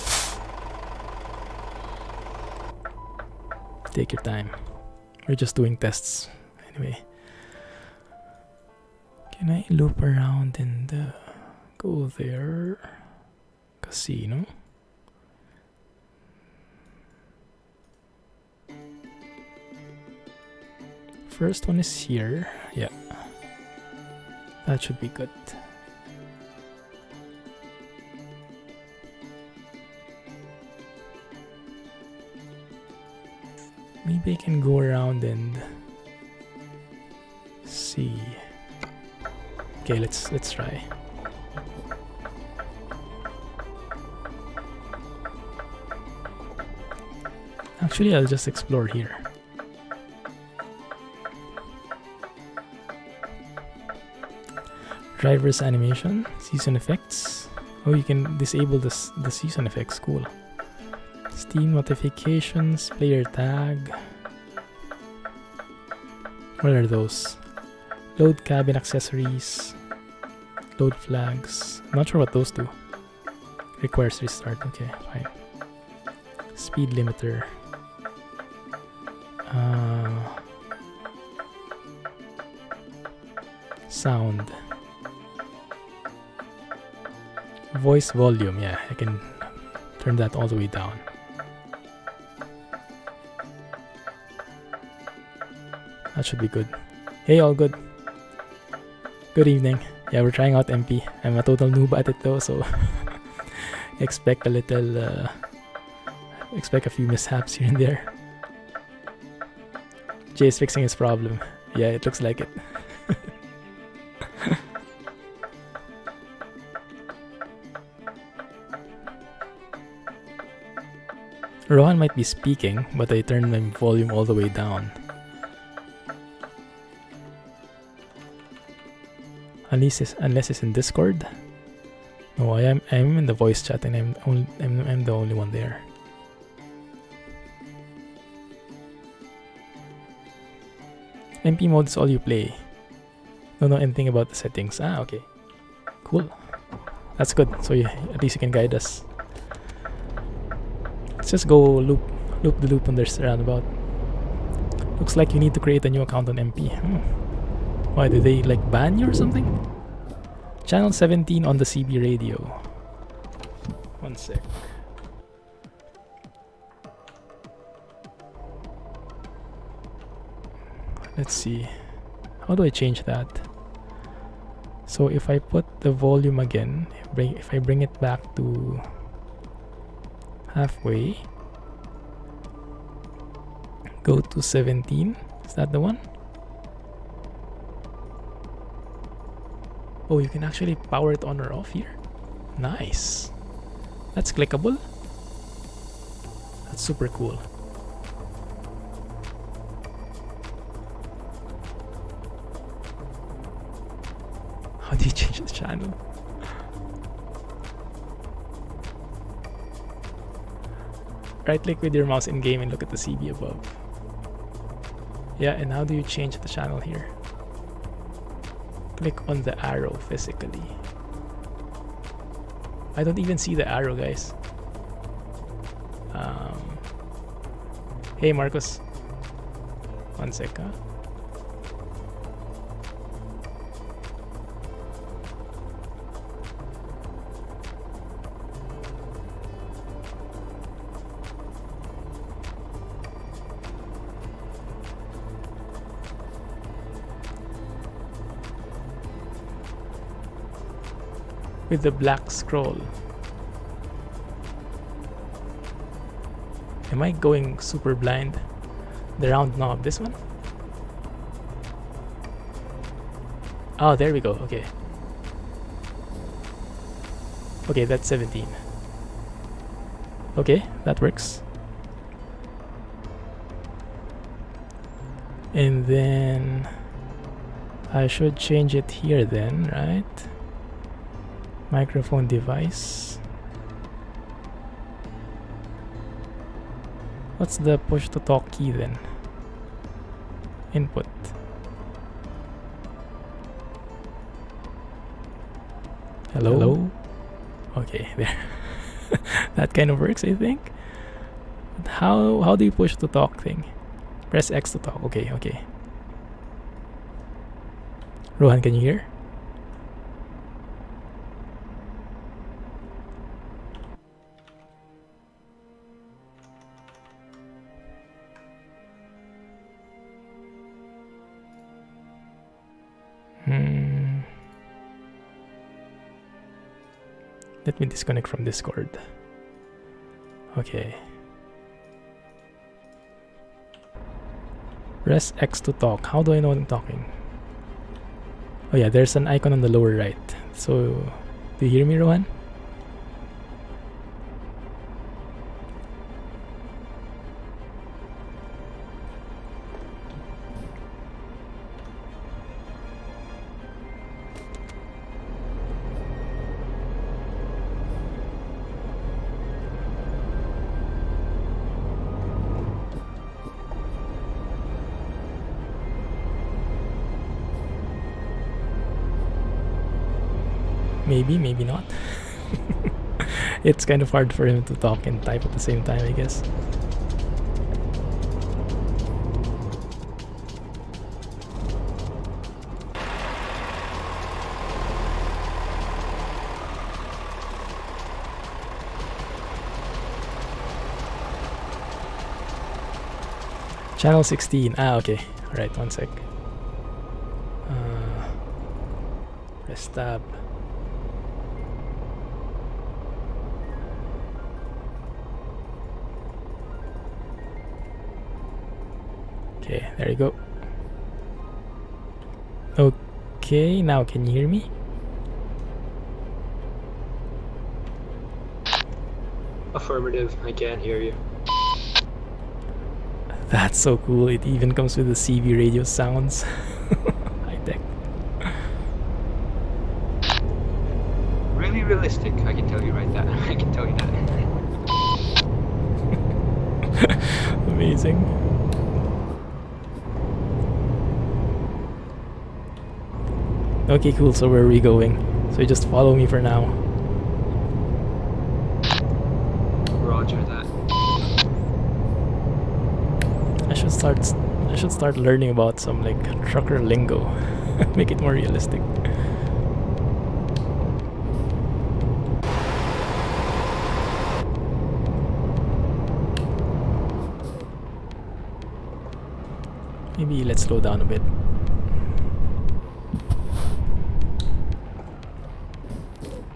Take your time. We're just doing tests. Anyway. Can I loop around and go there? Casino. First one is here. Yeah. That should be good. Maybe I can go around and see. Okay, let's try. Actually, I'll just explore here. Driver's animation, season effects. Oh, you can disable the season effects. Cool. Steam notifications, player tag. What are those? Load cabin accessories. Load flags. I'm not sure what those do. Requires restart. Okay, fine. Speed limiter. Sound. Voice volume. Yeah, I can turn that all the way down. That should be good. Hey, all good. Good evening. Yeah, we're trying out MP. I'm a total noob at it though, so expect a little, expect a few mishaps here and there. Jay is fixing his problem. Yeah, it looks like it. Rohan might be speaking, but I turned my volume all the way down. Unless it's in Discord. No, I'm in the voice chat and I'm the only one there. MP mode is all you play. Don't know anything about the settings. Ah, okay. Cool. That's good. So yeah, at least you can guide us. Let's just go loop the loop on this roundabout. Looks like you need to create a new account on MP. Why, did they like ban you or something? Channel 17 on the CB radio. One sec. Let's see. How do I change that? So if I put the volume again, if I bring it back to halfway, go to 17. Is that the one? Oh, you can actually power it on or off here. Nice. That's clickable. That's super cool. How do you change the channel? Right click with your mouse in game and look at the CB above. Yeah, and how do you change the channel here? Click on the arrow physically. I don't even see the arrow, guys. Hey Marcos. One sec, huh? With the black scroll. Am I going super blind? The round knob, this one? Oh, there we go. Okay. Okay, that's 17. Okay, that works. And then I should change it here then, right? Microphone device. What's the push to talk key then? Input. Hello? Okay, there. That kind of works, I think. But how do you push to talk thing? Press X to talk. Okay, okay. Rohan, can you hear? Let me disconnect from Discord. Okay. Press X to talk. How do I know I'm talking? Oh yeah, there's an icon on the lower right. So, do you hear me, Rohan? Maybe, maybe not. It's kind of hard for him to talk and type at the same time, I guess. Channel 16. Ah, okay. Alright, one sec. Press tab. Okay, there you go. Okay, now can you hear me? Affirmative, I can't hear you. That's so cool. It even comes with the CV radio sounds. High tech. Really realistic, I can tell you right that. I can tell you that. Amazing. Okay, cool. So where are we going? So you just follow me for now. Roger that. I should start learning about some like trucker lingo. Make it more realistic. Maybe let's slow down a bit.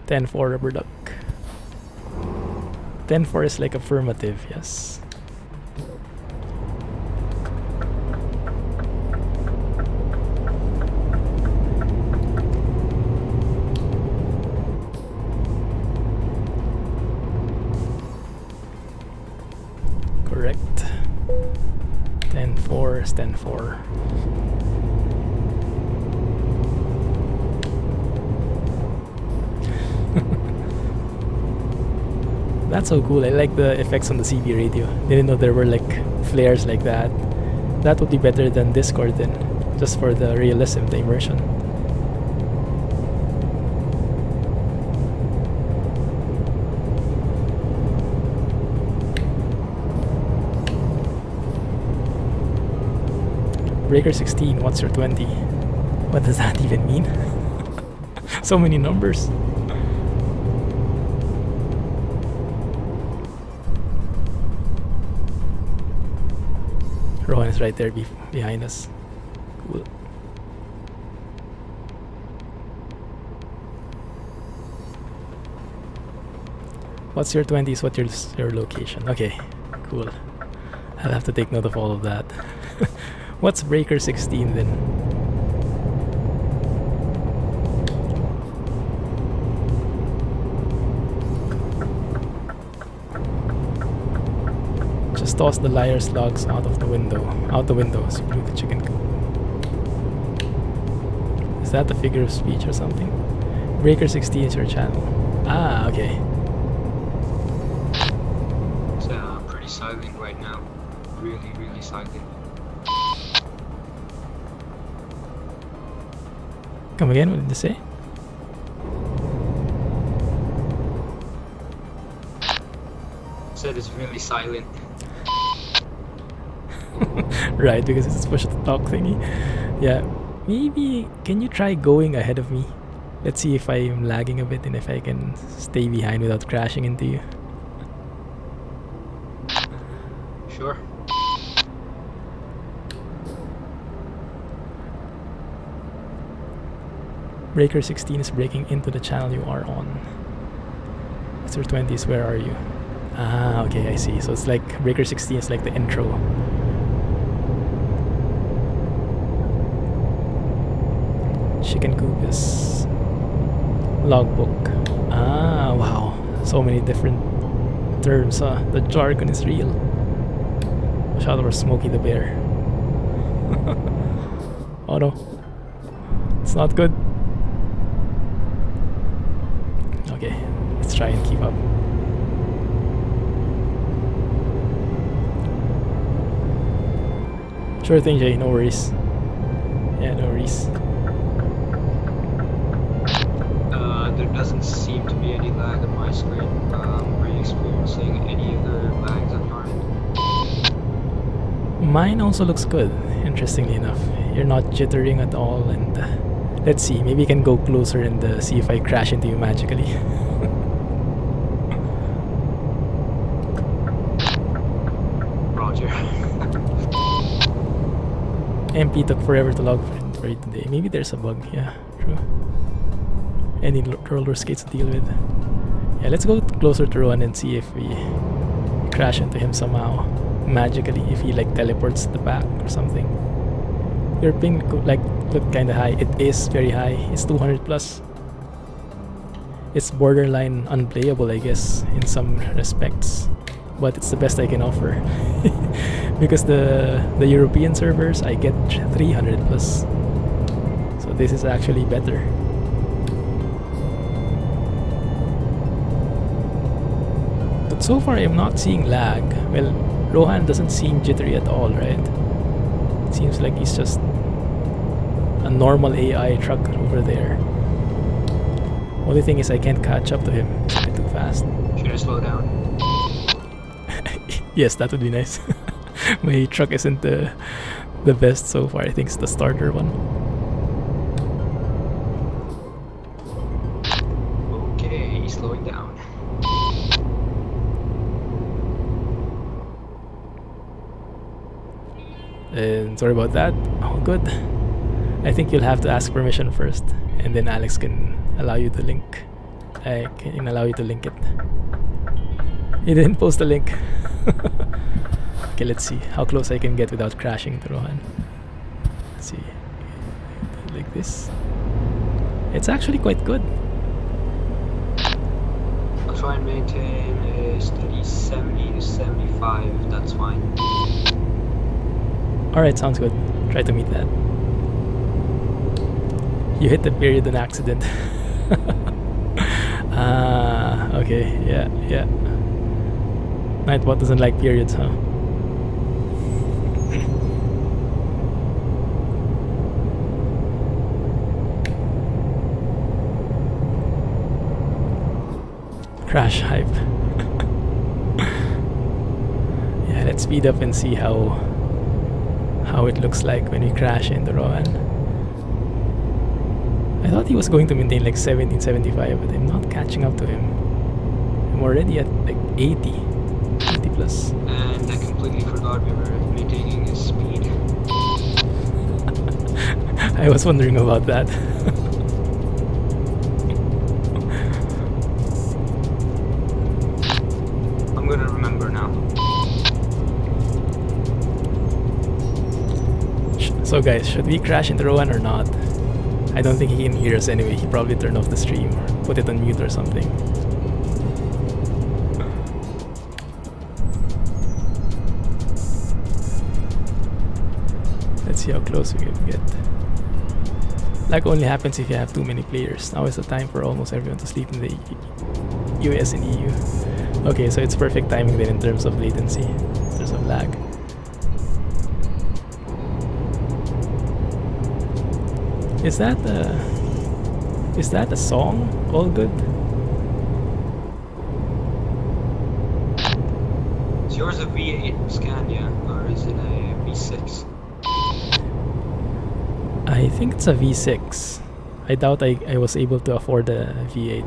10-4 rubber duck. 10-4 is like affirmative, yes. Correct. 10-4 is 10-4. That's so cool. I like the effects on the CB radio. Didn't know there were like flares like that. That would be better than Discord then, just for the realism, the immersion. Breaker 16, what's your 20? What does that even mean? So many numbers. Rohan is right there behind us. Cool. What's your 20s? What's your location? Okay, cool. I'll have to take note of all of that. What's Breaker 16 then? Just toss the liar's logs out the window so you blew the chicken coop. Is that the figure of speech or something? Breaker 16 is your channel. Ah, okay. It's pretty silent right now. Really, really silent. Come again, what did you say? Said it's really silent. Right, because it's push to talk thingy. Yeah, maybe can you try going ahead of me? Let's see if I'm lagging a bit and if I can stay behind without crashing into you. Sure. Breaker 16 is breaking into the channel you are on. What's your 20s? Where are you? Ah, okay, I see. So it's like Breaker 16 is like the intro. Chicken coop is logbook. Ah, wow. So many different terms, huh? The jargon is real. Watch out for Smokey the Bear. Oh no. It's not good. Okay, let's try and keep up. Sure thing, Jay, no worries. Yeah, no worries. There doesn't seem to be any lag on my screen. Are you experiencing any other lags on your end? Mine also looks good, interestingly enough. You're not jittering at all, and let's see, maybe you can go closer and see if I crash into you magically. Roger. MP took forever to log for it today. Maybe there's a bug, yeah, true. Any roller skates to deal with. Yeah, let's go closer to Rowan and see if we crash into him somehow. Magically, if he like teleports to the back or something. Your ping like looked kinda high. It is very high. It's 200 plus. It's borderline unplayable, I guess, in some respects. But it's the best I can offer. Because the European servers, I get 300 plus. So this is actually better. But so far I'm not seeing lag. Well, Rohan doesn't seem jittery at all, right? It seems like he's just a normal AI truck over there. Only thing is I can't catch up to him. It's a bit too fast. Should I slow down? Yes, that would be nice. My truck isn't the best so far. I think it's the starter one. Okay, slowing down. And sorry about that. Oh, good. I think you'll have to ask permission first, and then Alex can allow you to link. I can allow you to link it. He didn't post a link. Okay, let's see how close I can get without crashing to Rohan. Let's see. Like this. It's actually quite good. I'll try and maintain a steady 70 to 75, that's fine. Alright, sounds good. Try to meet that. You hit the period on accident. Ah, okay, yeah. Nightbot doesn't like periods, huh? Crash hype. Yeah, let's speed up and see how it looks like when we crash into Rohan. I thought he was going to maintain like 1775, but I'm not catching up to him. I'm already at like 80 plus. And I completely forgot we were maintaining his speed. I was wondering about that. I'm gonna remember now. So guys, should we crash into Rohan or not? I don't think he can hear us anyway. He probably turned off the stream or put it on mute or something. Let's see how close we can get. Lag only happens if you have too many players. Now is the time for almost everyone to sleep in the US and EU. Okay, so it's perfect timing then in terms of latency, in terms of lag. Is that a song? All good? Is yours a V8 Scania or is it a V6? I think it's a V6. I doubt I was able to afford a V8.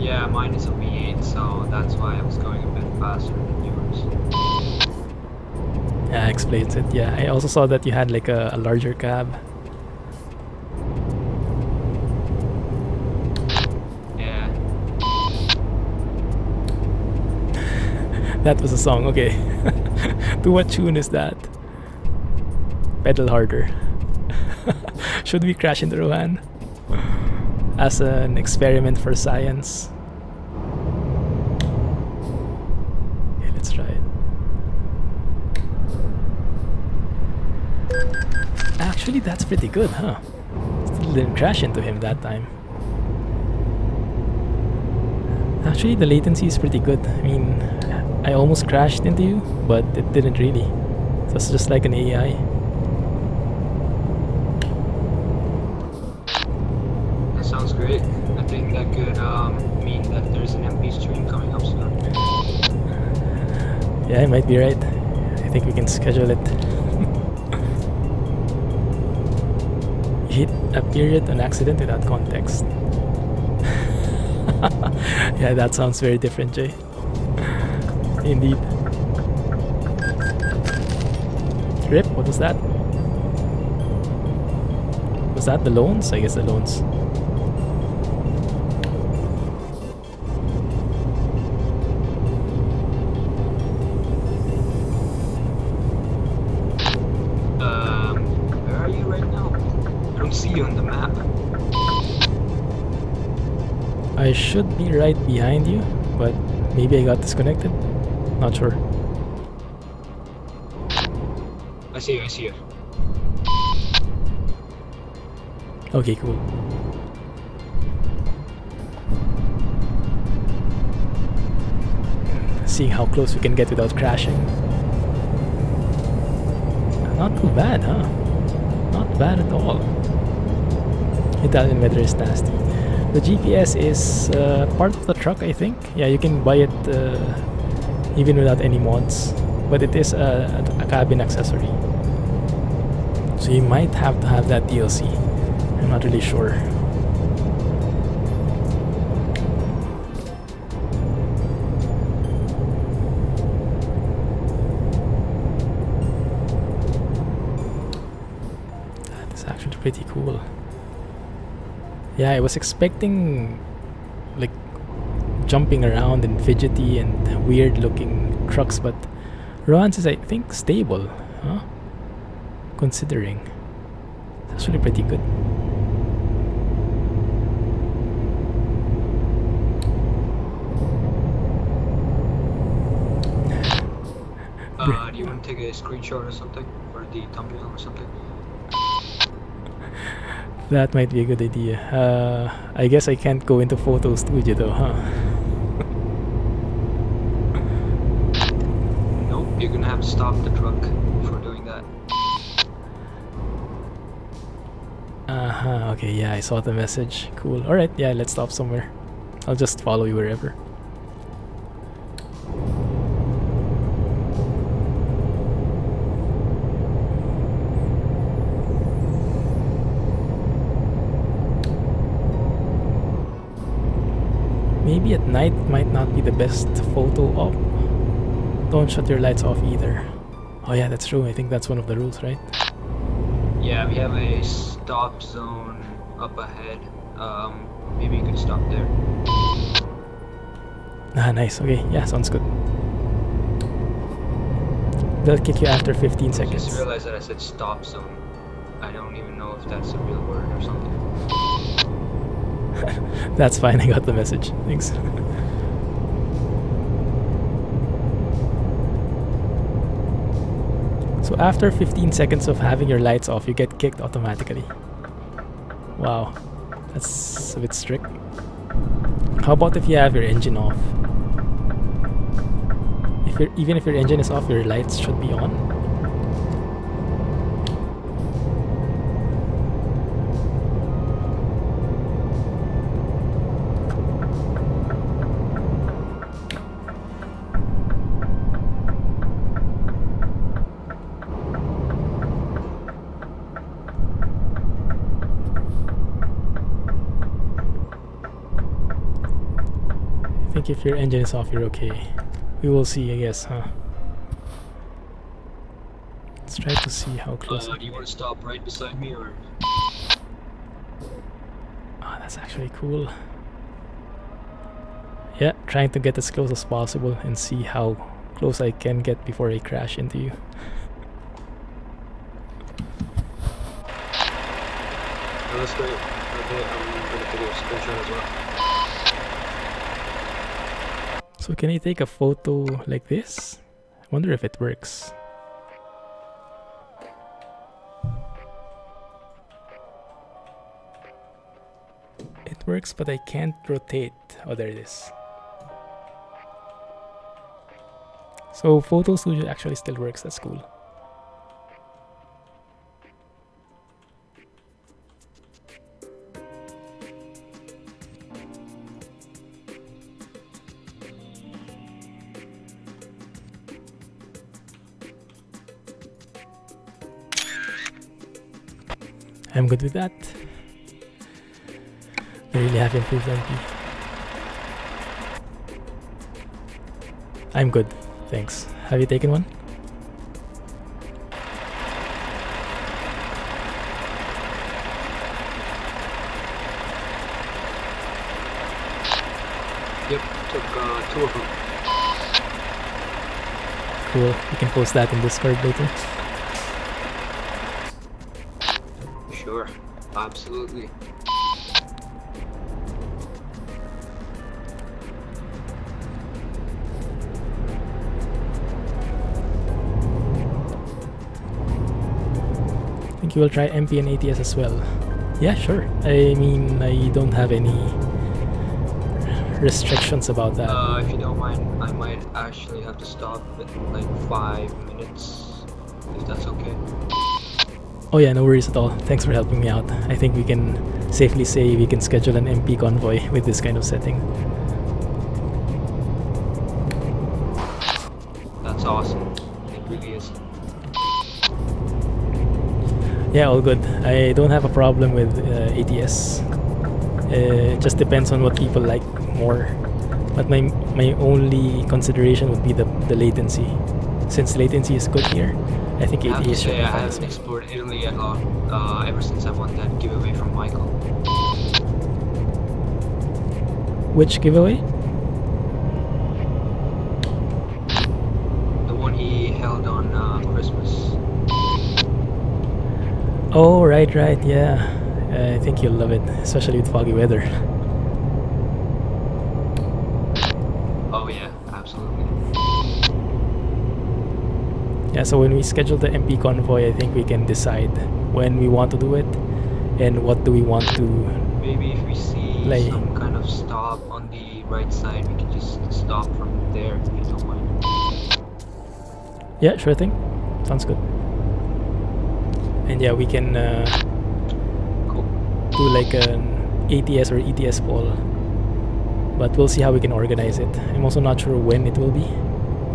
Yeah, mine is a V8, so that's why I was going a bit faster than yours. Yeah, explains it. Yeah, I also saw that you had like a larger cab. Yeah. That was a song, okay. To what tune is that? Pedal harder. Should we crash into Rohan? As an experiment for science. Okay, let's try it. Actually, that's pretty good, huh? Still didn't crash into him that time. Actually, the latency is pretty good. I mean, I almost crashed into you, but it didn't really. So it's just like an AI. That sounds great. I think that could mean that there's an MP stream coming up soon. Yeah, I might be right. I think we can schedule it. Hit a period on accident without context. Yeah, that sounds very different, Jay. Indeed. Rip, what was that? Was that the loans? I guess the loans. Where are you right now? I don't see you on the map. I should be right behind you, but maybe I got disconnected. Not sure. I see you. Okay, cool. Seeing how close we can get without crashing. Not too bad, huh? Not bad at all. Italian weather is nasty. The GPS is part of the truck, I think. Yeah, you can buy it even without any mods. But it is a cabin accessory. So you might have to have that DLC. I'm not really sure. That is actually pretty cool. Yeah, I was expecting like jumping around and fidgety and weird looking trucks, but Rohan's is, I think, stable, huh? Considering. It's actually pretty good. Do you want to take a screenshot or something for the thumbnail or something? That might be a good idea. I guess I can't go into Photo Studio though, huh? Nope, you're gonna have to stop the truck for doing that. Okay, yeah, I saw the message. Cool. Alright, yeah, let's stop somewhere. I'll just follow you wherever. Maybe at night might not be the best photo op. Don't shut your lights off either. Oh yeah, that's true. I think that's one of the rules, right? Yeah, we have a stop zone up ahead. Maybe you could stop there. Ah, nice. Okay, yeah, sounds good. They'll kick you after 15 I seconds. just realized that I said stop zone. I don't even know if that's a real word or something. That's fine, I got the message. Thanks. So after 15 seconds of having your lights off, you get kicked automatically. Wow, that's a bit strict. How about if you have your engine off? Even if your engine is off, your lights should be on. I think if your engine is off, you're okay. We will see, I guess, huh? Let's try to see how close. Do you want to stop right beside me or? Ah, that's actually cool. Yeah, trying to get as close as possible and see how close I can get before I crash into you. Oh, that's great. Okay, I'm gonna take a screenshot as well. So can I take a photo like this? I wonder if it works. It works, but I can't rotate. Oh, there it is. So Photo Studio actually still works, that's cool. I'm good with that. They really have improved MP. I'm good, thanks. Have you taken one? Yep, took 2 of them. Cool, you can post that in Discord later. Sure, absolutely. I think you will try MP and ATS as well. Yeah, sure. I mean, I don't have any restrictions about that. If you don't mind, I might actually have to stop in like 5 minutes, if that's okay. Oh yeah, no worries at all. Thanks for helping me out. I think we can safely say we can schedule an MP convoy with this kind of setting. That's awesome. It really is. Yeah, all good. I don't have a problem with ATS. It just depends on what people like more. But my only consideration would be the latency. Since latency is good here, I think I have to ATS should say, be I fine. haven't explored Italy a lot ever since I won that giveaway from Michael. Which giveaway? The one he held on Christmas. Oh, right, yeah. I think you'll love it, especially with foggy weather. Oh yeah, absolutely. Yeah, so when we schedule the MP convoy, I think we can decide when we want to do it and what do we want to maybe if we see play. some kind of stop on the right side, we can just stop from there if you don't mind. Yeah, sure thing. Sounds good. And yeah, we can Cool. do like an ATS or ETS poll, but we'll see how we can organize it. I'm also not sure when it will be,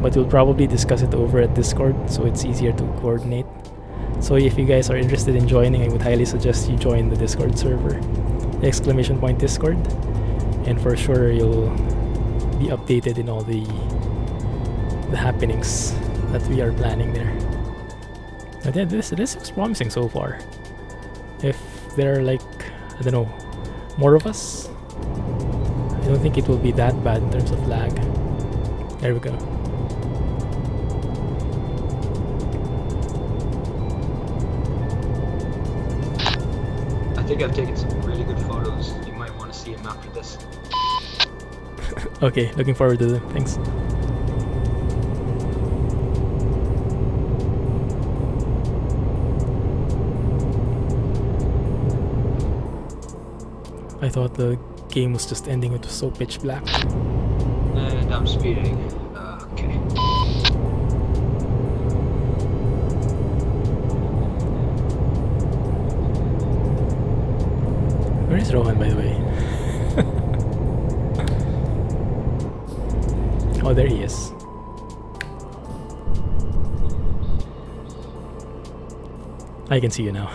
but we'll probably discuss it over at Discord so it's easier to coordinate. So if you guys are interested in joining, I would highly suggest you join the Discord server, !Discord, and for sure you'll be updated in all the happenings that we are planning there. But yeah, this looks promising so far. If there are like, I don't know, more of us, I don't think it will be that bad in terms of lag. There we go. I think I've taken some really good photos. You might want to see them after this. Okay, looking forward to them. Thanks. I thought the game was just ending. It was so pitch black. And I'm speeding. Okay. Where is Rohan, by the way? Oh, there he is. I can see you now.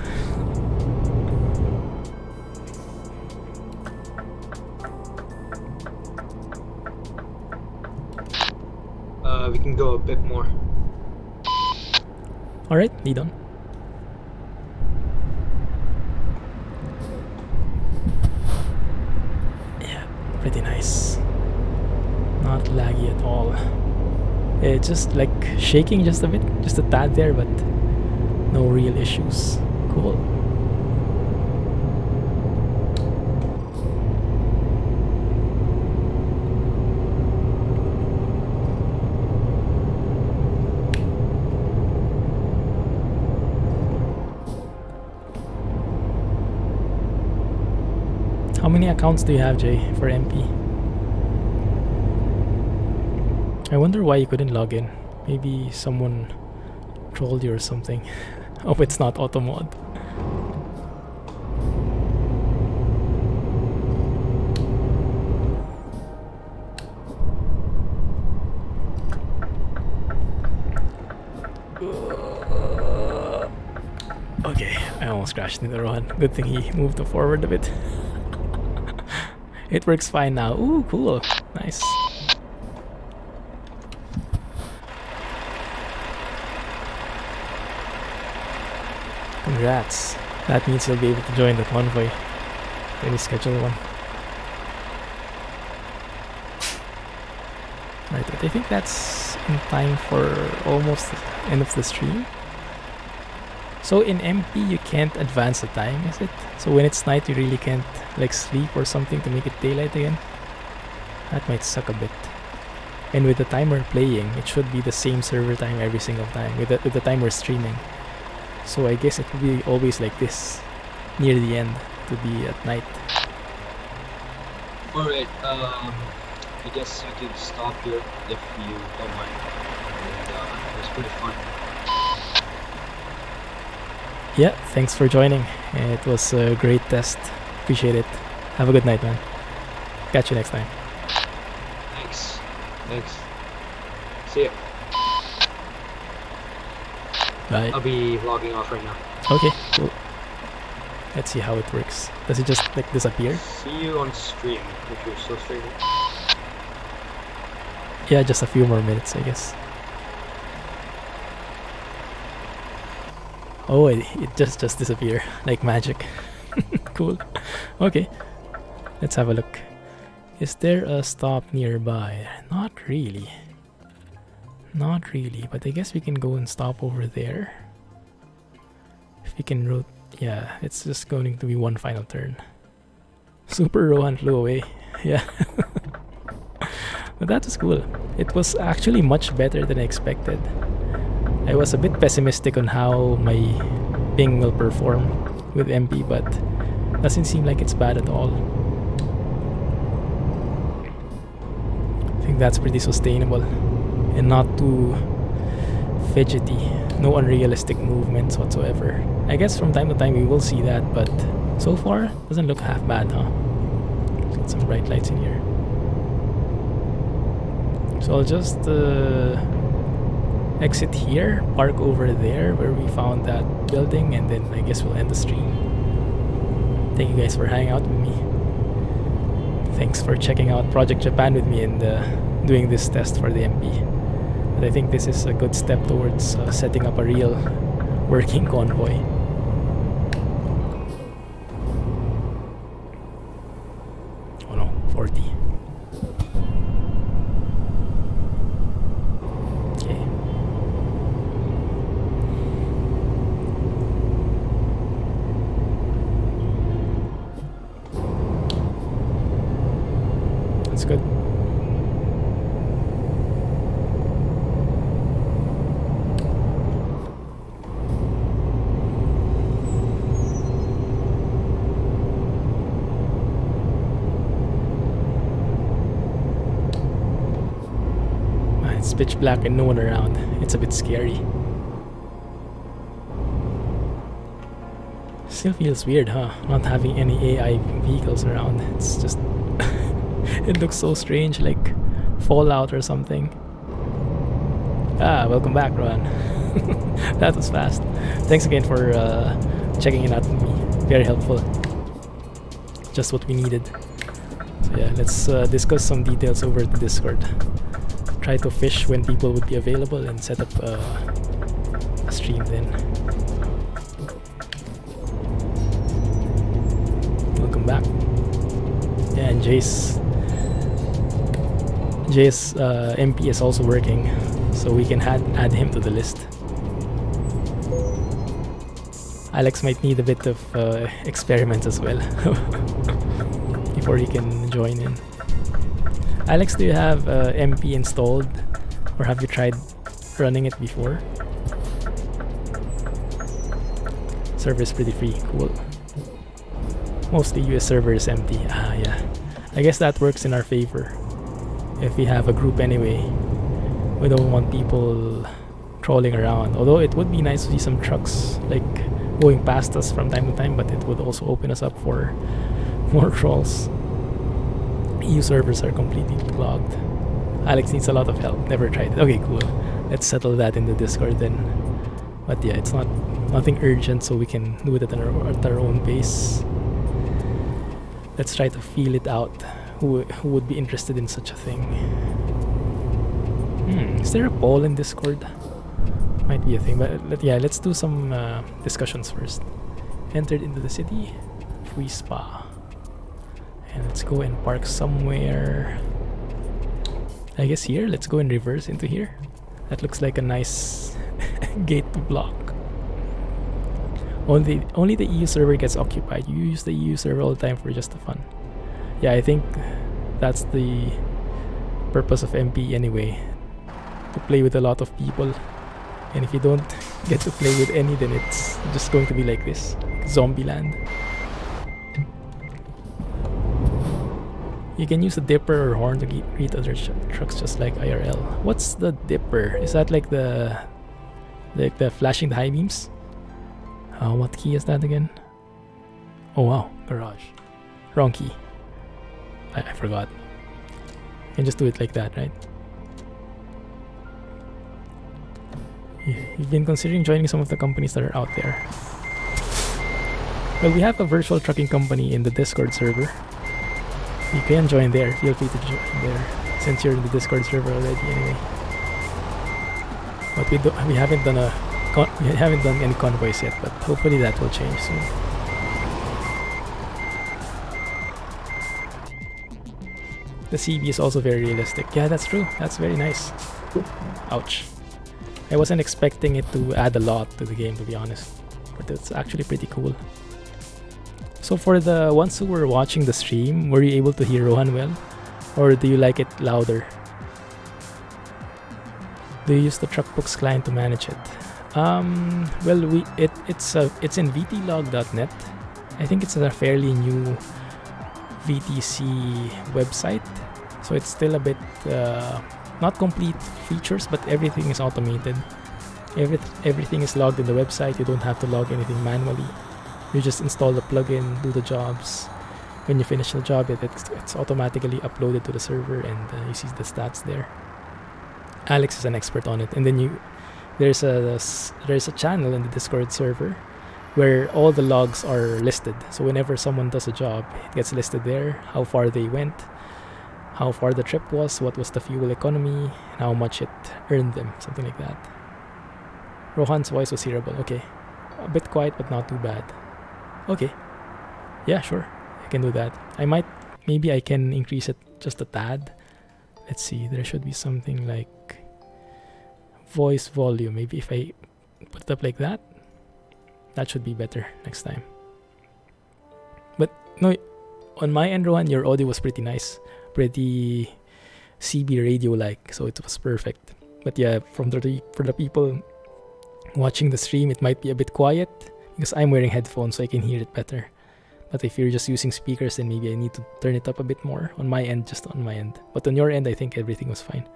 We can go a bit more. Alright, lead on. Yeah, pretty nice. Not laggy at all. It's just like shaking just a bit, just a tad there, but no real issues. Cool. How many accounts do you have, Jay, for MP? I wonder why you couldn't log in. Maybe someone trolled you or something. Hope it's not automod. Okay, I almost crashed into Rohan. Good thing he moved forward a bit. It works fine now. Ooh, cool. Nice. Congrats. That means you'll be able to join the convoy. Let me schedule one. Right, but I think that's in time for almost the end of the stream. So in MP you can't advance the time, is it? So when it's night you really can't like sleep or something to make it daylight again? That might suck a bit. And with the timer playing, it should be the same server time every single time with the timer streaming. So I guess it will be always like this near the end to be at night. Alright, I guess we could stop here if you don't mind. And, it was pretty fun. Yeah, thanks for joining. It was a great test. Appreciate it. Have a good night, man. Catch you next time. Thanks. Thanks. See ya. Bye. I'll be logging off right now. Okay, cool. Let's see how it works. Does it just like disappear? See you on stream if you're still streaming. Yeah, just a few more minutes, I guess. Oh, it just disappeared like magic. Cool. Okay, let's have a look. Is there a stop nearby? Not really. Not really, but I guess we can go and stop over there. If we can route, yeah, it's just going to be one final turn. Super Rohan flew away. Yeah. But that was cool. It was actually much better than I expected. I was a bit pessimistic on how my ping will perform with MP, but doesn't seem like it's bad at all. I think that's pretty sustainable and not too fidgety. No unrealistic movements whatsoever. I guess from time to time we will see that, but so far doesn't look half bad, huh? Got some bright lights in here. So I'll just exit here, park over there where we found that building, and then I guess we'll end the stream. Thank you guys for hanging out with me. Thanks for checking out Project Japan with me and doing this test for the MP. But I think this is a good step towards setting up a real working convoy. Oh no, 40. Okay. That's good. It's pitch black and no one around. It's a bit scary. Still feels weird, huh? Not having any AI vehicles around. It's just... it looks so strange, like Fallout or something. Ah, welcome back, Rohan. That was fast. Thanks again for checking it out with me. Very helpful. Just what we needed. So yeah, let's discuss some details over the Discord. Try to fish when people would be available and set up a stream then. Welcome back. Yeah, and Jace MP is also working, so we can add him to the list. Alex might need a bit of experiment as well before he can join in. Alex, do you have MP installed, or have you tried running it before? Server is pretty free, cool. Mostly US server is empty. Ah, yeah. I guess that works in our favor. If we have a group anyway, we don't want people trolling around. Although it would be nice to see some trucks like going past us from time to time, but it would also open us up for more trolls. EU servers are completely clogged. Alex needs a lot of help. Never tried it. Okay, cool. Let's settle that in the Discord then. But yeah, it's nothing urgent, so we can do it at our own pace. Let's try to feel it out. Who would be interested in such a thing? Is there a poll in Discord? Might be a thing, but yeah, let's do some discussions first. Entered into the city. Free spa. And let's go and park somewhere. I guess here. Let's go and reverse into here. That looks like a nice gate to block. Only the EU server gets occupied. You use the EU server all the time for just the fun. Yeah, I think that's the purpose of MP anyway. To play with a lot of people. And if you don't get to play with any, then it's just going to be like this. Zombieland. You can use the dipper or horn to greet other trucks just like IRL. What's the dipper? Is that like the flashing the high beams? What key is that again? Oh wow, garage. Wrong key. I forgot. You can just do it like that, right? You've been considering joining some of the companies that are out there. Well, we have a virtual trucking company in the Discord server. You can join there. Feel free to join there, since you're in the Discord server already anyway. But we haven't done any convoys yet, but hopefully that will change soon. The CB is also very realistic. Yeah, that's true. That's very nice. Ouch. I wasn't expecting it to add a lot to the game, to be honest. But it's actually pretty cool. So for the ones who were watching the stream, were you able to hear Rohan well? Or do you like it louder? Do you use the TruckBooks client to manage it? Well, it's in vtlog.net. I think it's a fairly new VTC website, so it's still a bit not complete features, but everything is automated. Everything is logged in the website. You don't have to log anything manually. You just install the plugin, do the jobs. When you finish the job, it's automatically uploaded to the server, and you see the stats there. Alex is an expert on it, and then there's a channel in the Discord server where all the logs are listed. So whenever someone does a job, it gets listed there, how far they went, how far the trip was, what was the fuel economy, and how much it earned them, something like that. Rohan's voice was hearable. Okay, a bit quiet but not too bad. Okay, yeah, sure, I can do that. Maybe I can increase it just a tad. Let's see, there should be something like voice volume. Maybe if I put it up like that, that should be better next time. But no, on my end, Rohan, your audio was pretty nice, pretty CB radio-like, so it was perfect. But yeah, for the people watching the stream, it might be a bit quiet because I'm wearing headphones, so I can hear it better. But if you're just using speakers, then maybe I need to turn it up a bit more on my end, just on my end. But on your end, I think everything was fine.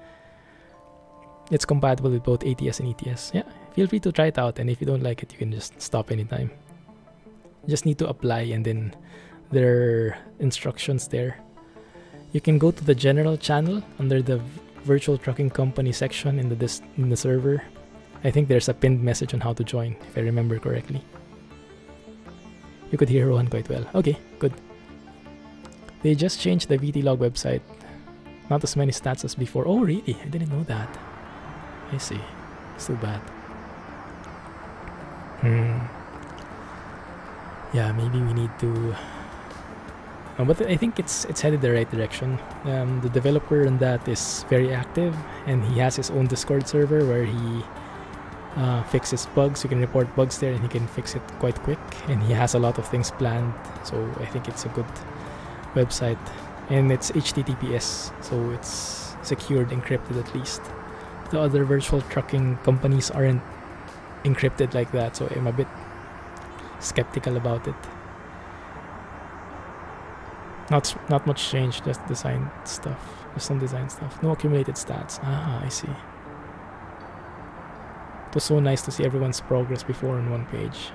It's compatible with both ATS and ETS. Yeah, feel free to try it out, and if you don't like it, you can just stop anytime. You just need to apply, and then there are instructions there. You can go to the general channel under the virtual trucking company section in the server. I think there's a pinned message on how to join, if I remember correctly. You could hear Rohan quite well. Okay, good. They just changed the VTlog website. Not as many stats as before. Oh, really? I didn't know that. I see. It's too bad. Yeah, maybe we need to... but I think it's headed the right direction. The developer in that is very active, and he has his own Discord server where he fixes bugs. You can report bugs there, and he can fix it quite quick. And he has a lot of things planned, so I think it's a good website. And it's HTTPS, so it's secured, encrypted at least. The other virtual trucking companies aren't encrypted like that, so I'm a bit skeptical about it. Not much change, just design stuff. Just some design stuff. No accumulated stats. Ah, I see. It was so nice to see everyone's progress before on one page.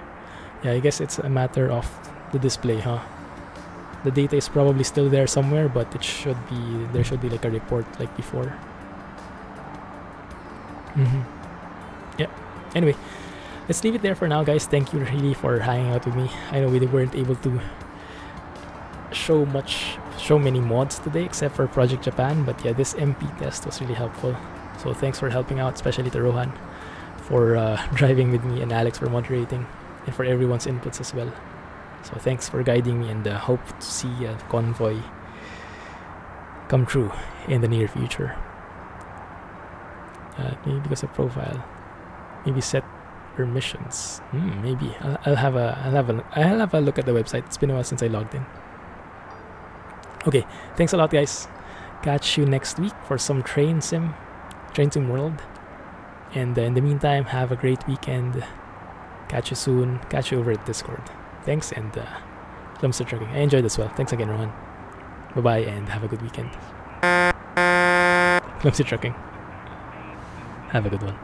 Yeah, I guess it's a matter of the display, huh? The data is probably still there somewhere, but there should be like a report like before. Yeah. Anyway, let's leave it there for now, guys. Thank you really for hanging out with me. I know we weren't able to show many mods today except for Project Japan, but yeah, this MP test was really helpful. So thanks for helping out, especially to Rohan for driving with me, and Alex for moderating, and for everyone's inputs as well. So thanks for guiding me, and hope to see Convoy come true in the near future. Maybe because of profile, maybe set permissions. Maybe I'll have a look at the website. It's been a while since I logged in. Okay, thanks a lot, guys. Catch you next week for some Train Sim World. And in the meantime, have a great weekend. Catch you soon. Catch you over at Discord. Thanks, and Clumsy trucking. I enjoyed this well. Thanks again, Rohan. Bye bye, and have a good weekend. Clumsy trucking. Have a good one.